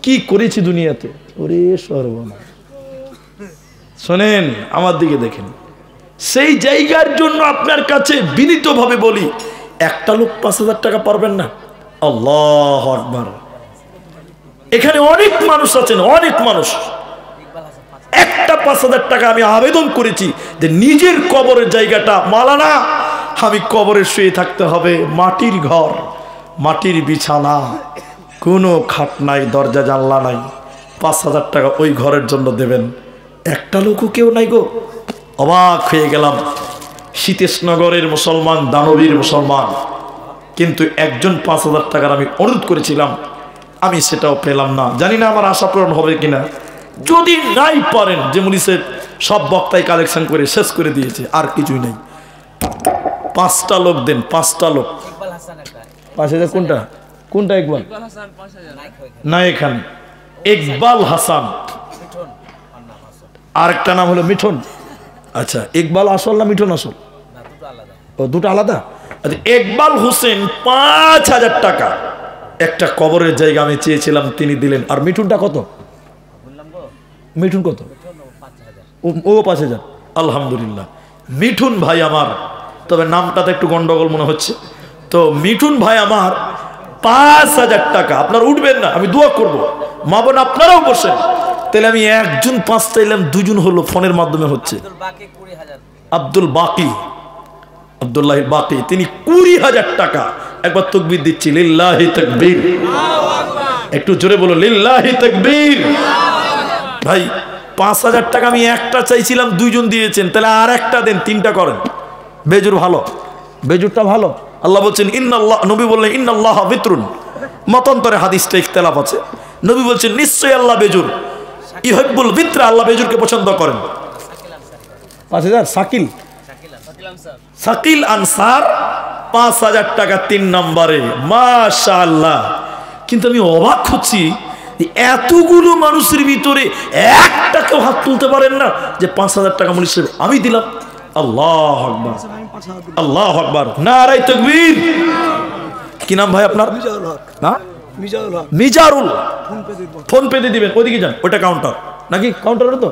কি করেছি দুনিয়াতে, ওরে সর্বনাশ। শোনেন, আমার দিকে দেখেন, সেই জায়গার জন্য আপনার কাছে বিনীতভাবে বলি, একটা লোক 5,000 টাকা পারবেন না? আল্লাহ আকবার। এখানে অনেক মানুষ আছেন, অনেক মানুষ, একটা 5,000 টাকা আমি আবেদন করেছি যে নিজের কবরের জায়গাটা মালানা, আমি কবরে শুয়ে থাকতে হবে, মাটির ঘর, মাটির বিছানা, কোনো খাট নাই, দরজা জানলা নাই, 5,000 টাকা ওই ঘরের জন্য দেবেন, একটা লোকও কেউ নাই গো। অবাক হয়ে গেলাম, শীতেশনগরের মুসলমান, দানবীর মুসলমান, কিন্তু একজন 5,000 টাকার আমি অনুরোধ করেছিলাম, আমি সেটাও পেলাম না। জানি না আমার আশা পূরণ হবে কিনা। যদি নাই পারেন, যে মুনিসে সব বক্তাই কালেকশন করে শেষ করে দিয়েছে, আর কিছুই নেই, 5টা লোক দেন, 5টা লোক। 5,000 কোনটা কোনটা? ইকবাল না, এখানে ইকবাল হাসান, আরেকটা নাম হলো মিঠুন। আচ্ছা, ইকবাল আসল না মিঠুন আসল? ও, দুটো আলাদা। আচ্ছা, ইকবাল হোসেন 5,000 টাকা একটা কবরের জায়গা আমি চেয়েছিলাম, তিনি দিলেন। আর মিঠুনটা কত? মিঠুন কত? ও 5,000। আলহামদুলিল্লাহ, মিঠুন ভাই আমার, তবে নামটাতে একটু গন্ডগোল মনে হচ্ছে। তো মিঠুন ভাই আমার 5,000 টাকা। আপনার উঠবেন না, আমি দোয়া করব, মা বোন আপনারাও বসেন। তাহলে আমি একজন 5 চাইলাম, 2 জন হলো, ফোনের মাধ্যমে হচ্ছে। আব্দুল বাকি, আব্দুল্লাহ বাকি, তিনি 20,000 টাকা। একবার তাকবীর দিচ্ছি, লিল্লাহি তাকবীর। একটু জোরে বলো, লিল্লাহি তাকবীর। ভাই 5,000 টাকা আমি একটা চাইছিলাম, 2 জন দিয়েছেন, তাহলে আর একটা দেন, 3টা করেন। বেজুর ভালো, বেজুরটা ভালো। আল্লাহ বলছেন ইন্নাল্লাহ, নবী বললেন ইন্নাল্লাহ বিত্রুন। মতান্তরে হাদিসটা ইখতিলাফ আছে। নবী বলছেন নিশ্চয়ই আল্লাহ বেজুর, ইহিব্বুল বিত্রা, আল্লাহ বেজুরকে পছন্দ করেন। 5000 শাকিল, শাকিল আনসার 5000 টাকা 3 নম্বরে, মাশাআল্লাহ। কিন্তু আমি অবাক হচ্ছি এতগুলো মানুষের ভিতরে একটা কেউ হাত তুলতে পারেন না যে 5000 টাকা মূল্য হিসেবে আমি দিলাম। আল্লাহু আকবার, আল্লাহু আকবার, নারায়ে তাকবীর। কি নাম ভাই আপনার? না মিজারুল। ফোন পে দিয়ে দিবেন, ওইদিকে যান, ওটা কাউন্টার নাকি? কাউন্টার তো।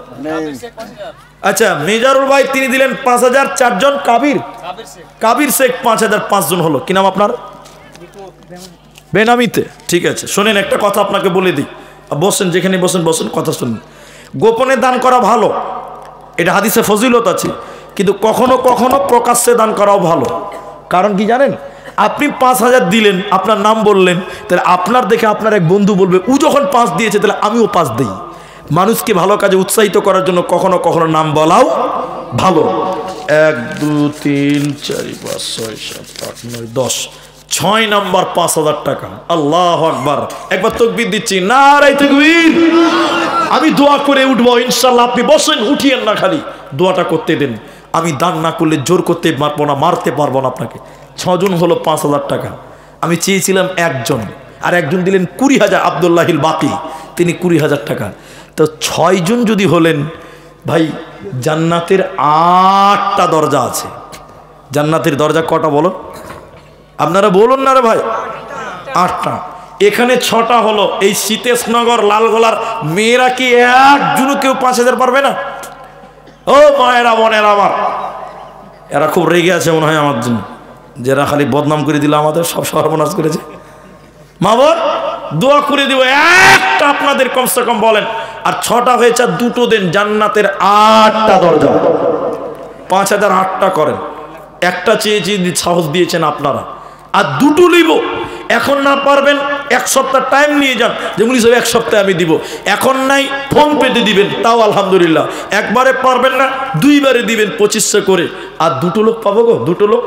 আচ্ছা, মিজারুল ভাই তিনি দিলেন 5000। 4 জন কাবির শেখ 5000, 5 জন হলো। কি নাম আপনার? বেনামিতে। ঠিক আছে, শোনেন একটা কথা আপনাকে বলে দিই, বসেন, যেখানে বসেন বসেন, কথা শুনুন। গোপনে দান করা ভালো, এটা হাদিসে ফজিলত আছে, কিন্তু কখনো কখনো প্রকাশ্যে দান করাও ভালো। কারণ কি জানেন, আপনি 5000 দিলেন, আপনার নাম বললেন, তাহলে আপনার দেখে আপনার এক বন্ধু বলবে ও যখন 5 দিয়েছে তাহলে আমিও 5 দিই। মানুষকে ভালো কাজে উৎসাহিত করার জন্য কখনো কখনো নাম বলাও ভালো। 1 2 3 4 5 6 7 8 9 10, 6 নম্বর 5000 টাকা। আল্লাহু আকবার। একবার তাকবীর দিচ্ছি, নারায়ে তাকবীর। আমি দোয়া করে উঠবো ইনশাআল্লাহ, আপনি বসেন, উঠিয়েন না, খালি দোয়াটা করতে দেন। আমি দান না করলে জোর করতে পারবো না, মারতে পারবো না আপনাকে। 6 জন হলো 5000 টাকা। আমি চেয়েছিলাম একজন, আর একজন দিলেন 20000, আব্দুল্লাহিল বাকি, তিনি 20000 টাকা। তো 6 জন যদি হলেন ভাই, জান্নাতের 8টা দরজা আছে। জান্নাতের দরজা কটা বলো? আপনারা বলুন না রে ভাই। 8টা। এখানে 6টা হলো। এই সীতেশনগর লালগোলার মেয়েরা কি একজনও কেউ 5000 পারবে না? ও মায়েরা, বোনেরা আমার, এরা খুব রেগে আছে মনে হয় আমার জন্য, যারা খালি বদনাম করে দিল, আমাদের সব সর্বনাশ করেছে। মা বোন, দোয়া করে দিব, একটা আপনাদের কমসে কম বলেন। আর 6টা হয়েছে, 2টো দেন। জান্নাতের 8টা দরজা, 5000 8টা করেন। একটা চেয়েছি, সাহস দিয়েছেন আপনারা, আর 2টো নিব। এখন না পারবেন 1 সপ্তাহ টাইম নিয়ে যান, যেমন সব 1 সপ্তাহে আমি দিব। এখন নাই, ফোন পেতে দিবেন, তাও আলহামদুলিল্লাহ। একবারে পারবেন না, 2বারে দিবেন 2500 করে। আর 2টো লোক পাবো গো, 2টো লোক।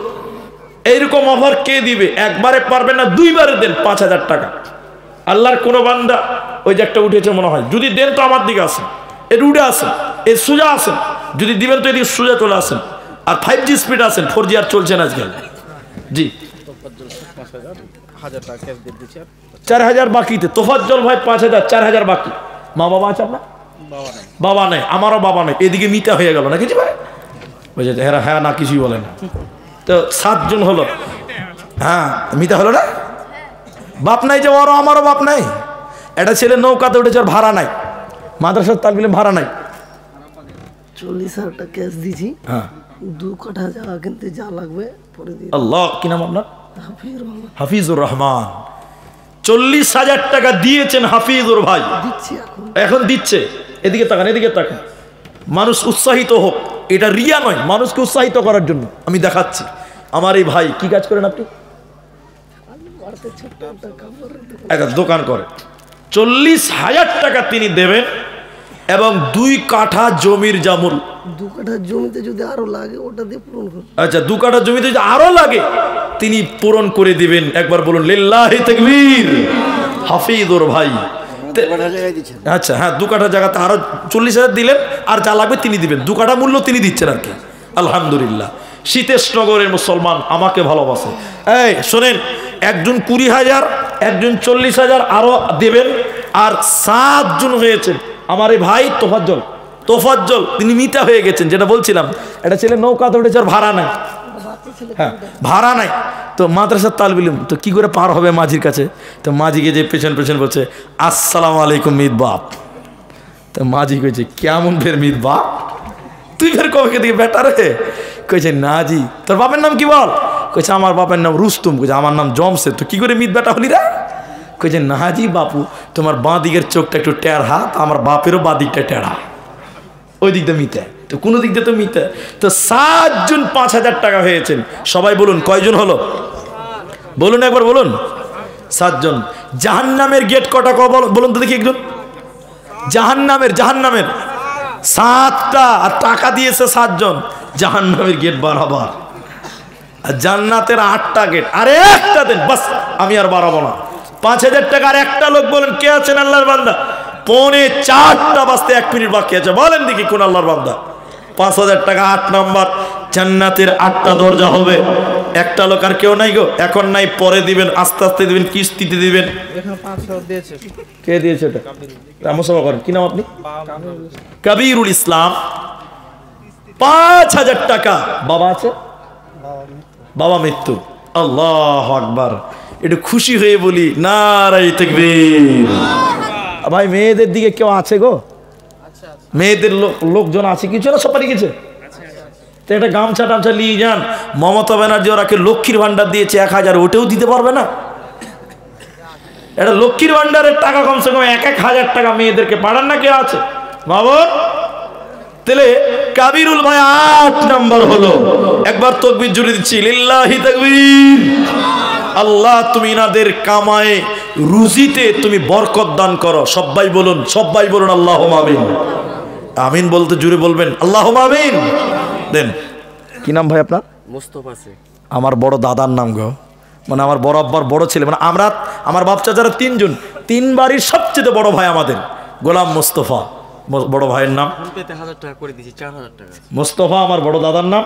এইরকম অফার কে দিবে? একবারে পারবেন না, 2বারে দেন 5000 টাকা। আল্লাহর কোনো বান্দা, ওই যে একটা উঠেছে মনে হয়, যদি দেন তো আমার দিকে আসেন, এর উঠে আসেন, এর সোজা আসেন। যদি দিবেন তো এদিকে সোজা চলে আসেন। আর 5G স্পিড আসেন, 4G আর চলছে না আজকাল। জি, 4000 বাকিতে। তোফাজ্জল ভাই 5000, 4000 বাকি। মা বাবা আছে আপনার? বাবা নেই, আমারও বাবা নেই। এদিকে মিতা হয়ে গেল না কিছু ভাই, বুঝেছে? হ্যাঁ না, কিছুই বলে না। তো 7 জন হলো। হ্যাঁ, মিতা হলো না? বাপ নাই যে, ওরও আমারও বাপ নাই। একটা ছেলে নৌকাতে উঠেছে, ওর ভাড়া নাই, মাদ্রাসার তালবিলে ভাড়া নাই। 40,000 টাকা ক্যাশ দিছি। হ্যাঁ, 2 কাঠা জায়গা কিনতে যা লাগবে পরে দিয়ে। আল্লাহ, কি নাম আপনার? হাফিজুর রহমান। 40,000 টাকা দিয়েছেন হাফিজুর ভাই, দিচ্ছি এখন দিচ্ছে। এদিকে তাকান, এদিকে তাকান। মানুষ উৎসাহিত হোক, এটা রিয়া নয়, মানুষকে উৎসাহিত করার জন্য আমি দেখাচ্ছি। আমার এই ভাই কি কাজ করেন আপনি? একটা দোকান করে। 40,000 টাকা তিনি দেবেন, এবং 2 কাঠা জমির জামুল। 2 কাঠা জমিতে যদি আরো লাগে ওটা দিয়ে পূরণ করুন। আচ্ছা, 2 কাঠা জমিতে যদি আরো লাগে তিনি পূরণ করে দিবেন। একবার বলুন লিল্লাহি তাকবীর। হাফিজুর ভাই, আচ্ছা হ্যাঁ, 2 কাঠা জায়গাতে আরো 40,000 দিলেন, আর যা লাগবে তিনি দিবেন। 2 কাঠা মূল্য তিনি দিচ্ছেন আর কি। আলহামদুলিল্লাহ। সীতেশনগরের মুসলমান আমাকে ভালোবাসে। এই শোনেন, একজন 20,000, একজন 40,000 আরো দেবেন। আর 7 জন হয়েছেন। আমার এই ভাই তোফাজ্জল, তিনি মিতা হয়ে গেছেন। যেটা বলছিলাম, একটা ছেলে নৌকাতে উঠেছে, আর ভাড়া নাই। হ্যাঁ, ভাড়া নাই। তো মাদ্রাসার তালবিল, তো কি করে পার হবে মাঝির কাছে? তো মাঝিকে যে পেছন পেছন বলছে, আসসালামু আলাইকুম মিত বাপ। তো মাঝি কইছে, কেমন ফের মিত বাপ, তুই ফের কবে দিকে বেটা রে? কইছে, না জি। তোর বাপের নাম কি বল? কইছে, আমার বাপের নাম রুস্তুম। কইছে, আমার নাম জমসে। তো কি করে মিত বেটা হলি রে? কইছে, না জি বাপু, তোমার বাঁ দিকের চোখটা একটু টেড়া, আমার বাপেরও বাঁ দিকটা টেড়া, ওই দিকটা মিতে। তো কোনো দিক দিয়ে তো মিতে। তো 7 জন 5000 টাকা হয়েছেন। সবাই বলুন কয়জন হলো? বলুন একবার, বলুন। 7 জন। জাহান্নামের গেট কটা বলুন তো দেখি একজন। জাহান্নামের 7টা, আর টাকা দিয়েছে 7 জন। জাহান্নামের গেট বরাবর। জান্নাতের 8টা গেট, আরে একটা দেন বাস, আমি আর বাড়াবো না। 5000 টাকা আর একটা লোক বলেন কে আছেন আল্লাহর বান্দা? 3:45 বাজতে 1 মিনিট বাকি আছে, বলেন দেখি কোন আল্লাহর বান্দা। 5000 টাকা 8 নম্বর, জান্নাতের 8টা দরজা হবে। একটা লোক আর কেউ নাই গো? এখন নাই, পরে দিবেন, আস্তে আস্তে দিবেন, কিস্তিতে দিবেন। কে দিয়েছে এটা? রামসভা করেন, কি নাম আপনি? কবিরুল ইসলাম। 5000 টাকা। বাবা আছে? বাবা মৃত্যু। আল্লাহু আকবার। একটু খুশি হয়ে বলি নারায়ে তাকবীর। ভাই মেয়েদের দিকে কেউ আছে গো? মেয়েদের লোকজন আছে কিছু না? সব পারি গেছে তো একটা গামছা টামছা নিয়ে যান। মমতা ব্যানার্জি ওরাকে লক্ষ্মীর ভান্ডার দিয়েছে 1000, ওটাও দিতে পারবে না? এটা লক্ষ্মীর ভান্ডারের টাকা কমসে কম 1000 টাকা মেয়েদেরকে পাঠান না, কে আছে বাবন? তাহলে কাবিরুল ভাই 8 নম্বর হলো। একবার তাকবীর জুড়ে দিচ্ছি, লিল্লাহি তাকবীর। আল্লাহ তুমি ইনাদের কামায়ে রুজিতে তুমি বরকত দান করো। সবাই বলুন, সবাই বলুন আল্লাহুম্মা আমিন। আমিন বলতে জুড়ে বলবেন আল্লাহুম্মা আমিন। দেন। কি নাম ভাই আপনার? মুস্তাফা শেখ। আমার বড় দাদার নাম গো, মানে আমার বড় আব্বার বড় ছেলে, মানে আমরা আমার বাপ চাচারা 3 জন, 3 বাড়ির সবচেয়ে বড় ভাই আমাদের গোলাম মুস্তফা, বড় ভাইয়ের নাম। ফোন পেতে 1000 টাকা করে দিয়েছি, 4000 টাকা। মুস্তফা আমার বড় দাদার নাম।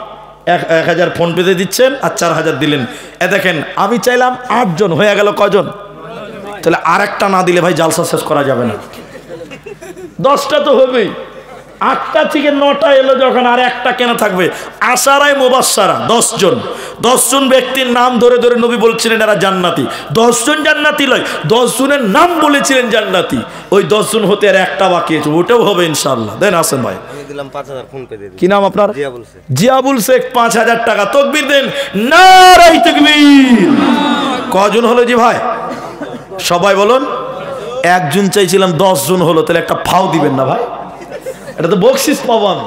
1000 ফোন পেতে দিচ্ছেন আর 4000 দিলেন। এ দেখেন, আমি চাইলাম 8 জন, হয়ে গেল কজন? তাহলে আরেকটা না দিলে ভাই জালসা শেষ করা যাবে না। 10টা তো হবেই। 8টা থেকে 9টা এলো যখন, আর একটা কেন থাকবে? আশারায়ে মুবাশশারা 10 জন। 10 জন ব্যক্তির নাম ধরে ধরে নবী বলছিলেন এরা জান্নাতি। 10 জন জান্নাতি লয়, 10 জনের নাম বলেছিলেন জান্নাতি। ওই 10 জন হতে আর একটা বাকি আছে, ওটাও হবে ইনশাআল্লাহ। দেন আসেন ভাই। আমি দিলাম 5000 ফোন পে দিয়ে দিই। কি নাম আপনার? জিয়াবুল শেখ। জিয়াবুল শেখ 5000 টাকা। তাকবীর দেন, নারায়ে তাকবীর। কজন হলো জি ভাই? সবাই বলুন। একজন চাইছিলাম, 10 জন হলো, তাহলে একটা ফাও দিবেন না ভাই? এটা তো বকশিস পাবো আমি।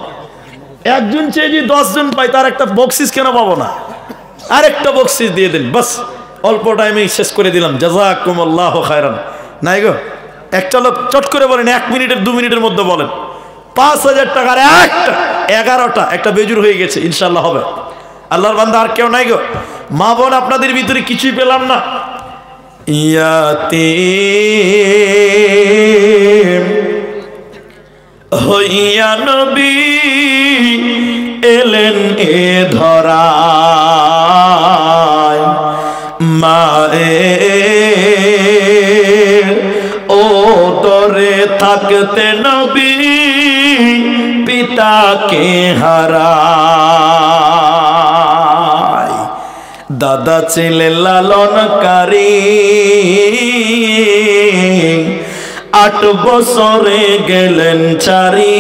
একজন চেয়ে যদি 10 জন পাই, তার একটা বকশিস কেন পাবো না? আরেকটা বকশিস দিয়ে দেন, বাস অল্প টাইমে শেষ করে দিলাম। জাযাকুমুল্লাহু খায়রান। নাই গো? একটা লোক চট করে বলেন, 1 মিনিটের 2 মিনিটের মধ্যে বলেন। 5000 টাকার একটা 11টা, একটা বেজুর হয়ে গেছে, ইনশাআল্লাহ হবে। আল্লাহর বান্দা আর কেউ নাই গো? মা বোন আপনাদের ভিতরে কিছুই পেলাম না। ইয়াতীম হইয়া নবী এলেন এ ধরায়, মায়ের ও দরে থাকতে নবী পিতাকে হারায়। দাদা ছিলেন লালনকারী, 8 বছরে গেলেন চারি।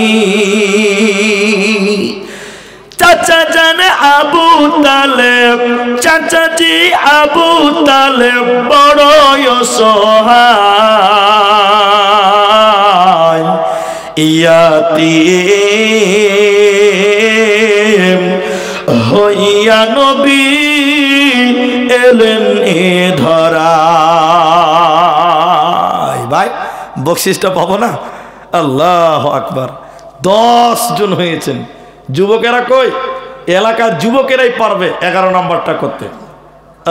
চাচা জান আবু তালেব, চাচাজি আবু তালেব বড় অসহায়। ইয়াতীম হইয়া নবী এলেন এ ধরায়। ভাই বকশিসটা পাবো না? আল্লাহু আকবার। 10 জন হয়েছেন। যুবকেরা কই? এলাকার যুবকেরাই পারবে 11 নম্বরটা করতে।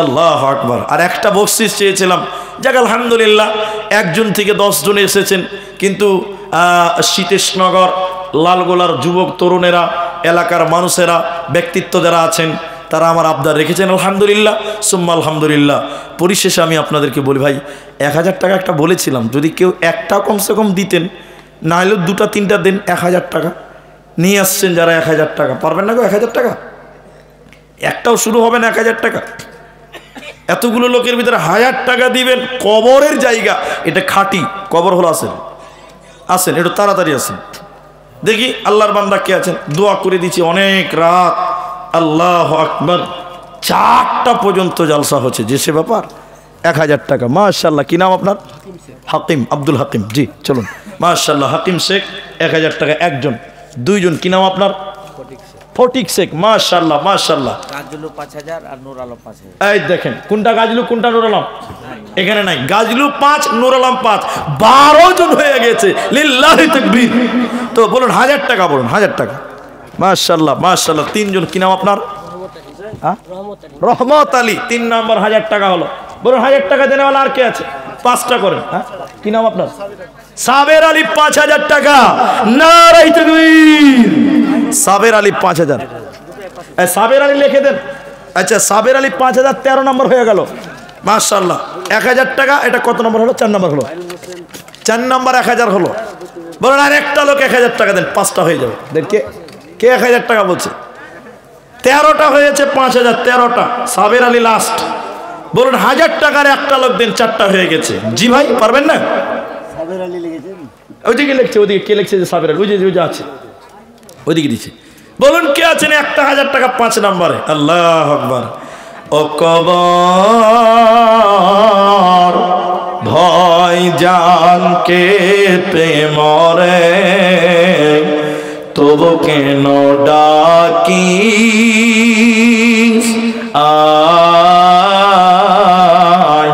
আল্লাহু আকবার। আর একটা বকশিস চেয়েছিলাম, যাক আলহামদুলিল্লাহ 1 জন থেকে 10 জন এসেছেন। কিন্তু শীতেশনগর, লালগোলার যুবক তরুণেরা, এলাকার মানুষেরা, ব্যক্তিত্ব যারা আছেন, তারা আমার আবদার রেখেছেন, আলহামদুলিল্লাহ সুম্মা আলহামদুলিল্লাহ। পরিশেষে আমি আপনাদেরকে বলি ভাই, 1000 টাকা একটা বলেছিলাম, যদি কেউ একটা কমসে কম দিতেন, না হলেও 2টা 3টা দেন। 1000 টাকা নিয়ে আসছেন যারা, 1000 টাকা পারবেন না গো? 1000 টাকা একটাও শুরু হবে না। 1000 টাকা এতগুলো লোকের ভিতরে 1000 টাকা দিবেন। কবরের জায়গা, এটা খাঁটি কবর হলো। আসেন আসেন, একটু তাড়াতাড়ি আসেন। দেখি আল্লাহর বান্দা কে আছেন। দোয়া করে দিচ্ছি অনেক রাত। আল্লাহু আকবার। 4টা পর্যন্ত জালসা হচ্ছে, যে সে ব্যাপার। 1000 টাকা মাশাআল্লাহ। কি নাম আপনার? হাকিম, আব্দুল হাকিম। জি চলুন। মাশাআল্লাহ, হাকিম শেখ 1000 টাকা একজন। 2 জন। কি নাম আপনার? ফটিক শেখ। মাশাআল্লাহ মাশাআল্লাহ। গাজলু 5000 আর নূর আলম 5000। এই দেখেন, কোনটা গাজলু কোনটা নূর আলম? এখানে নাই। গাজলু 5, নূর আলম 5, 12 জন হয়ে গেছে। লিল্লাহি তাকবীর। তো বলুন 1000 টাকা, বলুন 1000 টাকা। মাশাআল্লাহ মাশাআল্লাহ। 3 জন। কি নাম আপনার? হ্যাঁ? রহমত আলী 3 নম্বর 1000 টাকা হলো। বলুন 1000 টাকা দেনেওয়ালা আর কে আছে? 5টা করেন। হ্যাঁ, কি নাম আপনার? সাবের আলী 5000 টাকা। নারায়ে তাকবীর। সাবের আলী 5000। সাবের আলী লিখে দেন। আচ্ছা, সাবের আলী 5000, 13 নম্বর হয়ে গেল। মাশাআল্লাহ। 1000 টাকা। এটা কত নম্বর হলো? 4 নম্বর হলো। 4 নম্বর 1000 হলো। বলুন আর একটা লোক 1000 টাকা দেন, 5টা হয়ে যাবে। দেন কে কে 1000 টাকা বলছে? 13টা হয়েছে, 5000, 13টা। সাবের আলী লাস্ট। বলুন 1000 টাকার একটা লোক দেন, 4টা হয়ে গেছে। জি ভাই, পারবেন না? সাবের আলী লিখেছেন। ওইদিকে লিখছে, ওইদিকে কে লিখছে? যে সাবের আলী, ওই যে আছে, ওইদিকে দিচ্ছে। বলুন কে আছেন একটা 1000 টাকা 5 নম্বরে? আল্লাহু আকবার। ও কবর ভয় জানকে প্রেমরে, তবু কেন ডাকি আয়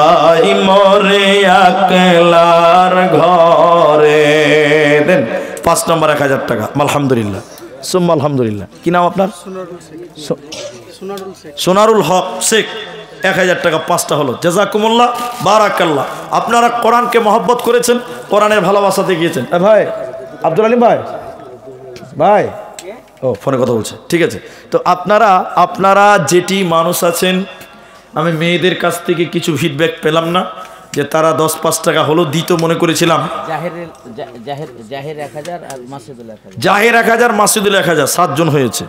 আয় মরে একলার ঘরে। দেন 5 নম্বর 1000 টাকা। আলহামদুলিল্লাহ, সুম্মা আলহামদুলিল্লাহ। কি নাম আপনার? সোনারুল হক শেখ। 1000 টাকা 5টা হলো। জাযাকুমুল্লাহ, বারাকাল্লাহ। আপনারা কোরআনকে মহব্বত করেছেন, কোরআনের ভালোবাসা দেখিয়েছেন। ভাই আব্দুল আলিম ভাই, ভাই ও ফোনে কথা বলছে, ঠিক আছে। তো আপনারা যেটি মানুষ আছেন, আমি মেয়েদের কাছ থেকে কিছু ফিডব্যাক পেলাম না যে তারা 10-5 টাকা হলো দিত মনে করেছিলাম। জাহের 1000 আর মাসুদুল 1000। জাহের 1000, মাসুদুল 1000, 7 জন হয়েছে।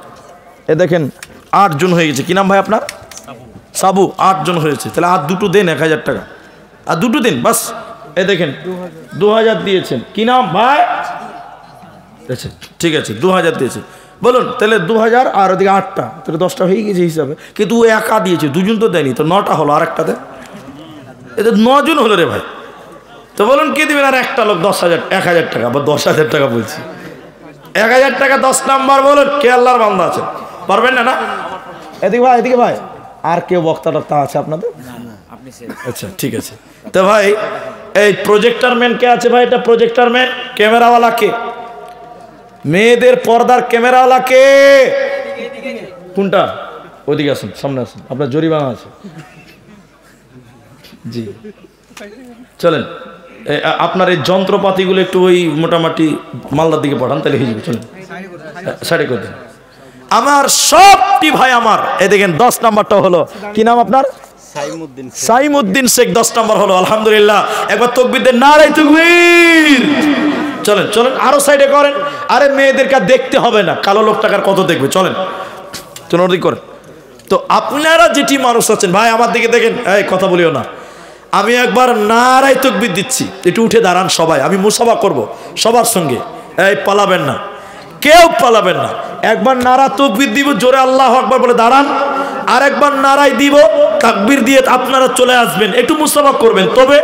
এ দেখেন 8 জন হয়ে গেছে। কি নাম ভাই আপনার? সাবু। 8 জন হয়েছে। তাহলে আর দুটো দেন 1000 টাকা, আর দুটো দিন বাস। এ দেখেন 2000 দিয়েছেন। কি নাম ভাই? আচ্ছা ঠিক আছে, 2000 দিয়েছে। বলুন তাহলে 2000 আর ওদিকে 8টা, তাহলে 10টা হয়ে গেছে হিসাবে। কিন্তু ও একা দিয়েছে, 2 জন তো দেয়নি, তো 9টা হলো। আর একটা দেন, এদের 9 জন হলো রে ভাই। তো বলুন কে দিবেন? আর একটা লোক 10,000 টাকা বা 10,000 টাকা বলছি। 1000 টাকা 10 নাম্বার। বলুন কে আল্লাহর বান্দা আছে? পারবেন না? না এদিকে ভাই, এদিকে ভাই। আর কেউ বক্তাটা তা আছে আপনাদের? আচ্ছা ঠিক আছে। তো ভাই এই প্রজেক্টর ম্যান কে আছে ভাই? এটা প্রজেক্টর ম্যান। ক্যামেরাওয়ালা কে? মেয়েদের পর্দার ক্যামেরাওয়ালা কে? কোনটা? ওইদিকে আসুন, সামনে আসুন। আপনার জরিমানা আছে। জি চলেন। আপনার এই যন্ত্রপাতিগুলো একটু ওই মোটামুটি মালদার দিকে পাঠান, তাহলে হয়ে যাবে। চলেন সাইডে করে দিন। আমার সবটি ভাই আমার। এই দেখেন 10 নাম্বারটা হলো। কি নাম আপনার? সাইমউদ্দিন শেখ। 10 নাম্বার হলো। আলহামদুলিল্লাহ। একবার তাকবীর দেন, নারায়ে তাকবীর। চলেন চলেন, আরো সাইডে করেন। আরে মেয়েদেরকে দেখতে হবে না, কালো লোক টাকার কত দেখবে। চলেন চলুন ওদিক করেন। তো আপনারা যেটি মানুষ আছেন ভাই, আমার দিকে দেখেন। এই কথা বলিও না। আমি একবার নারায়ে তাকবীর দিচ্ছি, একটু উঠে দাঁড়ান সবাই। আমি মুসাফা করব সবার সঙ্গে। এই পালাবেন না, কেউ পালাবেন না। একবার নারা তাকবীর দিব, জোরে আল্লাহু আকবার বলে দাঁড়ান। আর একবার নারায় দিব, তাকবীর দিয়ে আপনারা চলে আসবেন, একটু মুসাফা করবেন। তবে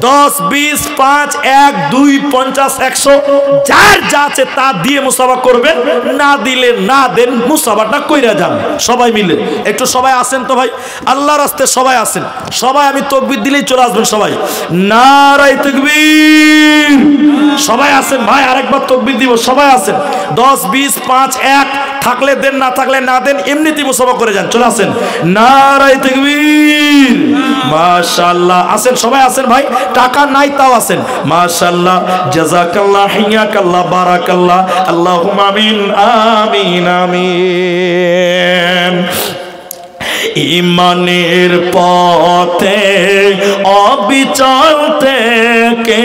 10, 20, 5, 1, 2, 50, 100 যার যা আছে তা দিয়ে মুসাফা করবেন। না দিলে না দেন, মুসাফাটা কইরা যান সবাই মিলে। একটু সবাই আসেন তো ভাই, আল্লাহর রাস্তায় সবাই আসেন। সবাই আমি তাকবীর দিলেই চলে আসবেন সবাই। নারায়ে তাকবীর। সবাই আসেন ভাই, আরেকবার তাকবীর দিব। সবাই আসেন। 10, 20, 5, 1 থাকলে দেন, না থাকলে না দেন, এমনিতেই মুসাফা করে যান। চলে আসেন। নারায়ে তাকবীর। মাশাআল্লাহ। আসেন সবাই আসেন ভাই। টাকা নাই তাও আসেন। মাশাআল্লাহ, জাযাকাল্লাহ, হিয়াকাল্লাহ, বারাকাল্লাহ। আল্লাহুম্মা আমিন আমিন আমিন। ইমানের পথে অবিচল থেকে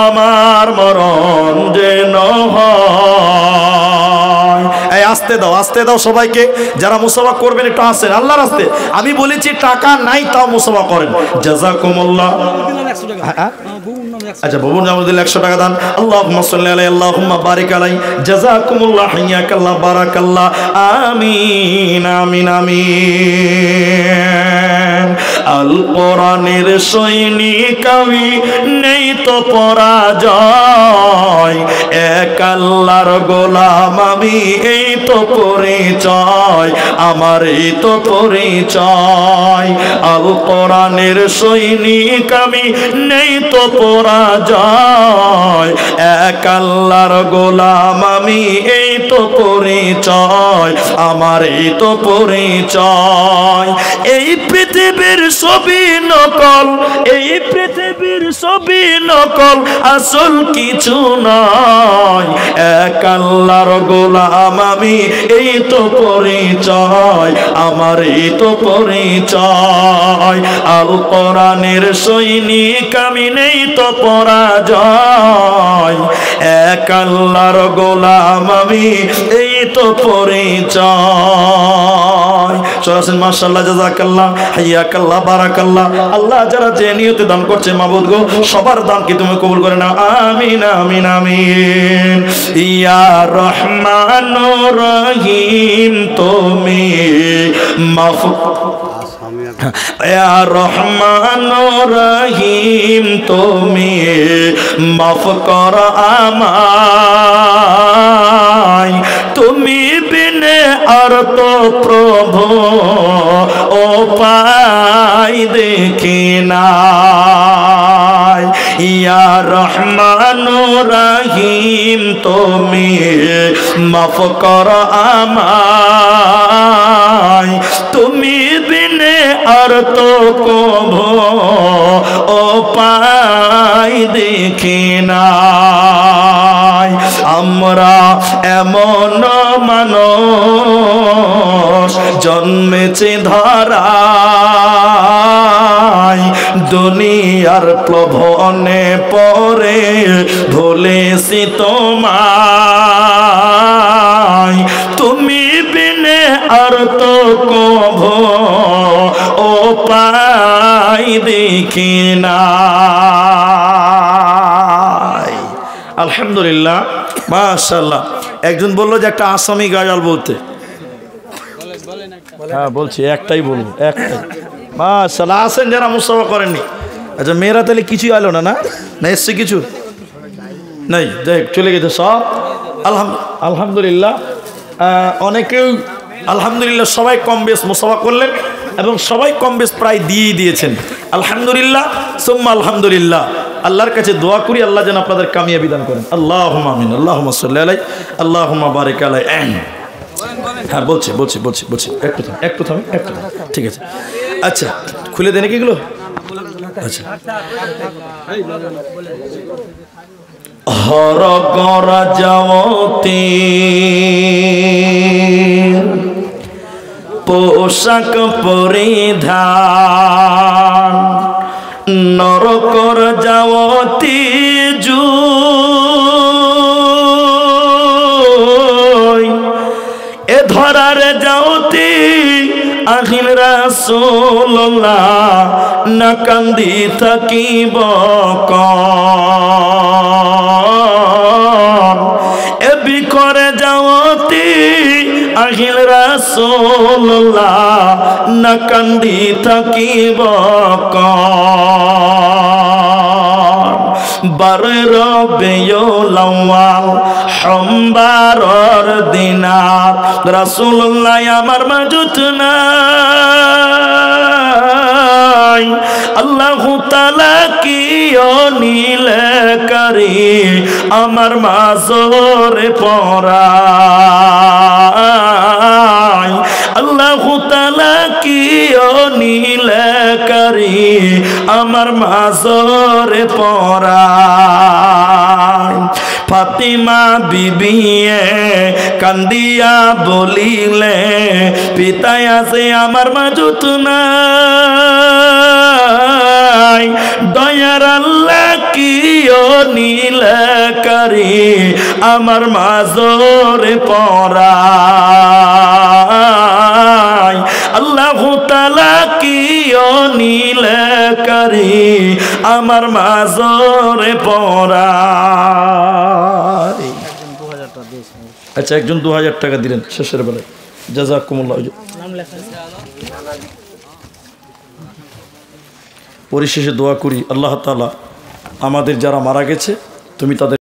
আমার মরণ যেন হয়। এই আসতে দাও, আসতে দাও সবাইকে। যারা মুসাফা করবেন একটু আসেন আল্লাহর রাস্তায়। আমি বলেছি টাকা নাই তাও মুসাফা করেন। জাযাকুমুল্লাহ। আচ্ছা বাবুর নাম দিলে 100 টাকা দান। আল্লাহুম্মা সাল্লি আলাইহি, আল্লাহুম্মা বারিক আলাইহি। জাযাকুমুল্লাহ, হিয়াকাল্লাহ, বারাকাল্লাহ। আমিন আমিন আমিন। আল কোরআনের সৈনিক আমি, নেই তো পরাজয়, এক আল্লাহর গোলাম আমি, এই তো পরিচয় আমার, এই তো পরিচয়। আল কোরআনের সৈনিক আমি, নেই তো পরাজয়, এক আল্লাহর গোলাম আমি, এই তো পরিচয় আমার, এই তো পরিচয়। এই পৃথিবীর সবই নকল, এই পৃথিবীর সবই নকল, আসল কিছু নয়, এক আল্লাহর গোলাম আমি, এই তো পরিচয় আমার, এই তো পরিচয়। আল কোরআনের সৈনিক আমি, নেই তো পরাজয়, এক আল্লাহর গোলাম আমি, এই তো পরিচয়। সরাসরি মাশাআল্লাহ, জাযাকাল্লাহ, হাইয়াকাল্লাহ, বারাকাল্লাহ। আল্লাহ যারা যে নিয়তে দান করছে মাবুদ গো, সবার দান কি তুমি কবুল করে নাও, আমিন আমিন আমিন। ইয়া রহমানুর রহিম তুমি মাফ, ইয়া রহমানুর রহিম তুমি মাফ কর আমায়, তুমি বিনে আর তো প্রভু ও পাই দেখি নাই। ইয়া রহমানুর রহিম তুমি মাফ কর আমায়, তুমি বিনে আর তো কভু ও পাই দেখি নাই। আমরা এমন মানুষ জন্মেছে ধরায়, দুনিয়ার প্রলোভনে পড়ে ভুলেছি তোমায়, তুমি বিনে আর তো কভু ও পাই দেখি নাই। আলহামদুলিল্লাহ, মাশাআল্লাহ। একজন বললো যে একটা আসামি গাজাল বলতে, হ্যাঁ বলছি, একটাই বলবো, একটাই। মাশাআল্লাহ, আসেন যারা মুসাফা করেননি। আচ্ছা, মেয়েরা তাহলে কিছুই আলো না, না না এসছে কিছু নাই, যাই চলে গেছে সব। আলহামদুলিল্লাহ, অনেকেই আলহামদুলিল্লাহ, সবাই কম বেশ মুসাফা করলেন এবং সবাই কম বেশ প্রায় দিয়েই দিয়েছেন। আলহামদুলিল্লাহ, সুম্মা আলহামদুলিল্লাহ। আল্লাহর কাছে দোয়া করি আল্লাহ যেন আপনাদের কামিয়াবি দান করেন। আল্লাহুম্মা আমিন, আল্লাহুম্মা সাল্লি আলাইহি, আল্লাহুম্মা বারিক আলাইহি। হ্যাঁ বলছি, একটু থামি, ঠিক আছে। আচ্ছা, খুলে দেন কি এগুলো? আচ্ছা, হর গরা যাওতি পোশাক পরিধান, নরকর যাওতি জুই, এ ধরার যাওতি আহিল রাসূলুল্লাহ, না কান্দি থাকিব কন, এ বিকরে যাওতি আহিল রাসূলুল্লাহ, না কান্দি থাকিব কন। বারে রবিউল আউয়াল সোমবারর দিনাত, রাসূলুল্লাহ আমার মাঝত নাই, আল্লাহু তাআলা কি অনিলে করি আমার মাজরে পরাই, আল্লাহু তাআলা কি অনিলে করি আমার মাজরে পরাই। ফাতিমা বিবিয়ে কান্দিয়া বলিলে, পিতায় আছে আমার মাঝত নাই, দয়ার আল্লাহ কি অনিলে করি আমার মাজরে পরাই, আল্লাহু তাআলা কি অনিলে করি আমার মাজরে পরাই। আচ্ছা, একজন 2000 টাকা দিলেন শেষের বেলায়, জাযাকুমুল্লাহ। পরিশেষে দোয়া করি আল্লাহ তাআলা আমাদের যারা মারা গেছে তুমি তাদের